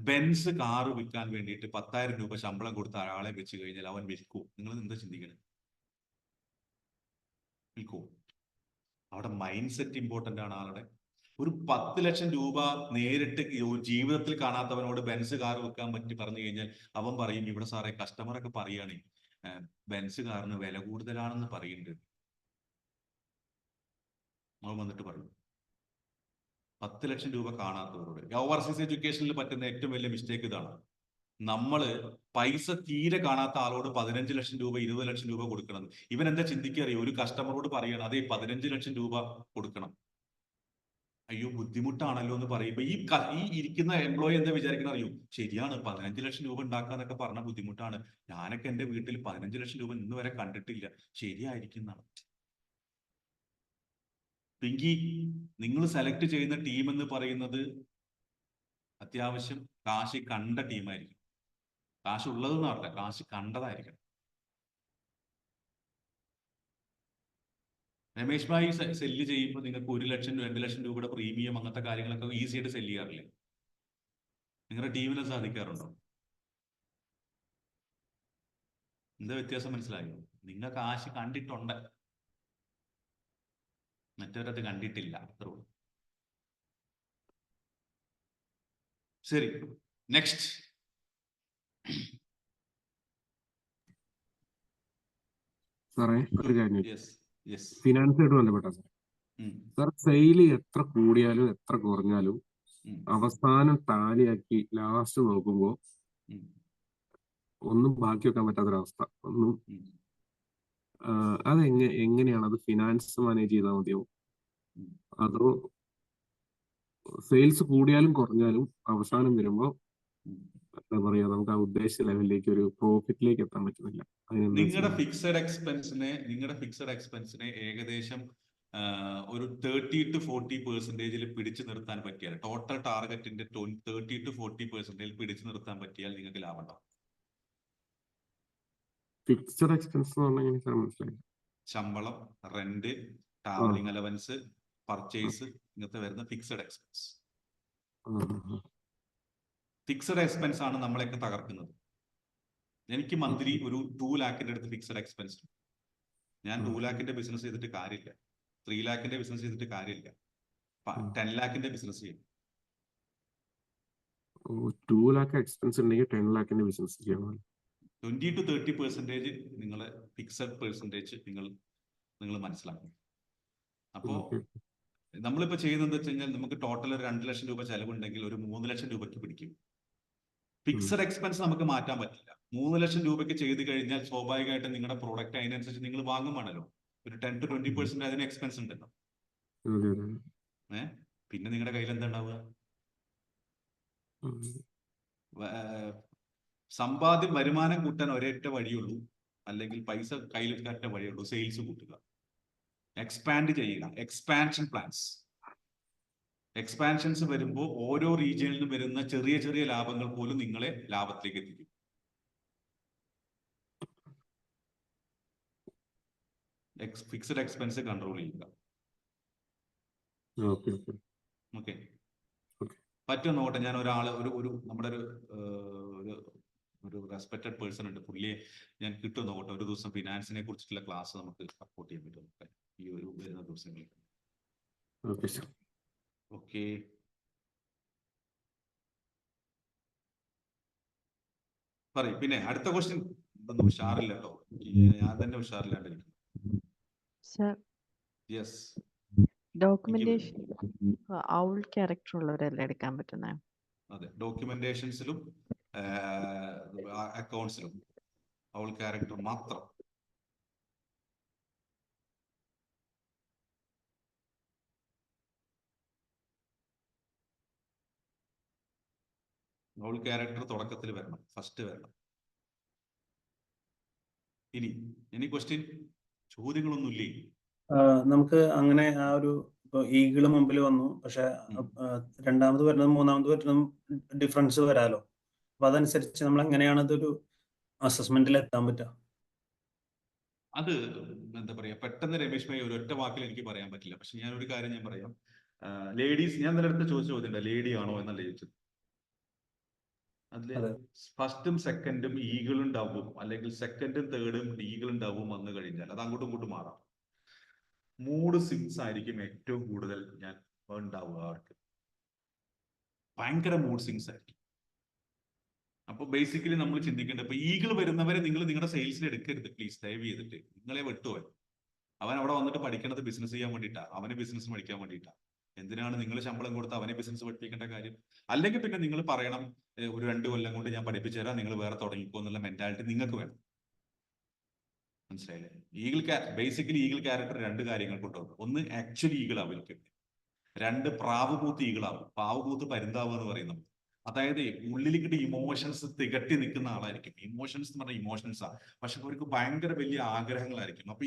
ബെൻസ് കാറ് വിൽക്കാൻ വേണ്ടിയിട്ട് 10,000 രൂപ ശമ്പളം കൊടുത്ത ആളെ വെച്ച് കഴിഞ്ഞാൽ അവൻ വിൽക്കൂ? നിങ്ങൾ എന്താ ചിന്തിക്കണേ? വിൽക്കൂ? അവിടെ മൈൻഡ് സെറ്റ് ഇമ്പോർട്ടന്റ് ആണ് ആളുടെ. ഒരു 10 ലക്ഷം രൂപ നേരിട്ട് ജീവിതത്തിൽ കാണാത്തവനോട് ബെൻസ് കാർ വിൽക്കാൻ പറ്റി പറഞ്ഞു കഴിഞ്ഞാൽ അവൻ പറയും, ഇവിടെ സാറേ കസ്റ്റമറൊക്കെ പറയുകയാണെ ബെൻസ് കാറിന് വില കൂടുതലാണെന്ന് പറയുന്നുണ്ട്. അവൻ വന്നിട്ട് പറയും. 10 ലക്ഷം രൂപ കാണാത്തവരോട്. ഓവർസീസ് എഡ്യൂക്കേഷനിൽ പറ്റുന്ന ഏറ്റവും വലിയ മിസ്റ്റേക്ക് ഇതാണ്. നമ്മള് പൈസ തീരെ കാണാത്ത ആളോട് 15 ലക്ഷം രൂപ 20 ലക്ഷം രൂപ കൊടുക്കണം. ഇവൻ എന്താ ചിന്തിക്കറിയോ? ഒരു കസ്റ്റമറോട് പറയണം, അതേ 15 ലക്ഷം രൂപ കൊടുക്കണം. അയ്യോ ബുദ്ധിമുട്ടാണല്ലോ എന്ന് പറയുമ്പോ ഈ ഇരിക്കുന്ന എംപ്ലോയി എന്താ വിചാരിക്കണം അറിയോ? ശരിയാണ്, 15 ലക്ഷം രൂപ ഉണ്ടാക്കാന്നൊക്കെ പറഞ്ഞ ബുദ്ധിമുട്ടാണ്. ഞാനൊക്കെ എന്റെ വീട്ടിൽ 15 ലക്ഷം രൂപ ഇന്ന് വരെ കണ്ടിട്ടില്ല. ശരിയായിരിക്കുന്നതാണ്. പിങ്കി, നിങ്ങൾ സെലക്ട് ചെയ്യുന്ന ടീം എന്ന് പറയുന്നത് അത്യാവശ്യം കാശ് കണ്ട ടീമായിരിക്കും. കാശ് ഉള്ളതെന്ന് പറഞ്ഞില്ല, കാശ് കണ്ടതായിരിക്കണം. രമേശ് ഭായി സെല്ല് ചെയ്യുമ്പോൾ നിങ്ങൾക്ക് 1 ലക്ഷം 2 ലക്ഷം രൂപയുടെ പ്രീമിയം അങ്ങനത്തെ കാര്യങ്ങളൊക്കെ ഈസി ആയിട്ട് സെല്ല് ചെയ്യാറില്ലേ? നിങ്ങളുടെ ടീമിനെ സാധിക്കാറുണ്ടോ? എന്താ വ്യത്യാസം മനസ്സിലായോ? നിങ്ങൾ കാശ് കണ്ടിട്ടുണ്ട്, മറ്റവരത് കണ്ടിട്ടില്ല. അത്രേ ഉള്ളൂ. ശരി, നെക്സ്റ്റ്. സാറേ ഒരു കാര്യം, യെസ് യെസ്, ഫിനാൻസുമായിട്ട് ബന്ധപ്പെട്ട സാർ, സെയില് എത്ര കൂടിയാലും എത്ര കുറഞ്ഞാലും അവസാനം ടാലിയാക്കി ലാസ്റ്റ് നോക്കുമ്പോ ഒന്നും ബാക്കി വെക്കാൻ പറ്റാത്തൊരവസ്ഥ. ഒന്നും എങ്ങനെയാണ് അത് ഫിനാൻസ് മാനേജ് ചെയ്താൽ മതിയോ? അതോ സെയിൽസ് കൂടിയാലും കുറഞ്ഞാലും അവസാനം വരുമ്പോ എന്താ പറയാ, നമുക്ക് ആ ഉദ്ദേശിച്ച ലെവലിലേക്ക് ഒരു പ്രോഫിറ്റിലേക്ക് എത്താൻ പറ്റുന്നില്ല? നിങ്ങളുടെ ഫിക്സഡ് എക്സ്പെൻസിനെ ഏകദേശം ഒരു 30-40% പിടിച്ചു നിർത്താൻ പറ്റിയാൽ, ടോട്ടൽ ടാർഗറ്റിന്റെ 30-40% പിടിച്ചു നിർത്താൻ പറ്റിയാൽ നിങ്ങൾക്ക് ലാഭം ഉണ്ടാവും. ഫിക്സഡ് എക്സ്പെൻസ് എന്ന് പറഞ്ഞാൽ എങ്ങനെ സാർ മനസ്സിലായി? ശമ്പളം, റെന്റ്, ട്രാവലിംഗ് അലവൻസ്, പർച്ചേസ്, ഇങ്ങനത്തെ വരുന്ന ഫിക്സഡ് എക്സ്പെൻസ്. ഫിക്സഡ് എക്സ്പെൻസ് ആണ് നമ്മളെയൊക്കെ തകർക്കുന്നത്. എനിക്ക് മന്ത്ലി ഒരു 2 lakhന്റെ അടുത്ത് ഫിക്സഡ് എക്സ്പെൻസ്. ഞാൻ 2 lakhന്റെ ബിസിനസ് ചെയ്തിട്ട് കാര്യമില്ല, 3 lakhന്റെ ബിസിനസ് ചെയ്തിട്ട് കാര്യമില്ല, 10 lakhന്റെ ബിസിനസ് ചെയ്യും. 2 lakh എക്സ്പെൻസ് ഉണ്ടെങ്കിൽ 10 lakhന്റെ ബിസിനസ് ചെയ്യണം. 20-30% നിങ്ങളെ ഫിക്സഡ് പെർസെൻറ്റേജ് നിങ്ങൾ മനസ്സിലാക്കണം. അപ്പോൾ നമ്മളിപ്പോൾ ചെയ്യുന്നത് വെച്ച് കഴിഞ്ഞാൽ നമുക്ക് ടോട്ടൽ 2 ലക്ഷം രൂപ ചെലവുണ്ടെങ്കിൽ ഒരു 3 ലക്ഷം രൂപയ്ക്ക് പിടിക്കും. ഫിക്സഡ് എക്സ്പെൻസ് നമുക്ക് മാറ്റാൻ പറ്റില്ല. 3 ലക്ഷം രൂപയ്ക്ക് ചെയ്ത് കഴിഞ്ഞാൽ സ്വാഭാവികമായിട്ടും നിങ്ങളുടെ പ്രോഡക്റ്റ് അതിനനുസരിച്ച് നിങ്ങൾ വാങ്ങുവാണല്ലോ. ഒരു 10-20% അതിന് എക്സ്പെൻസ് ഉണ്ടല്ലോ. പിന്നെ നിങ്ങളുടെ കയ്യിൽ എന്താ ഉണ്ടാവുക? സമ്പാദ്യം, വരുമാനം കൂട്ടാൻ ഒരൊറ്റ വഴിയുള്ളൂ, അല്ലെങ്കിൽ പൈസ കയ്യിൽ കിട്ടാൻ വഴിയുള്ളൂ, സെയിൽസ് കൂട്ടുക, എക്സ്പാൻഡ് ചെയ്യുക, എക്സ്പാൻഷൻ പ്ലാൻസ്. എക്സ്പാൻഷൻസ് വരുമ്പോൾ ഓരോ റീജിയനിലും വരുന്ന ചെറിയ ചെറിയ ലാഭങ്ങൾ പോലും നിങ്ങളെ ലാഭത്തിലേക്ക് എത്തിക്കും. ഫിക്സഡ് എക്സ്പെൻസ് കൺട്രോൾ ചെയ്യുക. ഓക്കെ, പറ്റുമോ നോട്ടെ? ഞാൻ ഒരാള് ഒരു നമ്മുടെ ഒരു റെസ്പെക്റ്റഡ് പേഴ്സൺ ഉണ്ട്, പുള്ളിയെ ഞാൻ കിട്ടും നോട്ടെ. ഒരു ദിവസം ഫിനാൻസിനെ കുറിച്ചിട്ടുള്ള ക്ലാസ് നമുക്ക് സപ്പോർട്ട് ചെയ്യാൻ പറ്റും ഈ ഒരു വരുന്ന ദിവസങ്ങളിൽ. ഓക്കെ, പറയും. പിന്നെ അടുത്ത ക്വസ്റ്റ്യൻ ഒന്നും ഉഷാറില്ല കേട്ടോ, ഞാൻ തന്നെ ഉഷാറില്ലാണ്ടിരിക്കും. യെസ്, ഡോക്യുമെന്റേഷൻ ഔൾ ക്യാരക്ടർ ഉള്ളവരല്ലേ എടുക്കാൻ പറ്റുന്നേ? അതെ, ഡോക്യുമെന്റേഷൻസിലും അക്കൗണ്ട്സിലും ഔൾ ക്യാരക്ടർ മാത്രം. ഔൾ ക്യാരക്ടർ തുടക്കത്തിൽ വരണം, ഫസ്റ്റ് വരണം. ഇനി ക്വസ്റ്റ്യൻ, ചോദ്യങ്ങളൊന്നുമില്ലേ? നമുക്ക് അങ്ങനെ ആ ഒരു ഇപ്പൊ ഈഗിള് മുമ്പിൽ വന്നു, പക്ഷെ രണ്ടാമത് വരുന്നതും മൂന്നാമത് വരുന്നതും ഡിഫറൻസ് വരാലോ. അപ്പൊ അതനുസരിച്ച് നമ്മൾ എങ്ങനെയാണ് ഇതൊരു അസസ്മെന്റിൽ എത്താൻ പറ്റുക? അത് എന്താ പറയാ, പെട്ടെന്ന് രമേശ് ഭായി ഒരൊറ്റ വാക്കിൽ എനിക്ക് പറയാൻ പറ്റില്ല. പക്ഷെ ഞാൻ ഒരു കാര്യം ഞാൻ പറയാം. ലേഡീസ്, ഞാൻ നിലടുത്ത് ചോദിച്ച ചോദ്യം ലേഡി ആണോ എന്നല്ല ചോദിച്ചത്. അതില് ഫസ്റ്റും സെക്കൻഡും ഈഗിളും ഡവും, അല്ലെങ്കിൽ സെക്കൻഡും തേർഡും ഈഗിളും ഡവും വന്നു കഴിഞ്ഞാൽ അത് അങ്ങോട്ടും ഇങ്ങോട്ടും മാറാം. മൂഡ് സ്വിങ്സ് ആയിരിക്കും ഏറ്റവും കൂടുതൽ ഞാൻ ഉണ്ടാവുക. അവർക്ക് ഭയങ്കര മൂഡ് സ്വിങ്സ് ആയിരിക്കും. അപ്പൊ ബേസിക്കലി നമ്മൾ ചിന്തിക്കേണ്ടത്, ഇപ്പൊ ഈഗിൾ വരുന്നവരെ നിങ്ങൾ നിങ്ങളുടെ സെയിൽസിൽ എടുക്കരുത് പ്ലീസ്, ദയവ് ചെയ്തിട്ട്. നിങ്ങളെ വെട്ടുപോയി. അവൻ അവിടെ വന്നിട്ട് പഠിക്കണത് ബിസിനസ് ചെയ്യാൻ വേണ്ടിയിട്ടാ, അവന് ബിസിനസ് പഠിക്കാൻ വേണ്ടിയിട്ടാ. എന്തിനാണ് നിങ്ങൾ ശമ്പളം കൊടുത്ത് അവനെ ബിസിനസ് പഠിപ്പിക്കേണ്ട കാര്യം? അല്ലെങ്കിൽ പിന്നെ നിങ്ങൾ പറയണം, ഒരു 2 കൊല്ലം കൊണ്ട് ഞാൻ പഠിപ്പിച്ചു തരാം, നിങ്ങൾ വേറെ തുടങ്ങിക്കോ എന്നുള്ള മെന്റാലിറ്റി നിങ്ങൾക്ക് വേണം. മനസ്സിലായില്ലേ? ബേസിക്കലി ഈഗിൾ ക്യാരക്ടർ 2 കാര്യങ്ങൾ കൊണ്ടുവന്നു. ഒന്ന്, ആക്ച്വലി ഈഗിൾ ആവും. 2, പ്രാവുപൂത്ത് ഈഗിളാവും. പാവുപൂത്ത് പരുന്താവുക എന്ന് പറയുന്നത്. അതായത് ഉള്ളിലേക്കിട്ട് ഇമോഷൻസ് തികട്ടി നിൽക്കുന്ന ആളായിരിക്കും. ഇമോഷൻസ് എന്ന് പറഞ്ഞാൽ ഇമോഷൻസാ, പക്ഷെ അവർക്ക് ഭയങ്കര വലിയ ആഗ്രഹങ്ങളായിരിക്കും. അപ്പൊ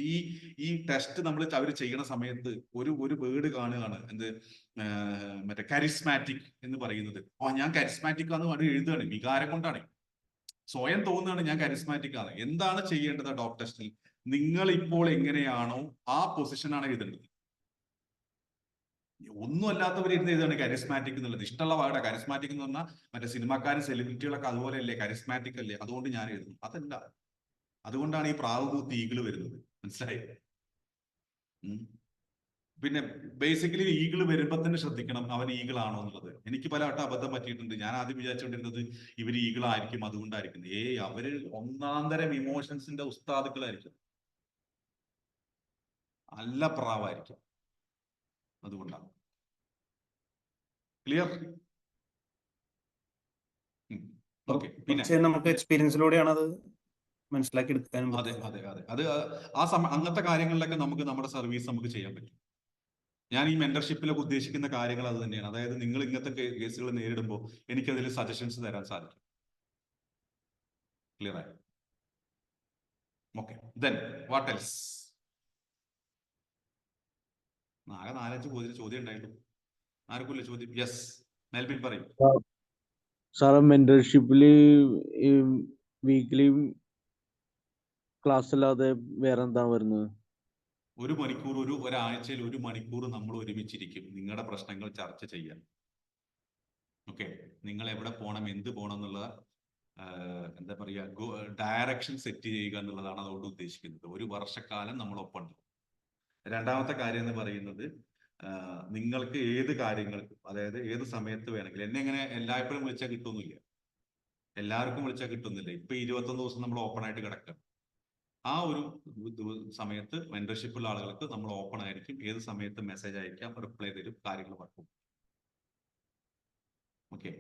ഈ ടെസ്റ്റ് അവർ ചെയ്യുന്ന സമയത്ത് ഒരു വേർഡ് കാണുകയാണ്, മറ്റേ കരിസ്മാറ്റിക് എന്ന് പറയുന്നത്. ഞാൻ കരിസ്മാറ്റിക് ആണെന്ന് വേണ്ടി എഴുതുകയാണ്, വികാരം കൊണ്ടാണ്, സ്വയം തോന്നുകയാണ് ഞാൻ കരിസ്മാറ്റിക് ആണ്. എന്താണ് ചെയ്യേണ്ടത്? ഡോക്ടർ ടെസ്റ്റിൽ നിങ്ങൾ ഇപ്പോൾ എങ്ങനെയാണോ ആ പൊസിഷനാണ് എഴുതേണ്ടത്. ഒന്നും അല്ലാത്തവർ ഇരുന്ന് എഴുതാണ് കരിസ്മാറ്റിക് എന്നുള്ളത്. ഇഷ്ടമുള്ള വാർഡാ കരിസ്മാറ്റിക് എന്ന് പറഞ്ഞാൽ. മറ്റേ സിനിമാക്കാരും സെലിബ്രിറ്റികളൊക്കെ അതുപോലെ അല്ലേ, കരിസ്മാറ്റിക് അല്ലേ, അതുകൊണ്ട് ഞാൻ എഴുതുന്നു. അതല്ല, അതുകൊണ്ടാണ് ഈ പ്രാവുപൂത്ത് ഈഗിള് വരുന്നത്. മനസ്സിലായി? പിന്നെ ബേസിക്കലി ഈഗിള് വരുമ്പോ തന്നെ ശ്രദ്ധിക്കണം അവൻ ഈഗിളാണോ എന്നുള്ളത്. എനിക്ക് പല വട്ടം അബദ്ധം പറ്റിയിട്ടുണ്ട്. ഞാൻ ആദ്യം വിചാരിച്ചുകൊണ്ടിരുന്നത് ഇവർ ഈഗിളായിരിക്കും, അതുകൊണ്ടായിരിക്കും. അവര് ഒന്നാന്തരം ഇമോഷൻസിന്റെ ഉസ്താദുക്കളായിരിക്കും, നല്ല പ്രാവായിരിക്കും, അതുകൊണ്ടാണ്. ക്ലിയർ? ഓക്കെ. പിന്നെ നമുക്ക് എക്സ്പീരിയൻസിലൂടെയാണ് അത് മനസ്സിലാക്കി എടുക്കാനും. അതെ, അത് അങ്ങനത്തെ കാര്യങ്ങളിലൊക്കെ നമുക്ക് നമ്മുടെ സർവീസ് നമുക്ക് ചെയ്യാൻ പറ്റും. ഞാൻ ഈ മെന്റർഷിപ്പിലൊക്കെ ഉദ്ദേശിക്കുന്ന കാര്യങ്ങൾ അത് തന്നെയാണ്. അതായത് നിങ്ങൾ ഇങ്ങനത്തെ കേസുകൾ നേരിടുമ്പോൾ എനിക്കതിൽ സജഷൻസ് തരാൻ സാധിക്കും. ക്ലിയർ ആയി? Okay, then what else? ആകെ 4-5 ചോദ്യം ഉണ്ടായിട്ടു. ആർക്കുമില്ല ചോദ്യം? യെസ്, മെൽബിൻ പറയും. സാറ് മെന്റർഷിപ്പില് വീക്ക്ലി ക്ലാസ് അല്ലാതെ വേറെ എന്താണ് വരുന്നത്? 1 മണിക്കൂർ, ഒരാഴ്ചയിൽ 1 മണിക്കൂർ നമ്മൾ ഒരുമിച്ചിരിക്കും നിങ്ങളുടെ പ്രശ്നങ്ങൾ ചർച്ച ചെയ്യാൻ. ഓക്കെ, നിങ്ങൾ എവിടെ പോകണം, എന്ത് പോകണം എന്നുള്ള എന്താ പറയുക, ഡയറക്ഷൻ സെറ്റ് ചെയ്യുക എന്നുള്ളതാണ് അതുകൊണ്ട് ഉദ്ദേശിക്കുന്നത്. 1 വർഷക്കാലം നമ്മൾ ഒപ്പമുണ്ട്. രണ്ടാമത്തെ കാര്യം എന്ന് പറയുന്നത് നിങ്ങൾക്ക് ഏത് കാര്യങ്ങൾക്കും, അതായത് ഏത് സമയത്ത് വേണമെങ്കിലും, എന്നെ ഇങ്ങനെ എല്ലായ്പ്പോഴും വിളിച്ചാൽ കിട്ടുന്നില്ല, എല്ലാവർക്കും വിളിച്ചാൽ കിട്ടുന്നില്ല. ഇപ്പൊ 21 ദിവസം നമ്മൾ ഓപ്പൺ ആയിട്ട് കിടക്കുക. ആ ഒരു സമയത്ത് മെന്റർഷിപ്പ് ഉള്ള ആളുകൾക്ക് നമ്മൾ ഓപ്പൺ ആയിരിക്കും. ഏത് സമയത്ത് മെസ്സേജ് അയക്കാം, റിപ്ലൈ തരും, കാര്യങ്ങൾ വർക്കും. ഓക്കെ,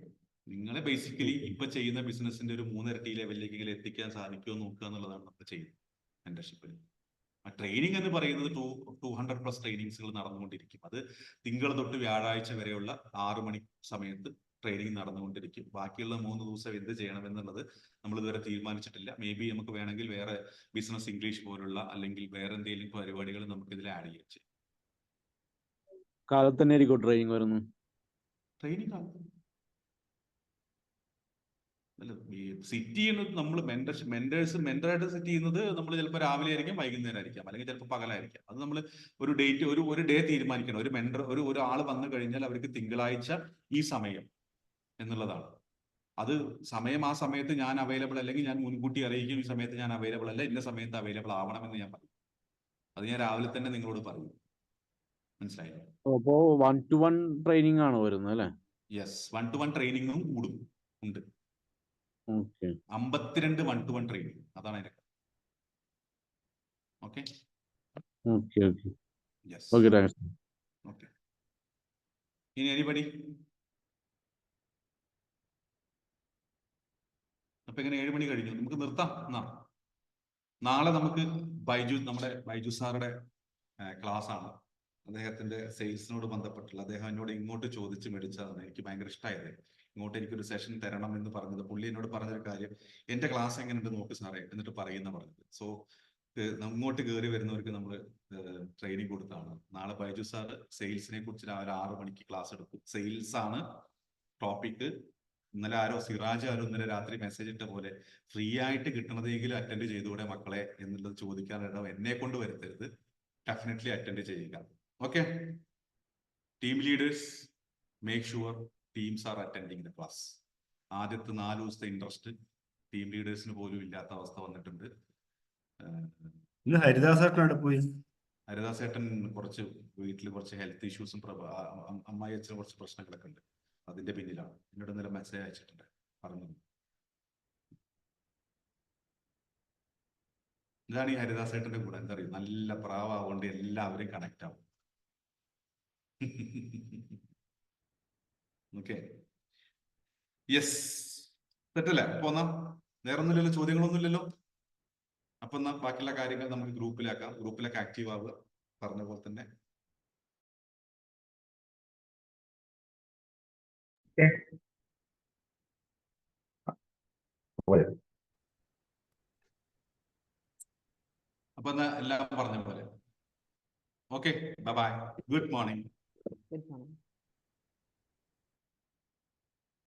നിങ്ങളെ ബേസിക്കലി ഇപ്പൊ ചെയ്യുന്ന ബിസിനസിന്റെ ഒരു 3 ഇരട്ടി ലെവലിലേക്ക് എത്തിക്കാൻ സാധിക്കുമോ നോക്കുക എന്നുള്ളതാണ് നമ്മൾ ചെയ്യുന്നത് മെന്റർഷിപ്പിൽ. ട്രെയിനിങ് എന്ന് പറയുന്നത് 200+ ട്രെയിനിങ്സുകൾ നടന്നുകൊണ്ടിരിക്കും. അത് തിങ്കൾ തൊട്ട് വ്യാഴാഴ്ച വരെയുള്ള 6 മണി സമയത്ത് ട്രെയിനിങ് നടന്നുകൊണ്ടിരിക്കും. ബാക്കിയുള്ള 3 ദിവസം എന്ത് ചെയ്യണമെന്നുള്ളത് നമ്മൾ ഇതുവരെ തീരുമാനിച്ചിട്ടില്ല. മേ ബി നമുക്ക് വേണമെങ്കിൽ വേറെ ബിസിനസ് ഇംഗ്ലീഷ് പോലുള്ള അല്ലെങ്കിൽ വേറെ എന്തെങ്കിലും പരിപാടികൾ നമുക്ക് ഇതിൽ ആഡ് ചെയ്യാം. കാലത്ത് തന്നെ ആയിരിക്കും ട്രെയിനിങ് വരുന്നത്? ട്രെയിനിങ് അല്ല, ഈ സെറ്റ് ചെയ്യുന്നത് നമ്മൾ മെന്ററായിട്ട് സെറ്റ് ചെയ്യുന്നത് നമ്മൾ ചിലപ്പോൾ രാവിലെ ആയിരിക്കും, വൈകുന്നേരം ആയിരിക്കാം, അല്ലെങ്കിൽ ചിലപ്പോൾ പകലായിരിക്കാം. അത് നമ്മൾ ഒരു ഡേറ്റ്, ഒരു ഡേ തീരുമാനിക്കണം. ഒരു മെന്റർ, ഒരാൾ വന്നു കഴിഞ്ഞാൽ അവർക്ക് തിങ്കളാഴ്ച ഈ സമയം എന്നുള്ളതാണ്. അത് സമയം, ആ സമയത്ത് ഞാൻ അവൈലബിൾ അല്ലെങ്കിൽ ഞാൻ മുൻകൂട്ടി അറിയിക്കും, ഈ സമയത്ത് ഞാൻ അവൈലബിൾ അല്ല, ഇന്ന സമയത്ത് അവൈലബിൾ ആവണമെന്ന് ഞാൻ പറയും. അത് ഞാൻ രാവിലെ തന്നെ നിങ്ങളോട് പറയും. മനസ്സിലായില്ലേ? അപ്പോ 1-to-1 ട്രെയിനിങ് ആണ് വരുന്നത് അല്ലേ? യെസ്, 1-to-1 ട്രെയിനിങ്ങും ഉണ്ട്. 52 1-to-1 ട്രെയിനിങ്, അതാണ് അതിന്റെ. Okay, yes, okay. ഇനി എനിബഡി? അപ്പൊ എങ്ങനെ 7 മണി കഴിഞ്ഞു, നമുക്ക് നിർത്താം. നാളെ നമുക്ക് നമ്മുടെ ബൈജു സാറുടെ ക്ലാസ് ആണ്. അദ്ദേഹത്തിന്റെ സെയിൽസിനോട് ബന്ധപ്പെട്ടുള്ള, അദ്ദേഹം എന്നോട് ഇങ്ങോട്ട് ചോദിച്ച് മേടിച്ചതാണ്. എനിക്ക് ഭയങ്കര ഇഷ്ടമായത്. ഇങ്ങോട്ട് എനിക്കൊരു സെഷൻ തരണം എന്ന് പറഞ്ഞത്. പുള്ളി എന്നോട് പറഞ്ഞൊരു കാര്യം, എന്റെ ക്ലാസ് എങ്ങനെയുണ്ട് നോക്ക് സാറേ എന്നിട്ട് പറയുന്ന പറഞ്ഞത്. സോ ഇങ്ങോട്ട് കയറി വരുന്നവർക്ക് നമ്മൾ ട്രെയിനിങ് കൊടുത്താണ്. നാളെ ബൈജു സാർ സെയിൽസിനെ കുറിച്ച് രാവിലെ 6 മണിക്ക് ക്ലാസ് എടുക്കും. സെയിൽസ് ആണ് ടോപ്പിക്. ഇന്നലെ സിറാജ് ഇന്നലെ രാത്രി മെസ്സേജ് ഇട്ട പോലെ ഫ്രീ ആയിട്ട് കിട്ടണതെങ്കിലും അറ്റൻഡ് ചെയ്തുകൂടെ മക്കളെ എന്നുള്ളത് ചോദിക്കാനുണ്ടാവും. എന്നെ കൊണ്ട് വരുത്തരുത്, ഡെഫിനറ്റ്ലി അറ്റൻഡ് ചെയ്യുക. Okay, team leaders, make sure teams R attending the class. ആദ്യത്തെ 4 ദിവസത്തെ ഇൻട്രസ്റ്റ് ടീം ലീഡേഴ്സിന് പോലും ഇല്ലാത്ത അവസ്ഥ വന്നിട്ടുണ്ട്. ഹരിദാസേട്ടൻ പോയി. ഹരിദാസേട്ടൻ വീട്ടിൽ കുറച്ച് ഹെൽത്ത് ഇഷ്യൂസും അമ്മായി അച്ഛന് കുറച്ച് പ്രശ്നങ്ങളൊക്കെ ഉണ്ട്. അതിന്റെ പിന്നിലാണ്. എന്നോട് ഇന്നലെ മെസ്സേജ് അയച്ചിട്ടുണ്ട്, പറഞ്ഞു. ഇതാണ് ഈ ഹരിദാസേട്ടന്റെ കൂടെ. എന്താ പറയുക, നല്ല പ്രാവാകൊണ്ട് എല്ലാവരും കണക്ട് ആവും. ഓക്കെ, യെസ്, തെറ്റല്ലേ? പോന്നാ, വേറെ ഒന്നുമില്ലല്ലോ, ചോദ്യങ്ങളൊന്നുമില്ലല്ലോ. അപ്പൊ എന്നാ ബാക്കിയുള്ള കാര്യങ്ങൾ നമുക്ക് ഗ്രൂപ്പിലാക്കാം. ഗ്രൂപ്പിലൊക്കെ ആക്റ്റീവ് ആവുക, പറഞ്ഞ പോലെ തന്നെ. അപ്പൊ എന്നാ എല്ലാം പറഞ്ഞ പോലെ. Okay, bye bye, good morning. Good morning.